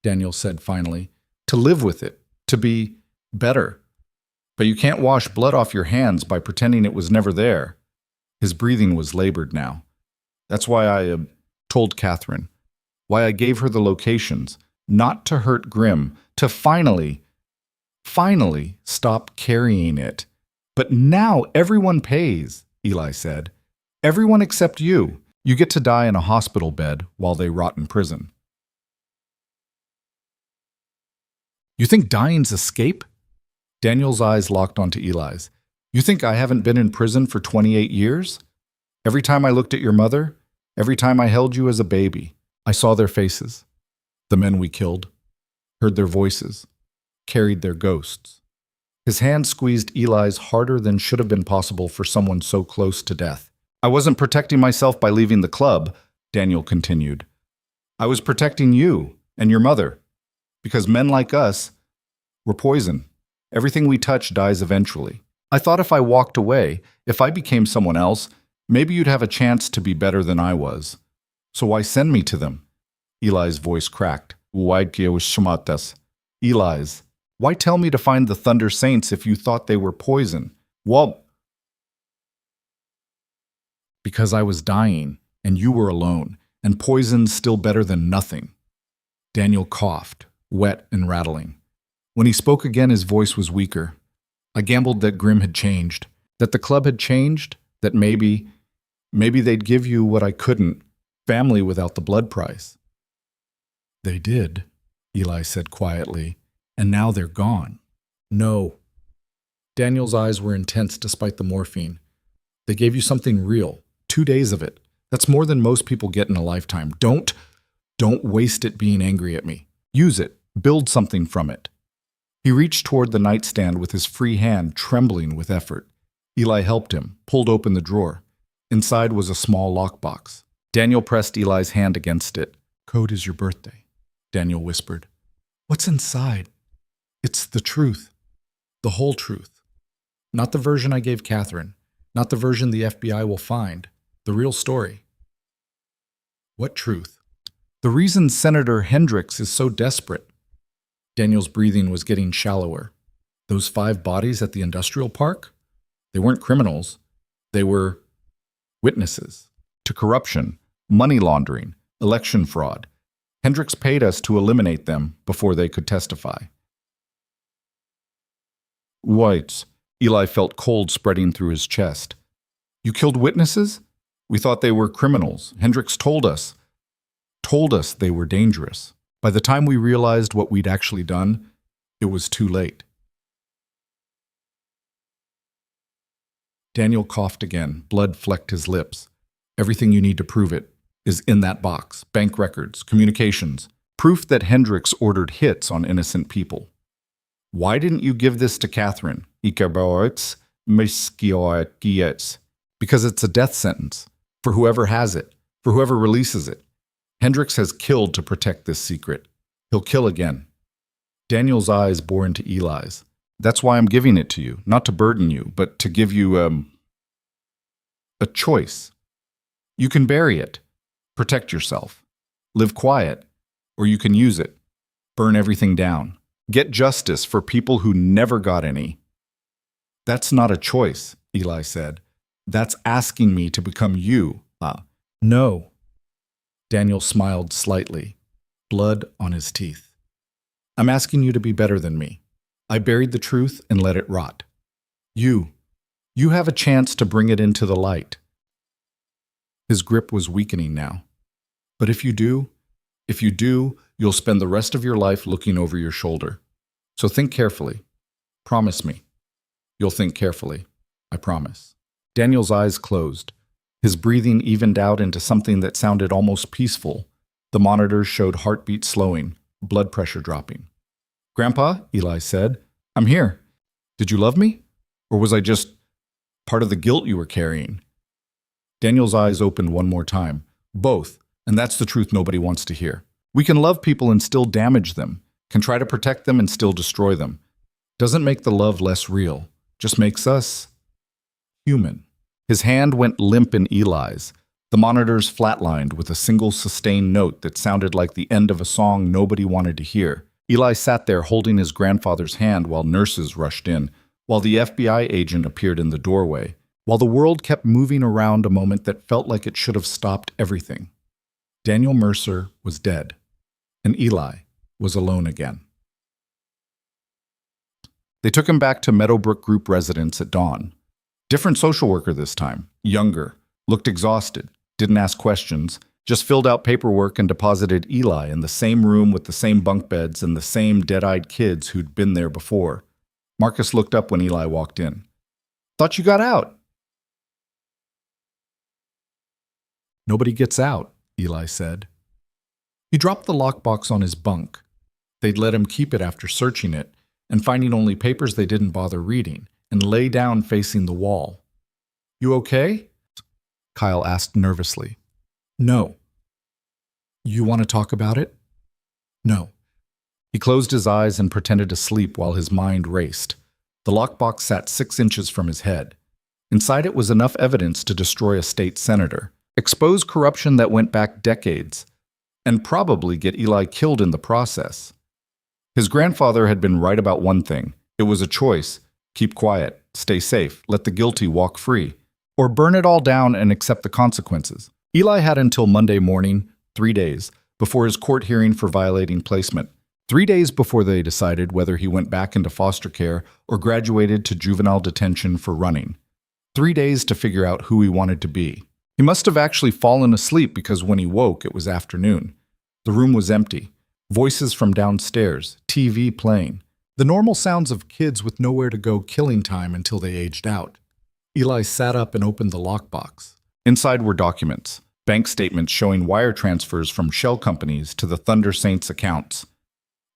Daniel said finally, to live with it, to be better. But you can't wash blood off your hands by pretending it was never there. His breathing was labored now. That's why I told Catherine, why I gave her the locations, not to hurt Grim, to finally stop carrying it. But now everyone pays, Eli said. Everyone except you. You get to die in a hospital bed while they rot in prison. You think dying's escape? Daniel's eyes locked onto Eli's. You think I haven't been in prison for 28 years? Every time I looked at your mother, every time I held you as a baby, I saw their faces. The men we killed, heard their voices, carried their ghosts. His hand squeezed Eli's harder than should have been possible for someone so close to death. I wasn't protecting myself by leaving the club, Daniel continued. I was protecting you and your mother, because men like us were poison. Everything we touch dies eventually. I thought if I walked away, if I became someone else, maybe you'd have a chance to be better than I was. So why send me to them? Eli's voice cracked. Eli's, why tell me to find the Thunder Saints if you thought they were poison? Well, because I was dying, and you were alone, and poison's still better than nothing. Daniel coughed, wet and rattling. When he spoke again, his voice was weaker. I gambled that Grim had changed, that the club had changed, that maybe they'd give you what I couldn't, family without the blood price. They did, Eli said quietly, and now they're gone. No. Daniel's eyes were intense despite the morphine. They gave you something real, 2 days of it. That's more than most people get in a lifetime. Don't waste it being angry at me. Use it. Build something from it. He reached toward the nightstand with his free hand trembling with effort. Eli helped him, pulled open the drawer. Inside was a small lockbox. Daniel pressed Eli's hand against it. Code is your birthday, Daniel whispered. What's inside? It's the truth. The whole truth. Not the version I gave Catherine. Not the version the FBI will find. The real story. What truth? The reason Senator Hendricks is so desperate. Daniel's breathing was getting shallower. Those 5 bodies at the industrial park? They weren't criminals. They were witnesses to corruption, money laundering, election fraud. Hendricks paid us to eliminate them before they could testify. Whites. Eli felt cold spreading through his chest. You killed witnesses? We thought they were criminals. Hendricks told us they were dangerous. By the time we realized what we'd actually done, it was too late. Daniel coughed again. Blood flecked his lips. Everything you need to prove it is in that box. Bank records, communications, proof that Hendricks ordered hits on innocent people. Why didn't you give this to Catherine? Because it's a death sentence for whoever has it, for whoever releases it. Hendricks has killed to protect this secret. He'll kill again. Daniel's eyes bore into Eli's. That's why I'm giving it to you, not to burden you, but to give you, a choice. You can bury it, protect yourself, live quiet, or you can use it, burn everything down, get justice for people who never got any. That's not a choice, Eli said. That's asking me to become you. No. Daniel smiled slightly, blood on his teeth. I'm asking you to be better than me. I buried the truth and let it rot. You have a chance to bring it into the light. His grip was weakening now. But if you do, you'll spend the rest of your life looking over your shoulder. So think carefully. Promise me. You'll think carefully. I promise. Daniel's eyes closed. His breathing evened out into something that sounded almost peaceful. The monitors showed heartbeat slowing, blood pressure dropping. Grandpa, Eli said, I'm here. Did you love me? Or was I just part of the guilt you were carrying? Daniel's eyes opened one more time. Both, and that's the truth nobody wants to hear. We can love people and still damage them, can try to protect them and still destroy them. Doesn't make the love less real, just makes us human. His hand went limp in Eli's. The monitors flatlined with a single sustained note that sounded like the end of a song nobody wanted to hear. Eli sat there holding his grandfather's hand while nurses rushed in, while the FBI agent appeared in the doorway, while the world kept moving around a moment that felt like it should have stopped everything. Daniel Mercer was dead, and Eli was alone again. They took him back to Meadowbrook Group residence at dawn. Different social worker this time, younger, looked exhausted, didn't ask questions, just filled out paperwork and deposited Eli in the same room with the same bunk beds and the same dead-eyed kids who'd been there before. Marcus looked up when Eli walked in. "Thought you got out." "Nobody gets out," Eli said. He dropped the lockbox on his bunk. They'd let him keep it after searching it and finding only papers they didn't bother reading, and lay down facing the wall. "You okay?" Kyle asked nervously. "No." "You want to talk about it?" "No." He closed his eyes and pretended to sleep while his mind raced. The lockbox sat 6 inches from his head. Inside it was enough evidence to destroy a state senator, expose corruption that went back decades, and probably get Eli killed in the process. His grandfather had been right about one thing. It was a choice. Keep quiet, stay safe, let the guilty walk free, or burn it all down and accept the consequences. Eli had until Monday morning, 3 days, before his court hearing for violating placement. 3 days before they decided whether he went back into foster care or graduated to juvenile detention for running. 3 days to figure out who he wanted to be. He must have actually fallen asleep because when he woke, it was afternoon. The room was empty. Voices from downstairs, TV playing. The normal sounds of kids with nowhere to go killing time until they aged out. Eli sat up and opened the lockbox. Inside were documents, bank statements showing wire transfers from shell companies to the Thunder Saints accounts.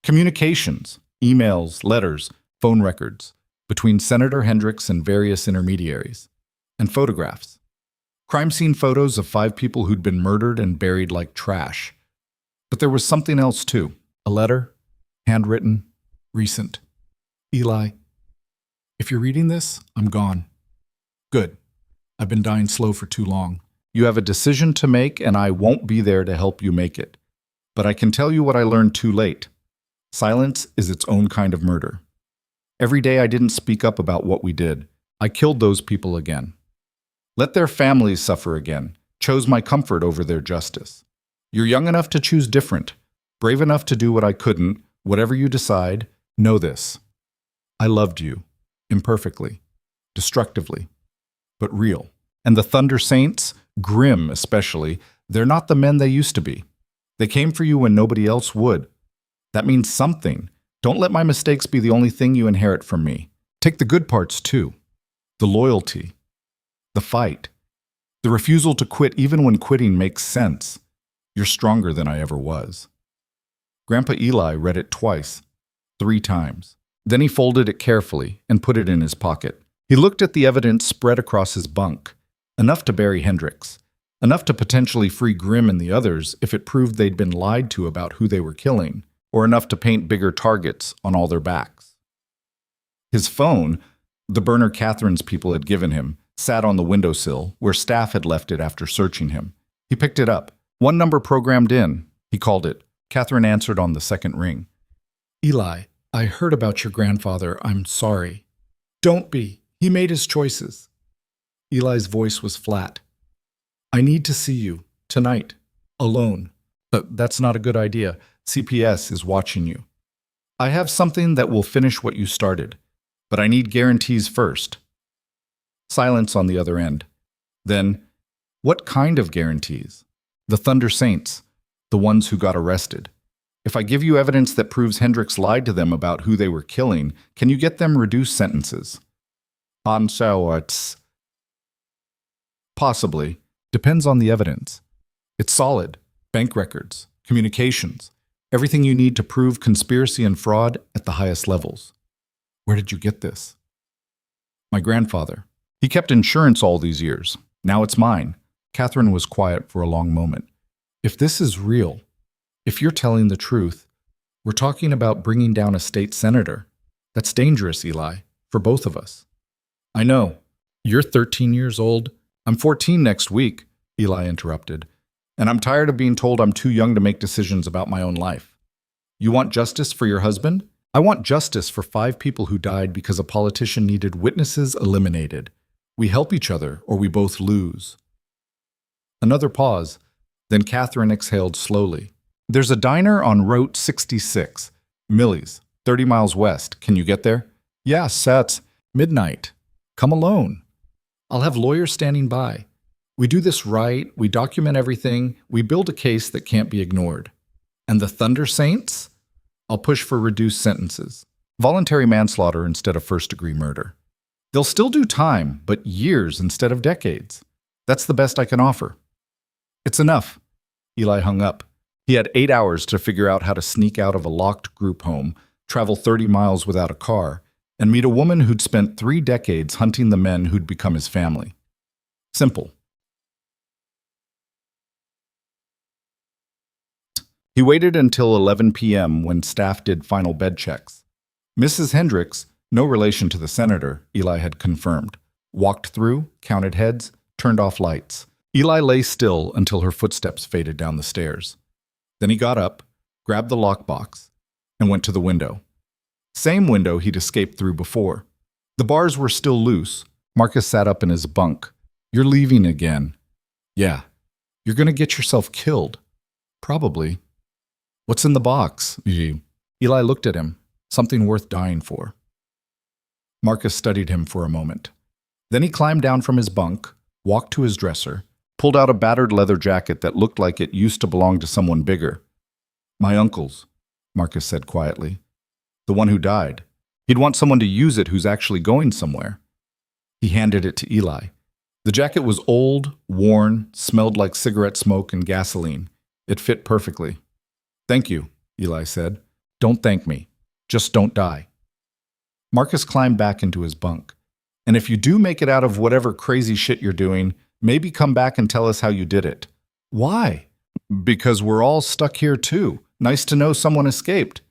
Communications, emails, letters, phone records between Senator Hendricks and various intermediaries. And photographs. Crime scene photos of 5 people who'd been murdered and buried like trash. But there was something else too. A letter, handwritten, recent. "Eli, if you're reading this, I'm gone. Good. I've been dying slow for too long. You have a decision to make, and I won't be there to help you make it. But I can tell you what I learned too late. Silence is its own kind of murder. Every day I didn't speak up about what we did. I killed those people again. Let their families suffer again. Chose my comfort over their justice. You're young enough to choose different, brave enough to do what I couldn't. Whatever you decide, know this. I loved you, imperfectly, destructively, but real. And the Thunder Saints, grim especially, they're not the men they used to be. They came for you when nobody else would. That means something. Don't let my mistakes be the only thing you inherit from me. Take the good parts too. The loyalty, the fight, the refusal to quit even when quitting makes sense. You're stronger than I ever was." Grandpa Eli read it twice, 3 times. Then he folded it carefully and put it in his pocket. He looked at the evidence spread across his bunk. Enough to bury Hendricks. Enough to potentially free Grimm and the others if it proved they'd been lied to about who they were killing, or enough to paint bigger targets on all their backs. His phone, the burner Catherine's people had given him, sat on the windowsill where staff had left it after searching him. He picked it up. 1 number programmed in. He called it. Catherine answered on the second ring. "Eli, I heard about your grandfather. I'm sorry." "Don't be. He made his choices." Eli's voice was flat. "I need to see you. Tonight. Alone." That's not a good idea. CPS is watching you. "I have something that will finish what you started, but I need guarantees first." Silence on the other end. Then, "What kind of guarantees?" "The Thunder Saints, the ones who got arrested. If I give you evidence that proves Hendricks lied to them about who they were killing, can you get them reduced sentences?" "Possibly. Depends on the evidence. It's solid. Bank records, communications, everything you need to prove conspiracy and fraud at the highest levels." "Where did you get this?" "My grandfather. He kept insurance all these years. Now it's mine." Catherine was quiet for a long moment. "If this is real, if you're telling the truth, we're talking about bringing down a state senator. That's dangerous, Eli, for both of us." "I know. You're 13 years old. I'm 14 next week." Eli interrupted. And I'm tired of being told I'm too young to make decisions about my own life. You want justice for your husband? I want justice for 5 people who died because a politician needed witnesses eliminated. We help each other, or we both lose. Another pause. Then Catherine exhaled slowly. There's a diner on Route 66, Millie's, 30 miles west. Can you get there? Yes, that's midnight. Come alone. I'll have lawyers standing by. We do this right, we document everything, we build a case that can't be ignored. And the Thunder Saints? I'll push for reduced sentences. Voluntary manslaughter instead of first-degree murder. They'll still do time, but years instead of decades. That's the best I can offer. It's enough. Eli hung up. He had 8 hours to figure out how to sneak out of a locked group home, travel 30 miles without a car, and meet a woman who'd spent 3 decades hunting the men who'd become his family. Simple. He waited until 11 p.m. when staff did final bed checks. Mrs. Hendricks, no relation to the senator, Eli had confirmed, walked through, counted heads, turned off lights. Eli lay still until her footsteps faded down the stairs. Then he got up, grabbed the lockbox, and went to the window. Same window he'd escaped through before. The bars were still loose. Marcus sat up in his bunk. You're leaving again. Yeah. You're going to get yourself killed. Probably. What's in the box? Eli looked at him. Something worth dying for. Marcus studied him for a moment. Then he climbed down from his bunk, walked to his dresser, pulled out a battered leather jacket that looked like it used to belong to someone bigger. My uncle's, Marcus said quietly. The one who died. He'd want someone to use it who's actually going somewhere. He handed it to Eli. The jacket was old, worn, smelled like cigarette smoke and gasoline. It fit perfectly. Thank you, Eli said. Don't thank me. Just don't die. Marcus climbed back into his bunk. And if you do make it out of whatever crazy shit you're doing, maybe come back and tell us how you did it. Why? Because we're all stuck here too. Nice to know someone escaped.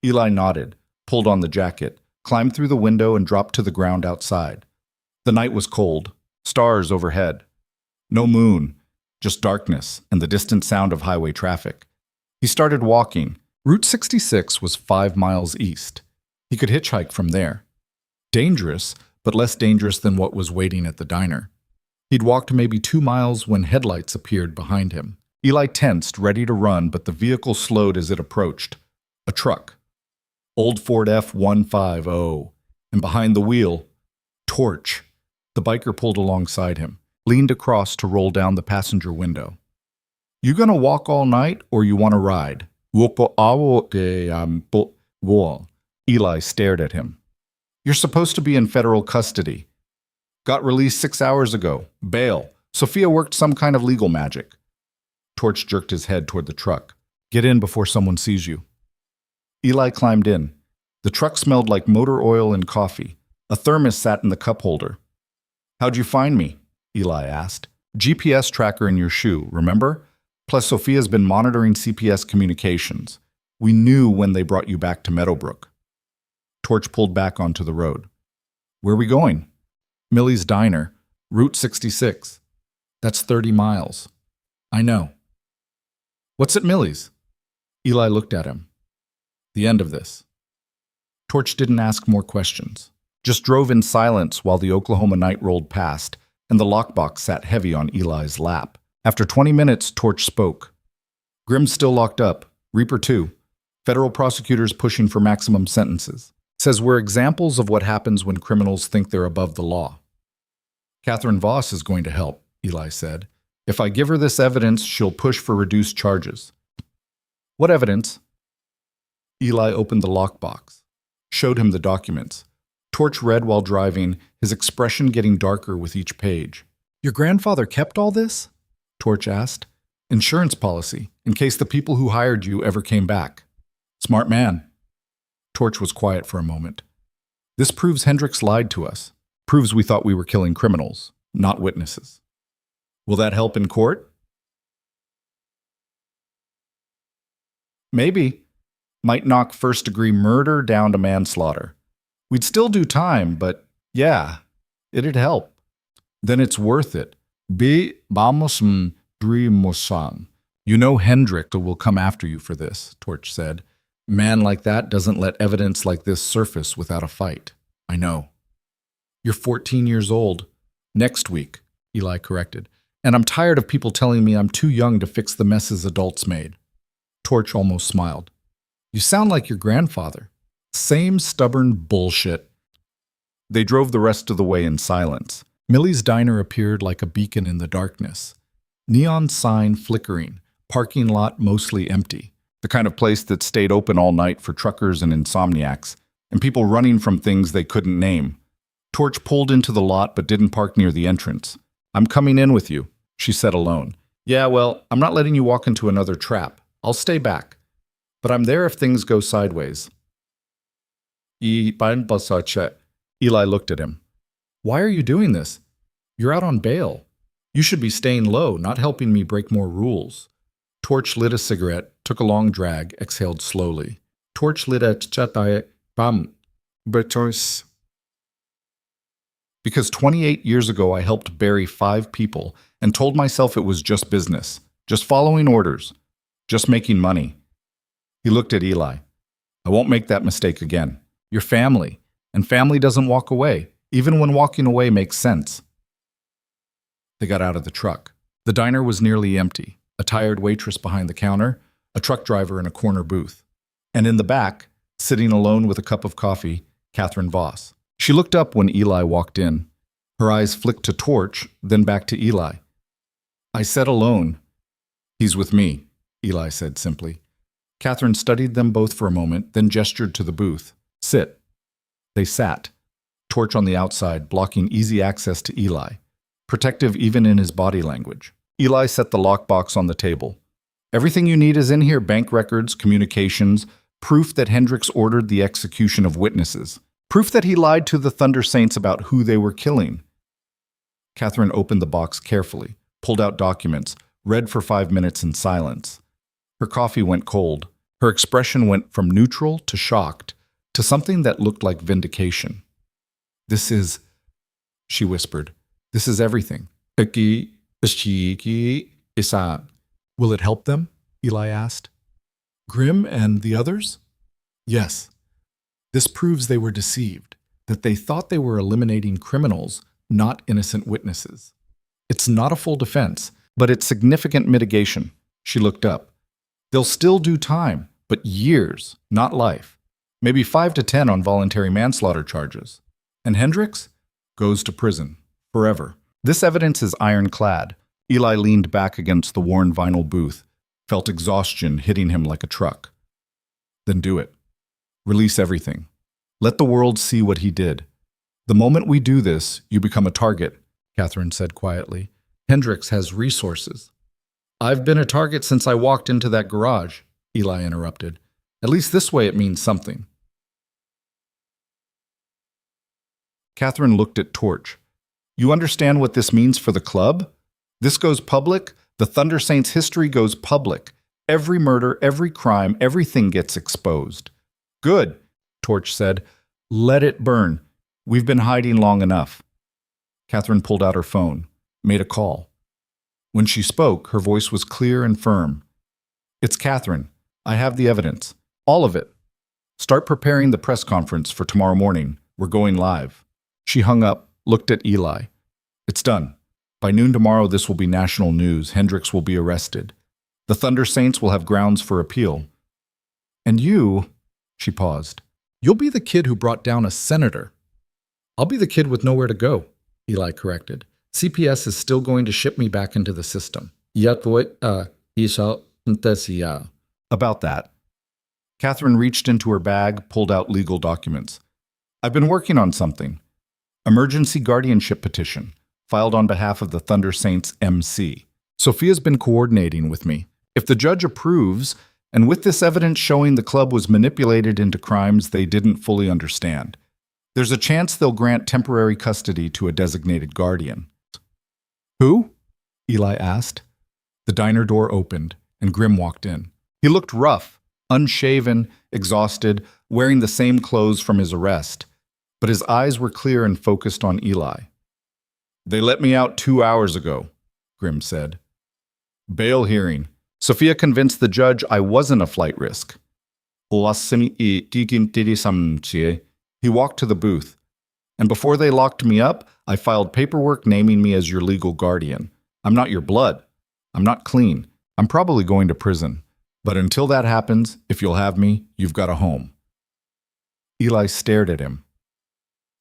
Eli nodded, pulled on the jacket, climbed through the window and dropped to the ground outside. The night was cold, stars overhead. No moon, just darkness and the distant sound of highway traffic. He started walking. Route 66 was 5 miles east. He could hitchhike from there. Dangerous, but less dangerous than what was waiting at the diner. He'd walked maybe 2 miles when headlights appeared behind him. Eli tensed, ready to run, but the vehicle slowed as it approached. A truck. Old Ford F-150. And behind the wheel, Torch. The biker pulled alongside him, leaned across to roll down the passenger window. You gonna walk all night, or you want to ride? Eli stared at him. You're supposed to be in federal custody. Got released 6 hours ago. Bail. Sophia worked some kind of legal magic. Torch jerked his head toward the truck. Get in before someone sees you. Eli climbed in. The truck smelled like motor oil and coffee. A thermos sat in the cup holder. How'd you find me? Eli asked. GPS tracker in your shoe, remember? Plus Sophia's been monitoring CPS communications. We knew when they brought you back to Meadowbrook. Torch pulled back onto the road. Where are we going? Millie's Diner, Route 66. That's 30 miles. I know. What's at Millie's? Eli looked at him. The end of this. Torch didn't ask more questions, just drove in silence while the Oklahoma night rolled past, and the lockbox sat heavy on Eli's lap. After 20 minutes, Torch spoke. Grimm's still locked up. Reaper 2. Federal prosecutors pushing for maximum sentences. Says we're examples of what happens when criminals think they're above the law. Catherine Voss is going to help, Eli said. If I give her this evidence, she'll push for reduced charges. What evidence? Eli opened the lockbox, showed him the documents. Torch read while driving, his expression getting darker with each page. Your grandfather kept all this? Torch asked. Insurance policy, in case the people who hired you ever came back. Smart man. Torch was quiet for a moment. This proves Hendricks lied to us. Proves we thought we were killing criminals, not witnesses. Will that help in court? Maybe. Might knock first-degree murder down to manslaughter. We'd still do time, but yeah, it'd help. Then it's worth it. Be vamos dreamosan. You know Hendrik will come after you for this, Torch said. Man like that doesn't let evidence like this surface without a fight. I know. You're 14 years old. Next week, Eli corrected. And I'm tired of people telling me I'm too young to fix the messes adults made. Torch almost smiled. You sound like your grandfather. Same stubborn bullshit. They drove the rest of the way in silence. Millie's diner appeared like a beacon in the darkness. Neon sign flickering, parking lot mostly empty. The kind of place that stayed open all night for truckers and insomniacs, and people running from things they couldn't name. Torch pulled into the lot but didn't park near the entrance. I'm coming in with you, she said alone. Yeah, well, I'm not letting you walk into another trap. I'll stay back. But I'm there if things go sideways. Eli looked at him. Why are you doing this? You're out on bail. You should be staying low, not helping me break more rules. Torch lit a cigarette, took a long drag, exhaled slowly. Torch lit a chataye bam. Because 28 years ago I helped bury 5 people and told myself it was just business, just following orders, just making money. He looked at Eli. I won't make that mistake again. You're family, and family doesn't walk away, even when walking away makes sense. They got out of the truck. The diner was nearly empty, a tired waitress behind the counter, a truck driver in a corner booth. And in the back, sitting alone with a cup of coffee, Catherine Voss. She looked up when Eli walked in. Her eyes flicked to Torch, then back to Eli. I said alone. He's with me, Eli said simply. Catherine studied them both for a moment, then gestured to the booth. Sit. They sat, Torch on the outside, blocking easy access to Eli, protective even in his body language. Eli set the lockbox on the table. Everything you need is in here: bank records, communications, proof that Hendricks ordered the execution of witnesses, proof that he lied to the Thunder Saints about who they were killing. Catherine opened the box carefully, pulled out documents, read for 5 minutes in silence. Her coffee went cold. Her expression went from neutral to shocked, to something that looked like vindication. This is, she whispered, this is everything. Will it help them? Eli asked. Grimm and the others? Yes. This proves they were deceived, that they thought they were eliminating criminals, not innocent witnesses. It's not a full defense, but it's significant mitigation. She looked up. They'll still do time, but years, not life. Maybe 5 to 10 on voluntary manslaughter charges. And Hendricks goes to prison, forever. This evidence is ironclad. Eli leaned back against the worn vinyl booth, felt exhaustion hitting him like a truck. Then do it. Release everything. Let the world see what he did. The moment we do this, you become a target, Catherine said quietly. Hendricks has resources. I've been a target since I walked into that garage, Eli interrupted. At least this way it means something. Catherine looked at Torch. You understand what this means for the club? This goes public. The Thunder Saints' history goes public. Every murder, every crime, everything gets exposed. Good, Torch said. Let it burn. We've been hiding long enough. Catherine pulled out her phone, made a call. When she spoke, her voice was clear and firm. It's Catherine. I have the evidence. All of it. Start preparing the press conference for tomorrow morning. We're going live. She hung up, looked at Eli. It's done. By noon tomorrow, this will be national news. Hendricks will be arrested. The Thunder Saints will have grounds for appeal. And you, she paused, you'll be the kid who brought down a senator. I'll be the kid with nowhere to go, Eli corrected. CPS is still going to ship me back into the system. About that. Catherine reached into her bag, pulled out legal documents. I've been working on something. Emergency guardianship petition, filed on behalf of the Thunder Saints MC. Sophia's been coordinating with me. If the judge approves, and with this evidence showing the club was manipulated into crimes they didn't fully understand, there's a chance they'll grant temporary custody to a designated guardian. Who? Eli asked. The diner door opened, and Grimm walked in. He looked rough, unshaven, exhausted, wearing the same clothes from his arrest, but his eyes were clear and focused on Eli. They let me out 2 hours ago, Grimm said. Bail hearing. Sophia convinced the judge I wasn't a flight risk. He walked to the booth, and before they locked me up, I filed paperwork naming me as your legal guardian. I'm not your blood. I'm not clean. I'm probably going to prison. But until that happens, if you'll have me, you've got a home. Eli stared at him.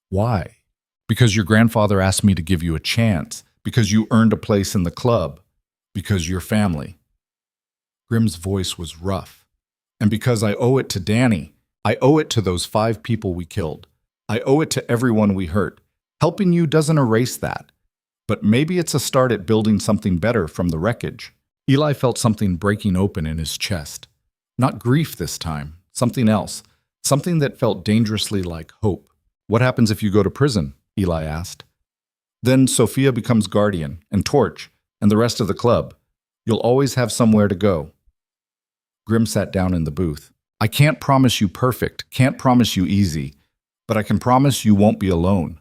Why? Because your grandfather asked me to give you a chance, because you earned a place in the club, because you're family. Grimm's voice was rough. And because I owe it to Danny, I owe it to those 5 people we killed. I owe it to everyone we hurt. Helping you doesn't erase that. But maybe it's a start at building something better from the wreckage. Eli felt something breaking open in his chest. Not grief this time, something else. Something that felt dangerously like hope. What happens if you go to prison? Eli asked. Then Sophia becomes guardian, and Torch, and the rest of the club. You'll always have somewhere to go. Grimm sat down in the booth. I can't promise you perfect, can't promise you easy, but I can promise you won't be alone.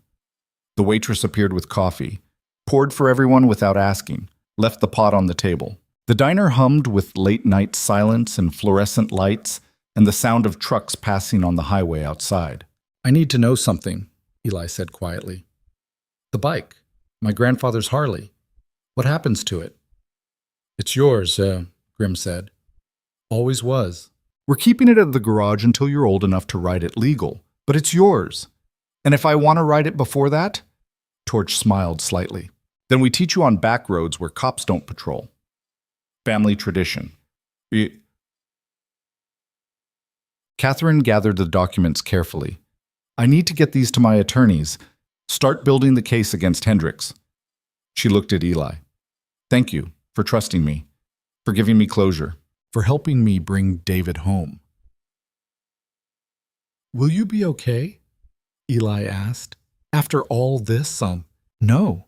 The waitress appeared with coffee, poured for everyone without asking, left the pot on the table. The diner hummed with late-night silence and fluorescent lights and the sound of trucks passing on the highway outside. I need to know something, Eli said quietly. The bike, my grandfather's Harley. What happens to it? It's yours, Grimm said. Always was. We're keeping it at the garage until you're old enough to ride it legal, but it's yours. And if I want to ride it before that? Torch smiled slightly. Then we teach you on back roads where cops don't patrol. Family tradition. Catherine gathered the documents carefully. I need to get these to my attorneys. Start building the case against Hendricks. She looked at Eli. Thank you for trusting me, for giving me closure, for helping me bring David home. Will you be okay? Eli asked. After all this, no,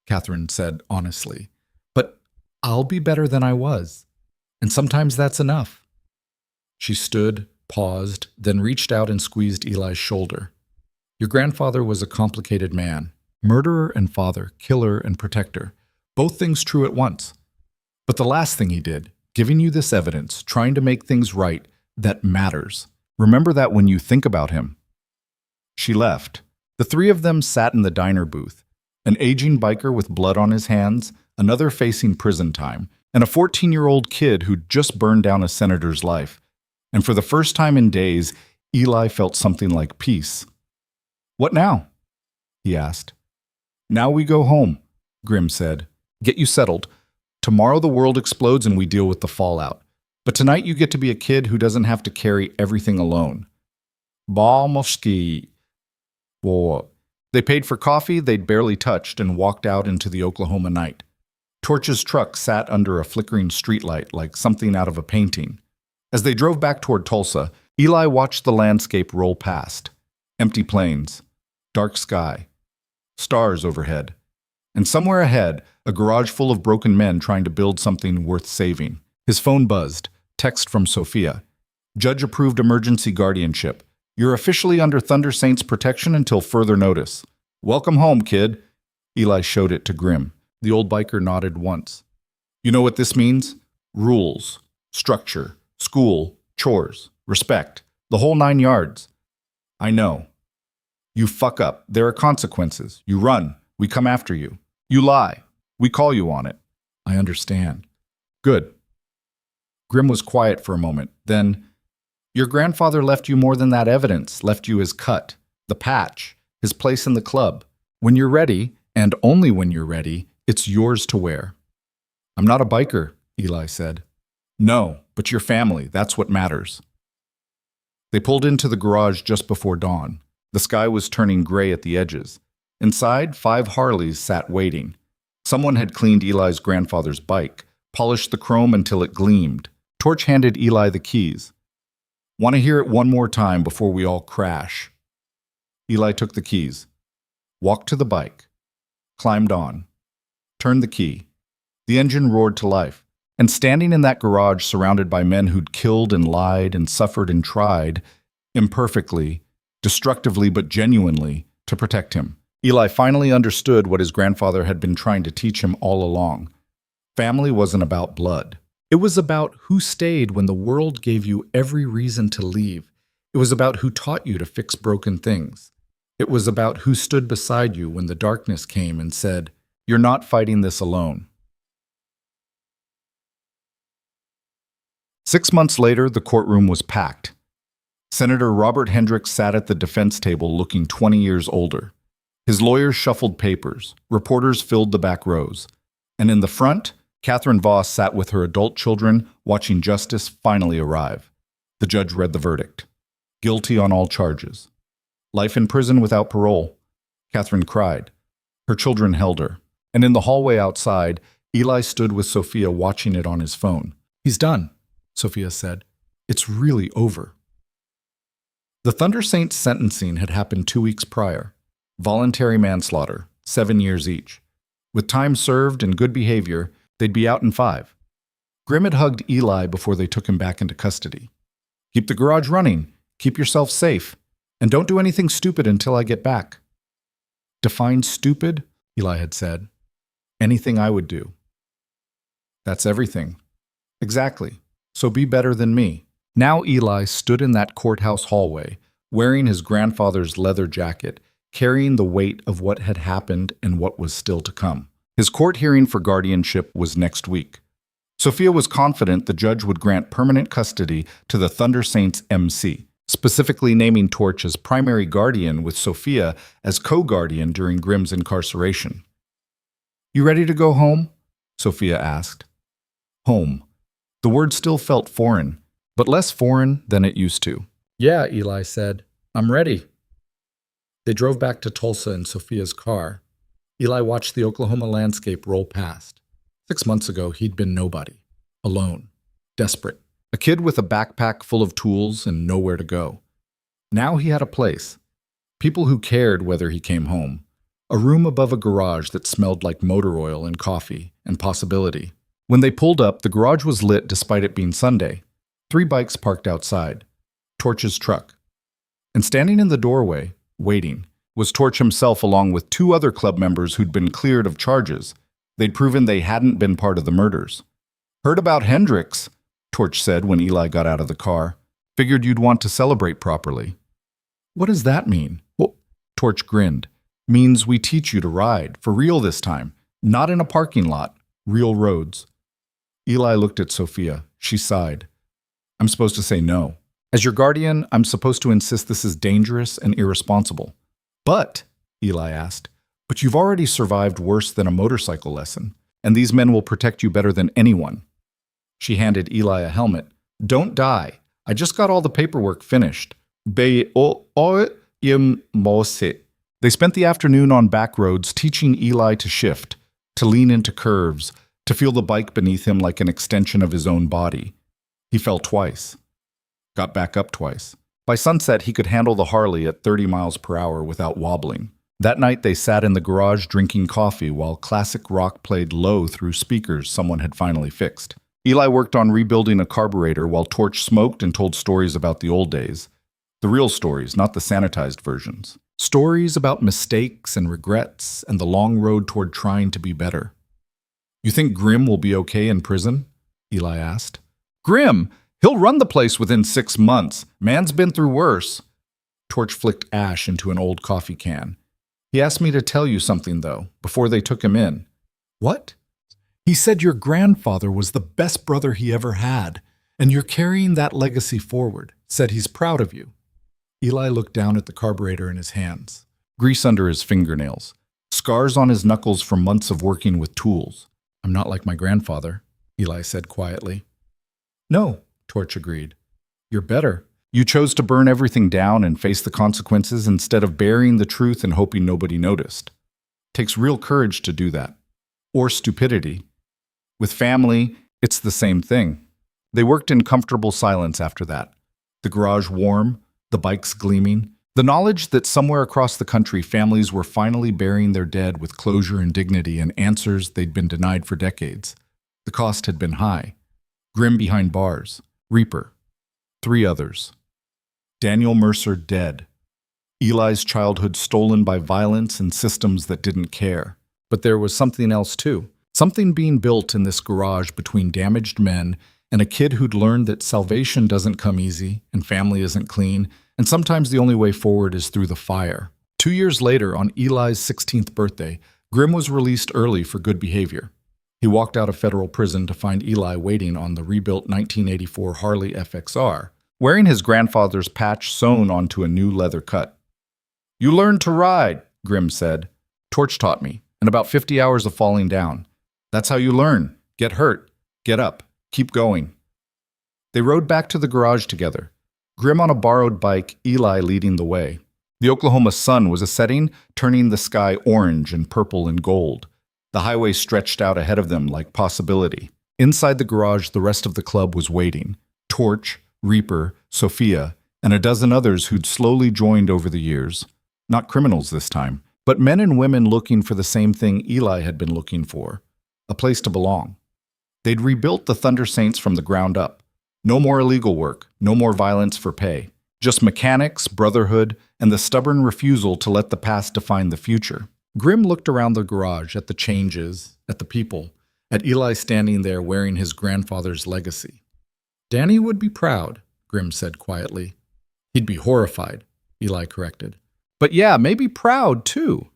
Catherine said honestly. But I'll be better than I was. And sometimes that's enough. She stood, paused, then reached out and squeezed Eli's shoulder. Your grandfather was a complicated man. Murderer and father, killer and protector. Both things true at once. But the last thing he did, giving you this evidence, trying to make things right, that matters. Remember that when you think about him. She left. The 3 of them sat in the diner booth. An aging biker with blood on his hands, another facing prison time, and a 14-year-old kid who'd just burned down a senator's life. And for the first time in days, Eli felt something like peace. What now? He asked. Now we go home, Grimm said. Get you settled. Tomorrow the world explodes and we deal with the fallout. But tonight you get to be a kid who doesn't have to carry everything alone. Balmoski. They paid for coffee they'd barely touched and walked out into the Oklahoma night. Torch's truck sat under a flickering streetlight like something out of a painting. As they drove back toward Tulsa, Eli watched the landscape roll past. Empty plains, dark sky, stars overhead. And somewhere ahead, a garage full of broken men trying to build something worth saving. His phone buzzed. Text from Sophia. Judge-approved emergency guardianship. You're officially under Thunder Saint's protection until further notice. Welcome home, kid. Eli showed it to Grimm. The old biker nodded once. You know what this means? Rules, structure, school, chores, respect, the whole 9 yards. I know. You fuck up. There are consequences. You run. We come after you. You lie. We call you on it. I understand. Good. Grimm was quiet for a moment. Then, your grandfather left you more than that evidence, left you his cut, the patch, his place in the club. When you're ready, and only when you're ready, it's yours to wear. I'm not a biker, Eli said. No, but your family, that's what matters. They pulled into the garage just before dawn. The sky was turning gray at the edges. Inside, 5 Harleys sat waiting. Someone had cleaned Eli's grandfather's bike, polished the chrome until it gleamed. Torch handed Eli the keys. Want to hear it one more time before we all crash? Eli took the keys, walked to the bike, climbed on, turned the key. The engine roared to life. And standing in that garage surrounded by men who'd killed and lied and suffered and tried, imperfectly, destructively but genuinely, to protect him, Eli finally understood what his grandfather had been trying to teach him all along. Family wasn't about blood. It was about who stayed when the world gave you every reason to leave. It was about who taught you to fix broken things. It was about who stood beside you when the darkness came and said, "You're not fighting this alone." 6 months later, the courtroom was packed. Senator Robert Hendricks sat at the defense table looking 20 years older. His lawyers shuffled papers. Reporters filled the back rows. And in the front, Catherine Voss sat with her adult children, watching justice finally arrive. The judge read the verdict. Guilty on all charges. Life in prison without parole. Catherine cried. Her children held her. And in the hallway outside, Eli stood with Sophia watching it on his phone. "He's done," Sophia said. "It's really over." The Thunder Saints' sentencing had happened 2 weeks prior. Voluntary manslaughter, 7 years each. With time served and good behavior, they'd be out in 5. Grimm had hugged Eli before they took him back into custody. "Keep the garage running, keep yourself safe, and don't do anything stupid until I get back." "Define stupid," Eli had said. "Anything I would do." "That's everything." "Exactly. So be better than me." Now Eli stood in that courthouse hallway, wearing his grandfather's leather jacket, carrying the weight of what had happened and what was still to come. His court hearing for guardianship was next week. Sophia was confident the judge would grant permanent custody to the Thunder Saints MC, specifically naming Torch as primary guardian with Sophia as co-guardian during Grimm's incarceration. "You ready to go home?" Sophia asked. Home. The word still felt foreign, but less foreign than it used to. "Yeah," Eli said. "I'm ready." They drove back to Tulsa in Sophia's car. Eli watched the Oklahoma landscape roll past. 6 months ago, he'd been nobody. Alone. Desperate. A kid with a backpack full of tools and nowhere to go. Now he had a place. People who cared whether he came home. A room above a garage that smelled like motor oil and coffee and possibility. When they pulled up, the garage was lit despite it being Sunday. 3 bikes parked outside. Torch's truck. And standing in the doorway, waiting, was Torch himself along with 2 other club members who'd been cleared of charges. They'd proven they hadn't been part of the murders. "Heard about Hendricks," Torch said when Eli got out of the car. "Figured you'd want to celebrate properly." "What does that mean?" "Well," Torch grinned. "Means we teach you to ride, for real this time. Not in a parking lot. Real roads." Eli looked at Sophia. She sighed. "I'm supposed to say no. As your guardian, I'm supposed to insist this is dangerous and irresponsible." "But," Eli asked, "but you've already survived worse than a motorcycle lesson, and these men will protect you better than anyone." She handed Eli a helmet. "Don't die. I just got all the paperwork finished." They spent the afternoon on back roads teaching Eli to shift, to lean into curves, to feel the bike beneath him like an extension of his own body. He fell twice. Got back up twice. By sunset, he could handle the Harley at 30 miles per hour without wobbling. That night, they sat in the garage drinking coffee while classic rock played low through speakers someone had finally fixed. Eli worked on rebuilding a carburetor while Torch smoked and told stories about the old days. The real stories, not the sanitized versions. Stories about mistakes and regrets and the long road toward trying to be better. "You think Grimm will be okay in prison?" Eli asked. "Grimm? He'll run the place within 6 months. Man's been through worse." Torch flicked ash into an old coffee can. "He asked me to tell you something, though, before they took him in." "What?" "He said your grandfather was the best brother he ever had, and you're carrying that legacy forward. Said he's proud of you." Eli looked down at the carburetor in his hands. Grease under his fingernails. Scars on his knuckles from months of working with tools. "I'm not like my grandfather," Eli said quietly. "No," Torch agreed. "You're better. You chose to burn everything down and face the consequences instead of burying the truth and hoping nobody noticed. Takes real courage to do that. Or stupidity. With family, it's the same thing." They worked in comfortable silence after that. The garage warm, the bikes gleaming, the knowledge that somewhere across the country families were finally burying their dead with closure and dignity and answers they'd been denied for decades. The cost had been high. Grimm behind bars. Reaper. 3 others. Daniel Mercer dead. Eli's childhood stolen by violence and systems that didn't care. But there was something else too. Something being built in this garage between damaged men and a kid who'd learned that salvation doesn't come easy and family isn't clean, and sometimes the only way forward is through the fire. 2 years later, on Eli's 16th birthday, Grim was released early for good behavior. He walked out of federal prison to find Eli waiting on the rebuilt 1984 Harley FXR, wearing his grandfather's patch sewn onto a new leather cut. "You learned to ride," Grim said. "Torch taught me, and about 50 hours of falling down. That's how you learn. Get hurt, get up, keep going." They rode back to the garage together, Grim on a borrowed bike, Eli leading the way. The Oklahoma sun was setting, turning the sky orange and purple and gold. The highway stretched out ahead of them like possibility. Inside the garage, the rest of the club was waiting. Torch, Reaper, Sophia, and a dozen others who'd slowly joined over the years. Not criminals this time, but men and women looking for the same thing Eli had been looking for, a place to belong. They'd rebuilt the Thunder Saints from the ground up. No more illegal work, no more violence for pay. Just mechanics, brotherhood, and the stubborn refusal to let the past define the future. Grim looked around the garage at the changes, at the people, at Eli standing there wearing his grandfather's legacy. "Danny would be proud," Grim said quietly. "He'd be horrified," Eli corrected. "But yeah, maybe proud too."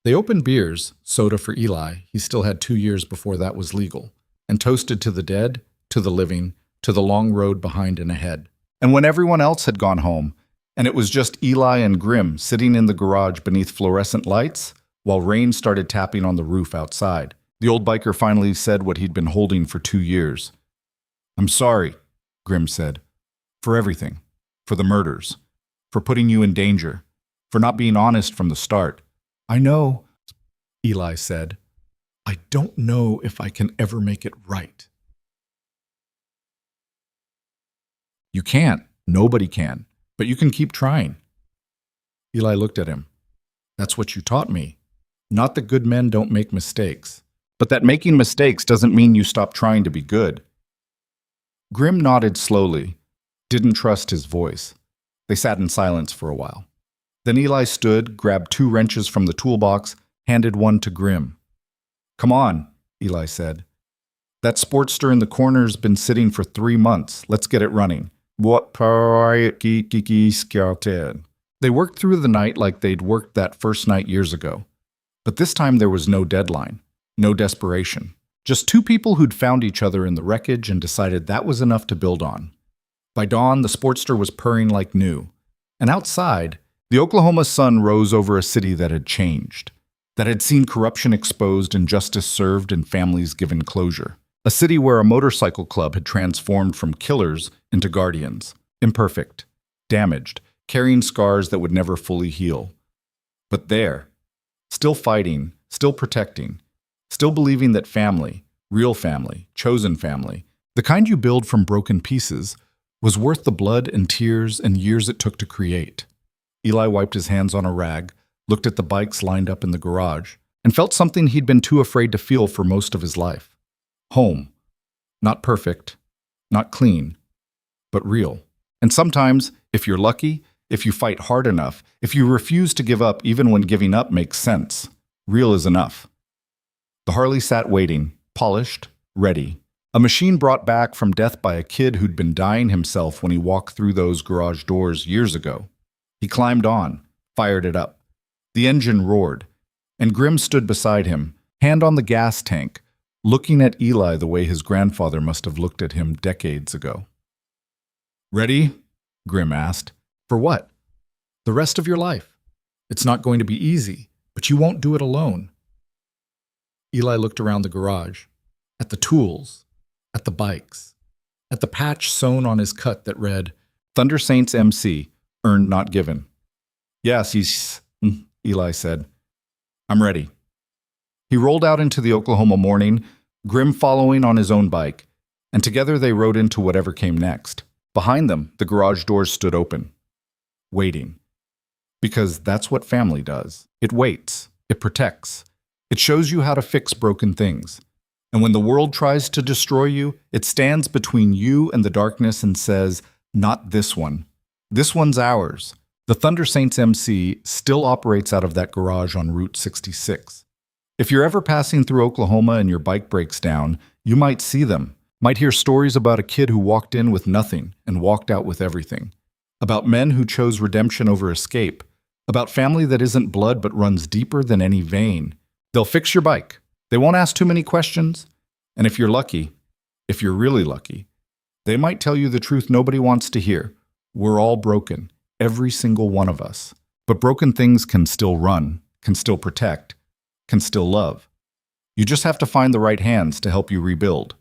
They opened beers, soda for Eli, he still had 2 years before that was legal, and toasted to the dead, to the living, to the long road behind and ahead. And when everyone else had gone home, and it was just Eli and Grim sitting in the garage beneath fluorescent lights, while rain started tapping on the roof outside, the old biker finally said what he'd been holding for 2 years. "I'm sorry," Grim said, "for everything, for the murders, for putting you in danger, for not being honest from the start." "I know," Eli said. "I don't know if I can ever make it right." "You can't. Nobody can. But you can keep trying." Eli looked at him. "That's what you taught me. Not that good men don't make mistakes, but that making mistakes doesn't mean you stop trying to be good." Grim nodded slowly, didn't trust his voice. They sat in silence for a while. Then Eli stood, grabbed 2 wrenches from the toolbox, handed one to Grim. "Come on," Eli said. "That Sportster in the corner's been sitting for 3 months. Let's get it running." They worked through the night like they'd worked that first night years ago. But this time there was no deadline, no desperation. Just 2 people who'd found each other in the wreckage and decided that was enough to build on. By dawn, the Sportster was purring like new. And outside, the Oklahoma sun rose over a city that had changed, that had seen corruption exposed and justice served and families given closure. A city where a motorcycle club had transformed from killers into guardians, imperfect, damaged, carrying scars that would never fully heal. But there, still fighting, still protecting, still believing that family, real family, chosen family, the kind you build from broken pieces, was worth the blood and tears and years it took to create. Eli wiped his hands on a rag, looked at the bikes lined up in the garage, and felt something he'd been too afraid to feel for most of his life. Home. Not perfect, not clean, but real. And sometimes, if you're lucky, if you fight hard enough, if you refuse to give up even when giving up makes sense, real is enough. The Harley sat waiting, polished, ready. A machine brought back from death by a kid who'd been dying himself when he walked through those garage doors years ago. He climbed on, fired it up. The engine roared, and Grim stood beside him, hand on the gas tank, looking at Eli the way his grandfather must have looked at him decades ago. "Ready?" Grim asked. "For what?" "The rest of your life. It's not going to be easy, but you won't do it alone." Eli looked around the garage, at the tools, at the bikes, at the patch sewn on his cut that read, "Thunder Saints MC, earned not given." "Yes, Eli said. "I'm ready." He rolled out into the Oklahoma morning, Grim following on his own bike, and together they rode into whatever came next. Behind them, the garage doors stood open, waiting. Because that's what family does. It waits, it protects, it shows you how to fix broken things. And when the world tries to destroy you, it stands between you and the darkness and says, "Not this one. This one's ours." The Thunder Saints MC still operates out of that garage on Route 66. If you're ever passing through Oklahoma and your bike breaks down, you might see them. Might hear stories about a kid who walked in with nothing and walked out with everything. About men who chose redemption over escape. About family that isn't blood but runs deeper than any vein. They'll fix your bike. They won't ask too many questions. And if you're lucky, if you're really lucky, they might tell you the truth nobody wants to hear. We're all broken, every single one of us. But broken things can still run, can still protect, can still love. You just have to find the right hands to help you rebuild.